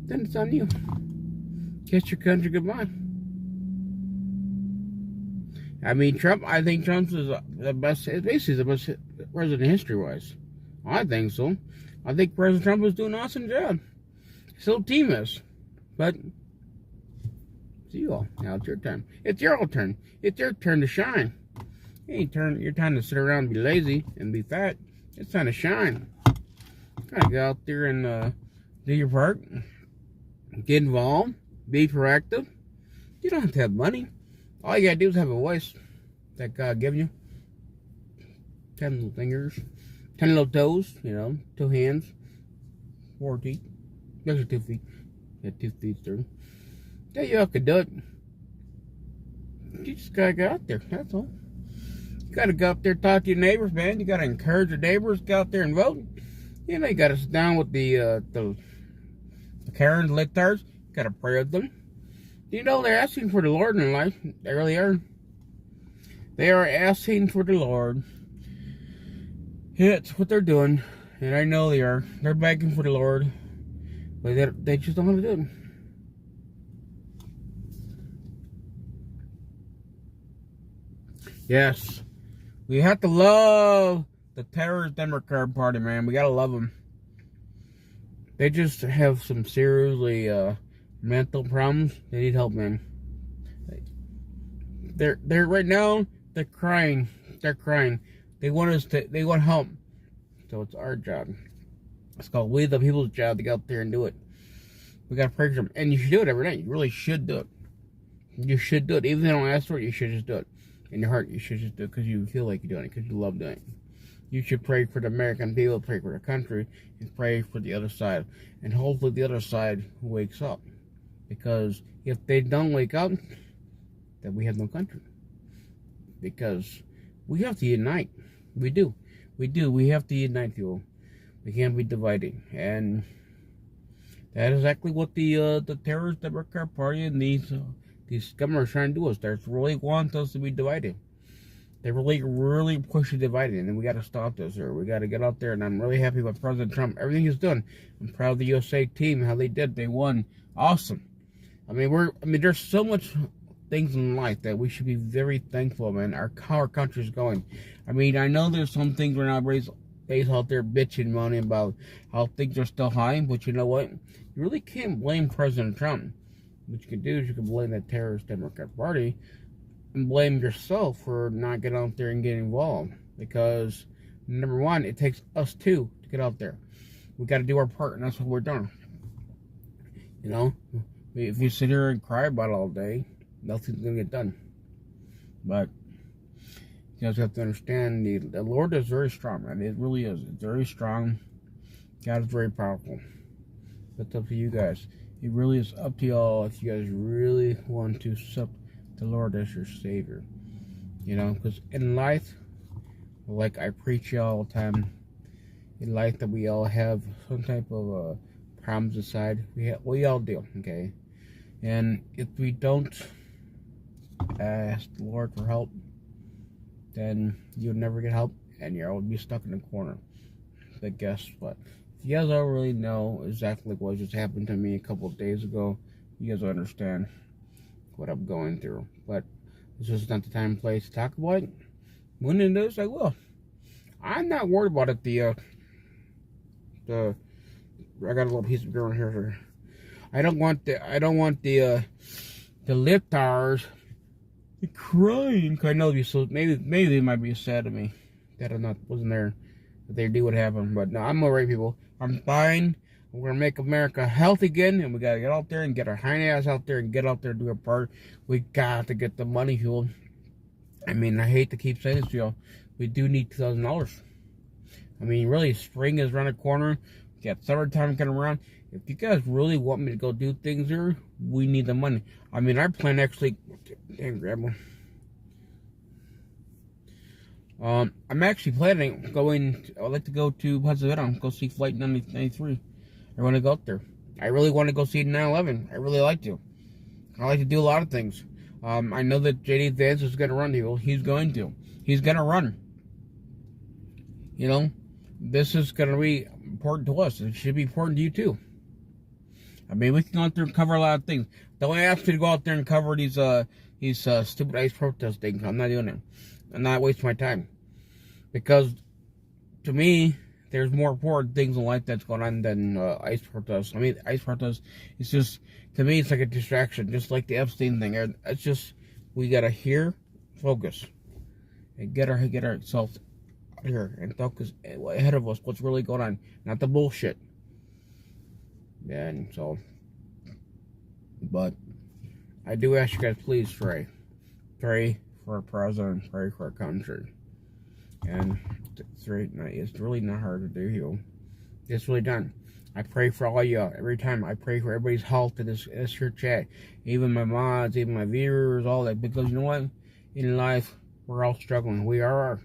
then it's on you. Kiss your country goodbye. I mean, I think Trump is the best, basically the best president history-wise. I think so. I think President Trump is doing an awesome job. His team is. But, see you all. Now it's your turn. It's your turn. It's your turn to shine. It ain't your time to sit around and be lazy and be fat. It's time to shine. Gotta go out there and do your part. Get involved. Be proactive. You don't have to have money. All you gotta do is have a voice that God gives you. 10 little fingers. 10 little toes, you know. 2 hands. 4 teeth. Those 2 feet. Yeah, 2 feet through. Yeah, you all could do it. You just gotta go out there. That's all. You gotta go out there, talk to your neighbors, man. You gotta encourage your neighbors, go out there and vote. You know, you gotta sit down with the Karens, lictards. You gotta pray with them. You know, they're asking for the Lord in life. They really are. They are asking for the Lord. It's what they're doing. And I know they are. They're begging for the Lord. But they just don't want to do it. Yes. We have to love the terrorist Democrat Party, man. We gotta love them. They just have some seriously mental problems. They need help, man. They're right now. They're crying. They're crying. They want us to. They want help. So it's our job. It's called we the people's job to go out there and do it. We gotta pray for them, and you should do it every night. You really should do it. You should do it, even if they don't ask for it. You should just do it. In your heart, you should just do it because you feel like you're doing it, because you love doing it. You should pray for the American people, pray for the country, and pray for the other side. And hopefully the other side wakes up. Because if they don't wake up, then we have no country. Because we have to unite. We do. We do. We have to unite, people. We can't be divided. And that is exactly what the terrorist Democrat Party and these governments are trying to do. They really want us to be divided. They really push the divided, and we got to stop this. Or we got to get out there. And I'm really happy with President Trump. Everything he's done. I'm proud of the U.S.A. team. How they did. They won. Awesome. I mean, there's so much things in life that we should be very thankful, man. How our country's going. I mean, I know there's some things we're not based out there bitching, moaning about how things are still high, but you know what? You really can't blame President Trump. What you can do is you can blame the terrorist Democrat Party and blame yourself for not getting out there and getting involved. Because, number one, it takes us two to get out there. We got to do our part, and that's what we're doing. You know? If you sit here and cry about it all day, nothing's going to get done. But you guys have to understand, the Lord is very strong, man. It really is. It's very strong. God is very powerful. It's up to you guys. It really is up to y'all if you guys really want to accept the Lord as your Savior. You know, because in life, like I preach y'all all the time, in life that we all have some type of problems inside. We all do, okay? And if we don't ask the Lord for help, then you'll never get help, and you'll be stuck in a corner. But guess what? If you guys don't really know exactly what just happened to me a couple of days ago, you guys will understand what I'm going through. But this is not the time and place to talk about it. When it is, I will. I'm not worried about it. I got a little piece of girl here. I don't want the liftards crying. I know these, so maybe they might be sad at me that I wasn't there. That they do what happened, but no, I'm alright, people. I'm fine. We're gonna make America healthy again, and we gotta get out there and get our hind ass out there and get out there and do our part. We got to get the money, fueled. I mean, I hate to keep saying this to y'all. We do need $2,000. I mean, really, spring is around the corner. We got summertime coming around. If you guys really want me to go do things here, we need the money. I mean, I plan actually. Damn, grab one. I'm actually planning going. I'd like to go to Pennsylvania, go see Flight 93. I want to go up there. I really want to go see 9/11. I really like to. I like to do a lot of things. I know that JD Vance is going to run. He's going to. He's going to run. You know, this is going to be important to us. It should be important to you too. I mean, we can go out there and cover a lot of things. Don't ask me to go out there and cover these stupid ICE protest things. I'm not doing it. I'm not wasting my time. Because, to me, there's more important things in life that's going on than ICE protests. I mean, ICE protests, it's just, to me, it's like a distraction. Just like the Epstein thing. It's just, we got to focus, and get ourselves out here and focus ahead of us what's really going on. Not the bullshit. And so, but I do ask you guys, please pray. Pray for our president, pray for our country. And it's really not hard to do, you. It's really done. I pray for all y'all every time. I pray for everybody's health in this here chat. Even my mods, even my viewers, all that. Because you know what? In life, we're all struggling. We're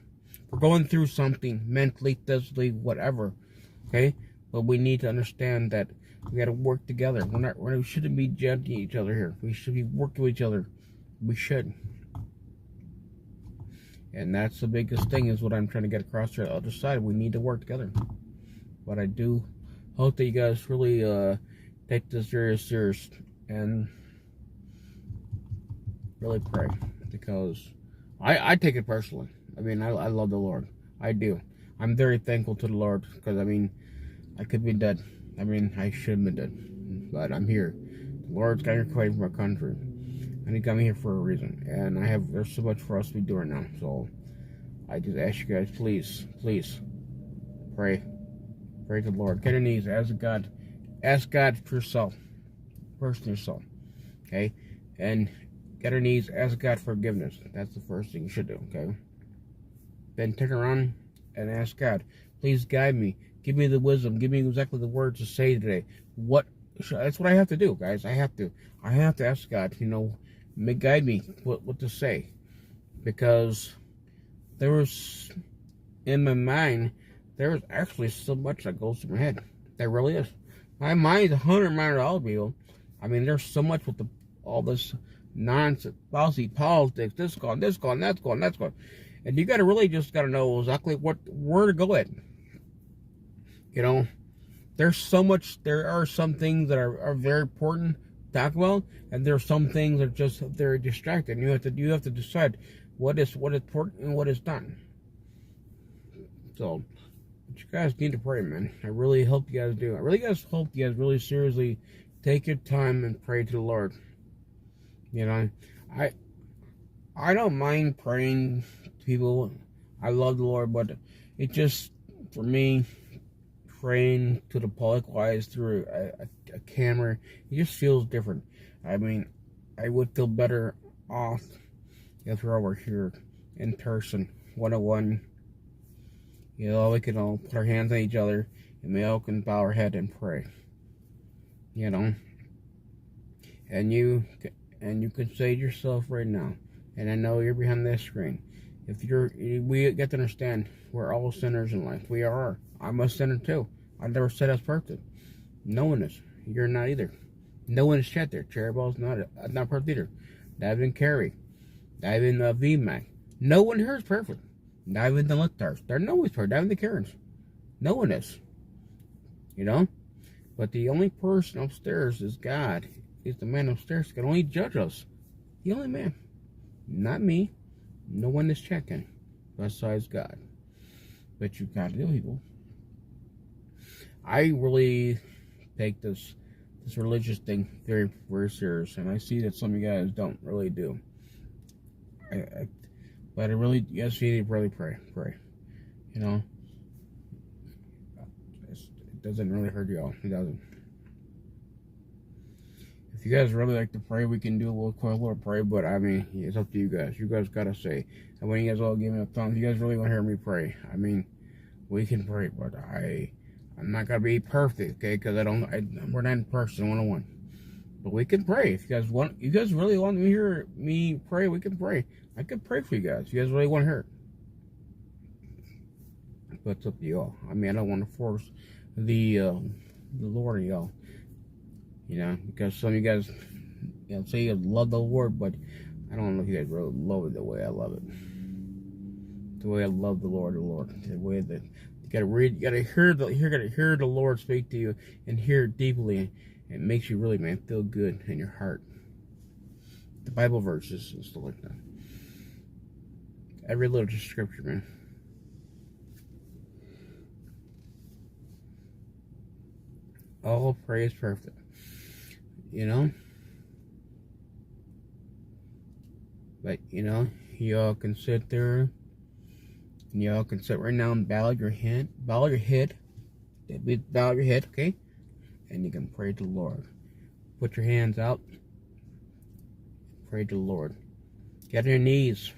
going through something mentally, physically, whatever. Okay? But we need to understand that we got to work together. We shouldn't be judging each other here. We should be working with each other. We should. And that's the biggest thing, is what I'm trying to get across to the other side. We need to work together. But I do hope that you guys really take this very serious and really pray. Because I take it personally. I mean, I love the Lord. I do. I'm very thankful to the Lord. Because, I mean, I could be dead. I mean, I should have been dead. But I'm here. The Lord's got me away from our country. And he got me here for a reason. And there's so much for us to be doing now. So I just ask you guys, please pray. Pray to the Lord. Get on your knees. Ask God for yourself. First in yourself. Okay? And get on your knees. Ask God for forgiveness. That's the first thing you should do. Okay? Then turn around and ask God, please guide me. Give me the wisdom. Give me exactly the words to say today. That's what I have to do, guys. I have to ask God, guide me what to say. Because there was, in my mind, there was actually so much that goes through my head. There really is. My mind's 100 miles an hour, people. I mean, there's so much with all this nonsense, policy, politics, this gone, that's gone. And you really just got to know exactly where to go at. There are some things that are very important to talk about, and there are some things that are just very distracting. You have to decide what is important and what is not. So, but you guys need to pray, man. I really hope you guys do. I really hope you guys really seriously take your time and pray to the Lord. I don't mind praying to people. I love the Lord, but it just, for me, praying to the public wise through a camera, it just feels different. I mean, I would feel better off if we're over here in person, one-on-one. You know, we can all put our hands on each other and we all can bow our head and pray. You know, and you can say to yourself right now, and I know you're behind this screen. We get to understand we're all sinners in life. We are. I'm a sinner too. I never said I was perfect. No one is. You're not either. No one is chat there. Cheruble's not perfect either. Not even Carrie. Not even VMAC. No one here is perfect. Not even the Lictars. They're no one's perfect. Not even the Karens. No one is. You know? But the only person upstairs is God. He's the man upstairs who can only judge us. The only man. Not me. No one is checking. Besides God. But you gotta do evil. I really take this religious thing very, very serious, and I see that some of you guys don't really do. But I really, yes, you need to really pray. You know, it doesn't really hurt you all. It doesn't. If you guys really like to pray, we can do a little pray. But I mean, it's up to you guys. You guys gotta say. And when you guys all give me a thumbs, you guys really want to hear me pray. I mean, we can pray, but I'm not gonna be perfect, okay? Because we're not in person 1-on-1. But we can pray. If you guys really want to hear me pray, we can pray. I can pray for you guys. If you guys really want to hear it. But it's up to y'all. I mean, I don't want to force the Lord on y'all. You know, because some of you guys, you know, say you love the Lord, but I don't know if you guys really love it the way I love it. The way I love the Lord. The way that you gotta hear the Lord speak to you and hear it deeply. It makes you really, man, feel good in your heart. The Bible verses and stuff like that. Every little scripture, man. All praise perfect. You know? But, you know, y'all can sit there. And y'all can sit right now and bow your head. Bow your head, okay? And you can pray to the Lord. Put your hands out. Pray to the Lord. Get on your knees.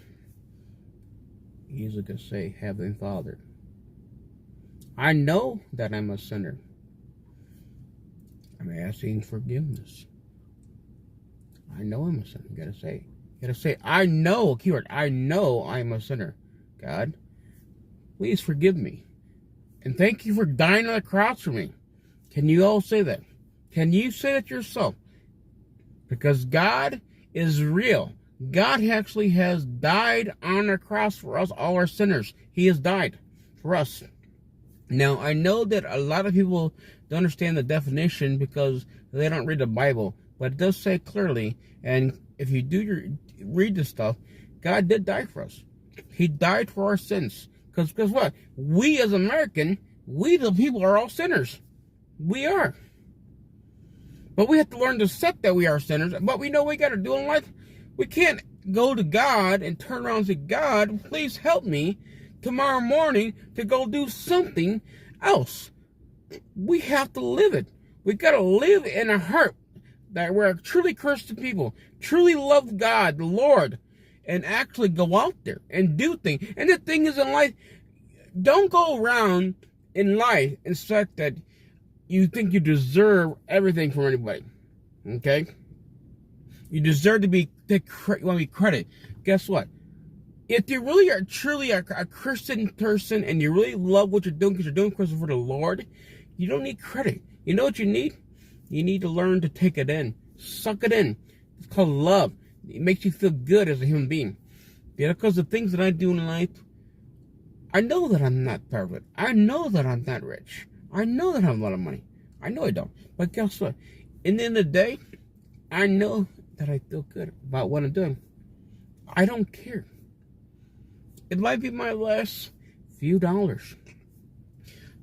You can say, Heavenly Father, I know that I'm a sinner. I'm asking forgiveness. I know I'm a sinner. You gotta say, I know, keyword, I know I'm a sinner. God, please forgive me. And thank you for dying on the cross for me. Can you all say that? Can you say that yourself? Because God is real. God actually has died on the cross for us, all our sinners. He has died for us. Now, I know that a lot of people don't understand the definition because they don't read the Bible. But it does say clearly, and if you read this stuff, God did die for us. He died for our sins. Because guess what? We as American, we the people are all sinners. We are. But we have to learn to accept that we are sinners. But we know what we got to do in life. We can't go to God and turn around and say, God, please help me tomorrow morning to go do something else. We have to live it. We got to live in a heart that we're truly Christian people, truly love God, the Lord, and actually go out there and do things. And the thing is in life, don't go around in life and say that you think you deserve everything from anybody. Okay? You deserve to be credit. Guess what? If you really are truly a Christian person and you really love what you're doing because you're doing Christian for the Lord, you don't need credit. You know what you need? You need to learn to take it in. Suck it in. It's called love. It makes you feel good as a human being. Because the things that I do in life, I know that I'm not perfect. I know that I'm not rich. I know that I have a lot of money. I know I don't. But guess what? In the end of the day, I know that I feel good about what I'm doing. I don't care. It might be my last few dollars.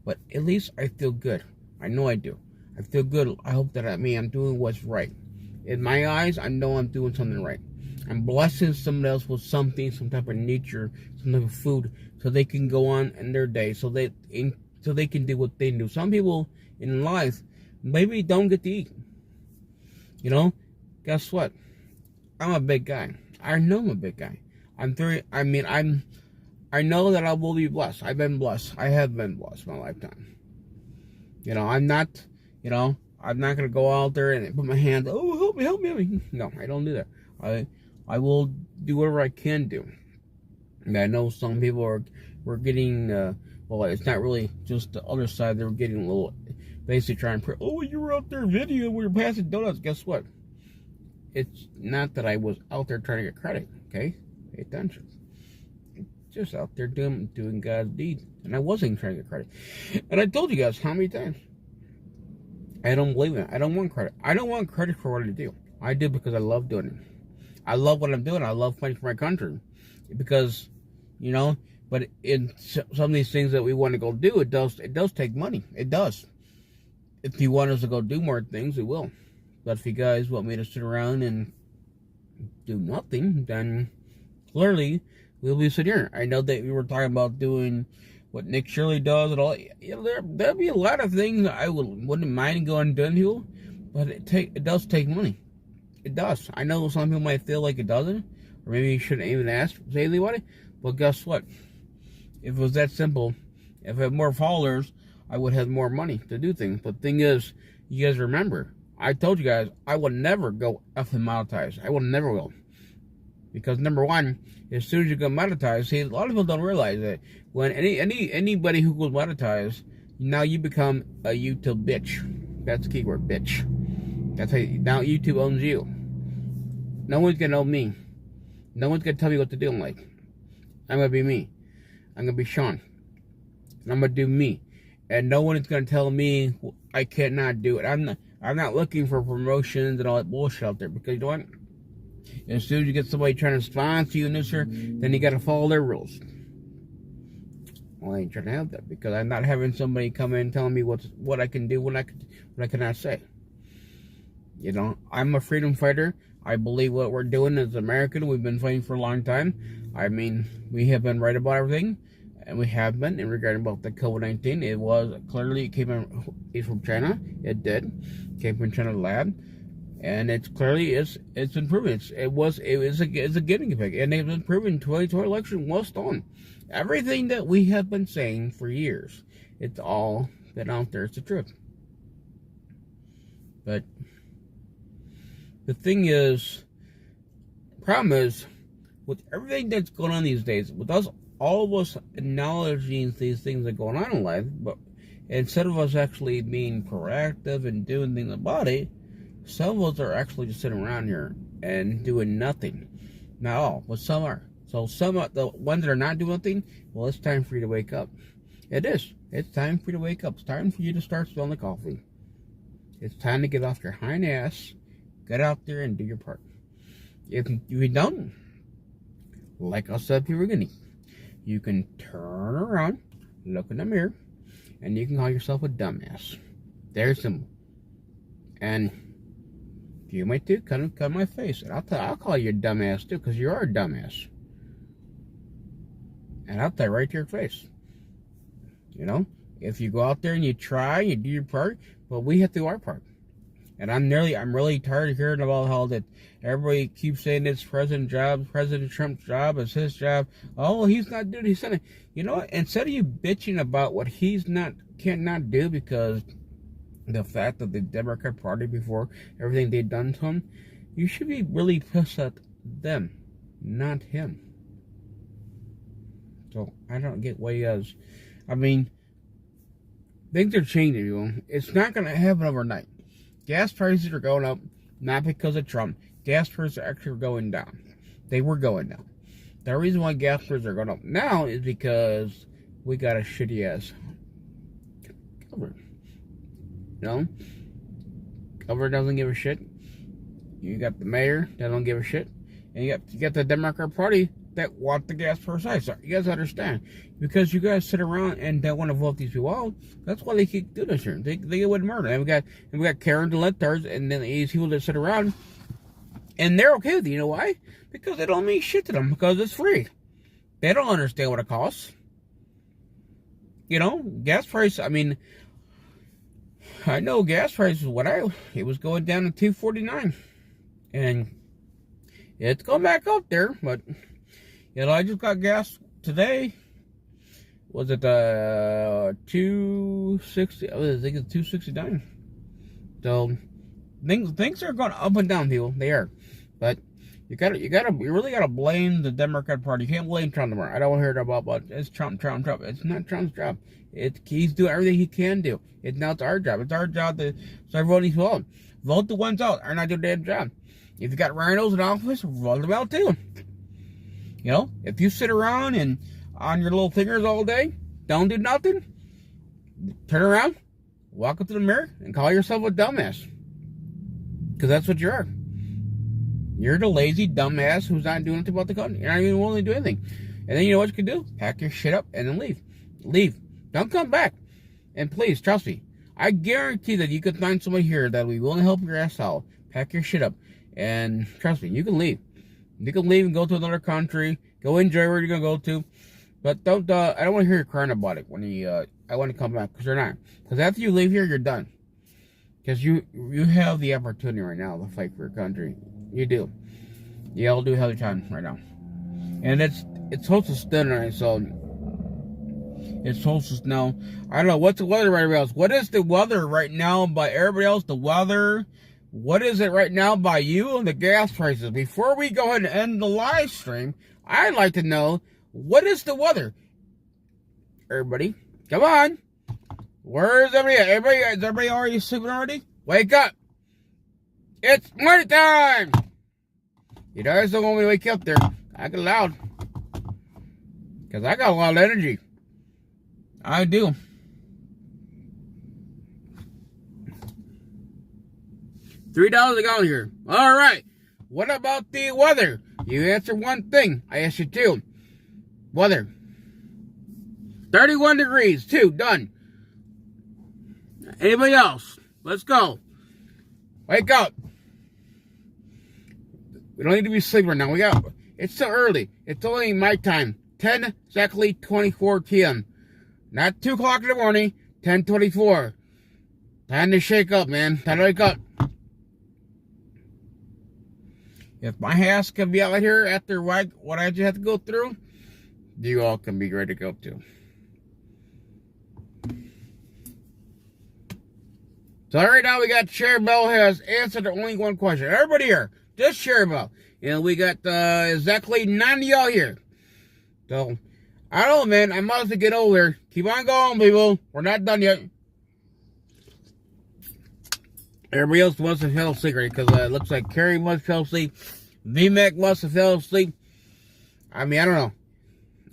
But at least I feel good. I know I do. I feel good. I hope that I'm doing what's right. In my eyes, I know I'm doing something right. I'm blessing someone else with something, some type of nature, some type of food, so they can go on in their day, so they can do what they do. Some people in life maybe don't get to eat. You know, guess what? I'm a big guy. I know I'm a big guy. I know that I will be blessed. I've been blessed. I have been blessed my lifetime. I'm not going to go out there and put my hands, oh, help me, help me. No, I don't do that. I will do whatever I can do. And I know some people were getting, well, it's not really just the other side. They were getting a little, basically trying to, oh, you were out there videoing where you're passing donuts. Guess what? It's not that I was out there trying to get credit, okay? Pay attention. Just out there doing God's deed. And I wasn't trying to get credit. And I told you guys how many times. I don't believe in it. I don't want credit. I don't want credit for what I do. I do because I love doing it. I love what I'm doing. I love fighting for my country. Because, but in some of these things that we want to go do, it does take money. It does. If you want us to go do more things, we will. But if you guys want me to sit around and do nothing, then clearly we'll be sitting here. I know that we were talking about doing what Nick Shirley does and all. There'll be a lot of things that I wouldn't mind going doing, people, but it does take money. It does. I know some people might feel like it doesn't, or maybe you shouldn't even say anything about it. But guess what? If it was that simple, if I had more followers, I would have more money to do things. But the thing is, you guys remember, I told you guys I will never go effing monetized. I will never go. Because number one, as soon as you go monetized, see, a lot of people don't realize that when anybody who goes monetized, now you become a YouTube bitch. That's the key word, bitch. That's how now YouTube owns you. No one's gonna own me. No one's gonna tell me what to do. I'm gonna be me. I'm gonna be Sean. And I'm gonna do me. And no one is gonna tell me I cannot do it. I'm not looking for promotions and all that bullshit out there, because you know what? As soon as you get somebody trying to sponsor you and this, then you got to follow their rules. Well, I ain't trying to have that, because I'm not having somebody come in and telling me what I can do, what I cannot say. I'm a freedom fighter. I believe what we're doing is American. We've been fighting for a long time. I mean, we have been right about everything, and we have been in regard about the COVID-19. It was clearly it's from China. It came from China lab. And it's improving. It's a getting effect, and it's been proven. 2020 election was stolen. Everything that we have been saying for years, it's all been out there. It's the truth. But the thing is, problem is, with everything that's going on these days, with all of us acknowledging these things that are going on in life, but instead of us actually being proactive and doing things about it, some of us are actually just sitting around here and doing nothing. Not all, but some are. So some of the ones that are not doing nothing, well, it's time for you to wake up. It is. It's time for you to wake up. It's time for you to start spilling the coffee. It's time to get off your hind ass, get out there and do your part. If you don't, like I said to you beginning, you can turn around, look in the mirror, and you can call yourself a dumbass. There's simple. And you might too, cut my face. And I'll call you a dumbass too, because you are a dumbass. And I'll tell you right to your face. If you go out there and you try, you do your part, but we have to do our part. And I'm really tired of hearing about how that everybody keeps saying it's President Trump's job, it's his job. Oh, he's not doing it, he's saying, you know what? Instead of you bitching about what cannot do because the fact that the Democrat Party, before everything they've done to him, you should be really pissed at them, not him. So I don't get why he has. I mean, things are changing, you know. It's not going to happen overnight. Gas prices are going up, not because of Trump. Gas prices are actually going down. They were going down. The reason why gas prices are going up now is because we got a shitty ass government. Government doesn't give a shit. You got the mayor that don't give a shit, and you got the Democrat Party that want the gas price high. So you guys understand, because you guys sit around and don't want to vote these people out. That's why they keep doing this here. They get with murder. And we got Karen DeLetters, and then these people that sit around and they're okay with it. You know why? Because they don't mean shit to them, because it's free. They don't understand what it costs. Gas price. I mean, I know gas prices. It was going down to $2.49, And it's going back up there, but, I just got gas today. Was it 260? I think it's 269. So things are going up and down, people. They are, but you really gotta blame the Democrat Party. You can't blame Trump anymore. I don't want to hear about it's Trump. It's not Trump's job. He's doing everything he can do. It's our job. It's our job to start voting for them. Vote the ones out are not doing their damn job. If you got rhinos in office, vote them out too. If you sit around and on your little fingers all day, don't do nothing, turn around, walk up to the mirror, and call yourself a dumbass. Because that's what you are. You're the lazy dumbass who's not doing anything about the country. You're not even willing to do anything. And then you know what you can do? Pack your shit up and then leave. Leave. Don't come back. And please, trust me, I guarantee that you could find somebody here that will be willing to help your ass out. Pack your shit up. And trust me, you can leave. You can leave and go to another country. Go enjoy where you're going to go to. But don't, I don't want to hear you crying about it when I want to come back. Because you're not. Because after you leave here, you're done. Because you have the opportunity right now to fight for your country. You do. You all do have the time right now. And it's solstice dinner, so it's solstice now. I don't know, what's the weather right now? What is the weather right now by everybody else? The weather. What is it right now by you and the gas prices? Before we go ahead and end the live stream, I'd like to know, what is the weather? Everybody, come on. Where's everybody at? Is everybody already sleeping already? Wake up. It's morning time. You guys don't want me to wake up there. I get loud. Because I got a lot of energy. I do. $3 a gallon here. All right. What about the weather? You answer one thing. I asked you two. Weather. 31 degrees. 2. Done. Anybody else? Let's go. Wake up. We don't need to be sleeping right now. It's still early. It's only my time. 10 exactly 24 p.m. Not 2 o'clock in the morning. 10:24. Time to shake up, man. Time to wake up. If my ass can be out here after what I just had to go through, you all can be ready to go too. So right now we got Cherry Bell has answered only one question. Everybody here, just Cherry Bell. And we got exactly 90 y'all here. So, I don't know, man. I might have to get over there. Keep on going, people. We're not done yet. Everybody else must have fell asleep, right? Because it looks like Carrie must have fell asleep. VMAC must have fell asleep. I mean, I don't know.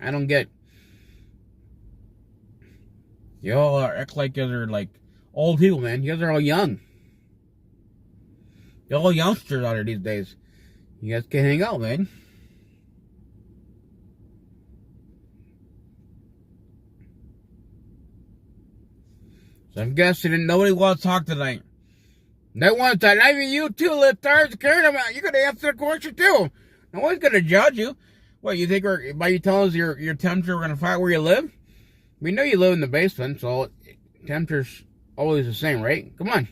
I don't get it. Y'all act like you guys are like old people, man. You guys are all young. You're all youngsters out here these days. You guys can hang out, man. So I'm guessing that nobody wants to talk tonight. They want to talk. I mean, you too, libtards. You're going to answer the question too. No one's going to judge you. What, you think by you telling us your temperature, we're going to find where you live? We know you live in the basement, so temperature's always the same, right? Come on.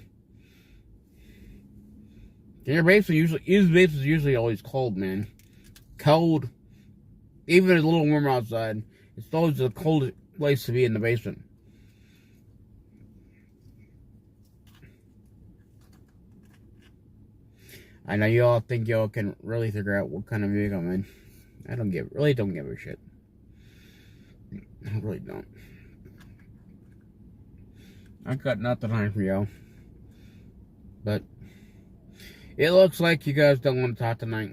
Your basement is usually always cold, man. Cold. Even if it's a little warm outside, it's always the coldest place to be in the basement. I know you all think y'all can really figure out what kind of music I'm in. I really don't give a shit. I really don't. I've got nothing on for y'all. But it looks like you guys don't want to talk tonight.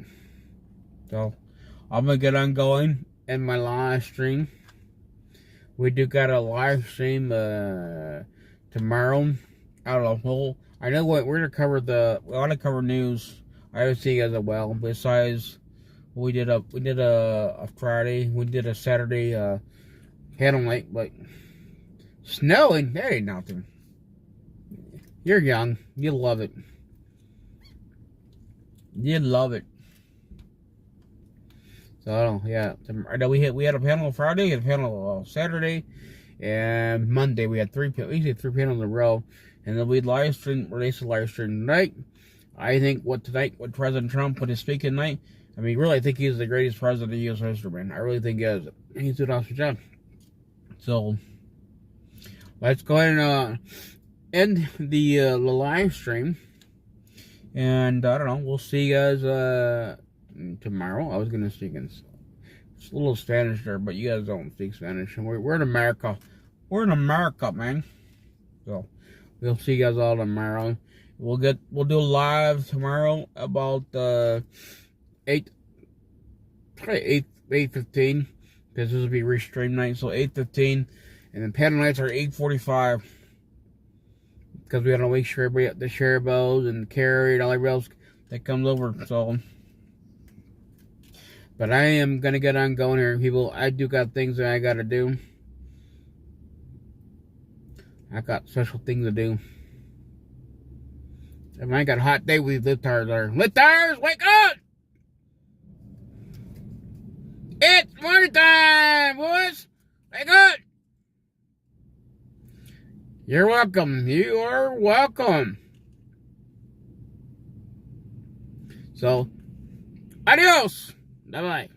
So I'm gonna get on going in my live stream. We do got a live stream tomorrow. Out of the whole. I know what we're gonna cover we ought to cover news. I would see you guys as well. Besides, we did a Friday, we did a Saturday panel night, but snowing, that ain't nothing. You're young, you love it. You love it. So yeah, I know we had a panel Friday, we had a panel Saturday, and Monday we had three panels in a row, and then we'd release a live stream tonight. I think what President Trump put his speaking tonight, I mean, really, I think he's the greatest president in U.S. history, man. I really think he is. He's doing an awesome job. So, let's go ahead and end the live stream. And, I don't know, we'll see you guys tomorrow. I was going to speak in it's a little Spanish there, but you guys don't speak Spanish. And we're in America. We're in America, man. So, we'll see you guys all tomorrow. We'll do a live tomorrow about 8:15, because this will be restream night. So 8:15, and then panel nights are 8:45, because we gotta make sure everybody, the share bells and Carrie and all everybody else that comes over. So, but I am gonna get on going here, people. I do got things that I gotta do. I got special things to do. And I got a hot day with these liftards there. Liftars, wake up! It's morning time, boys! Wake up! You're welcome. You are welcome. So, adios! Bye-bye.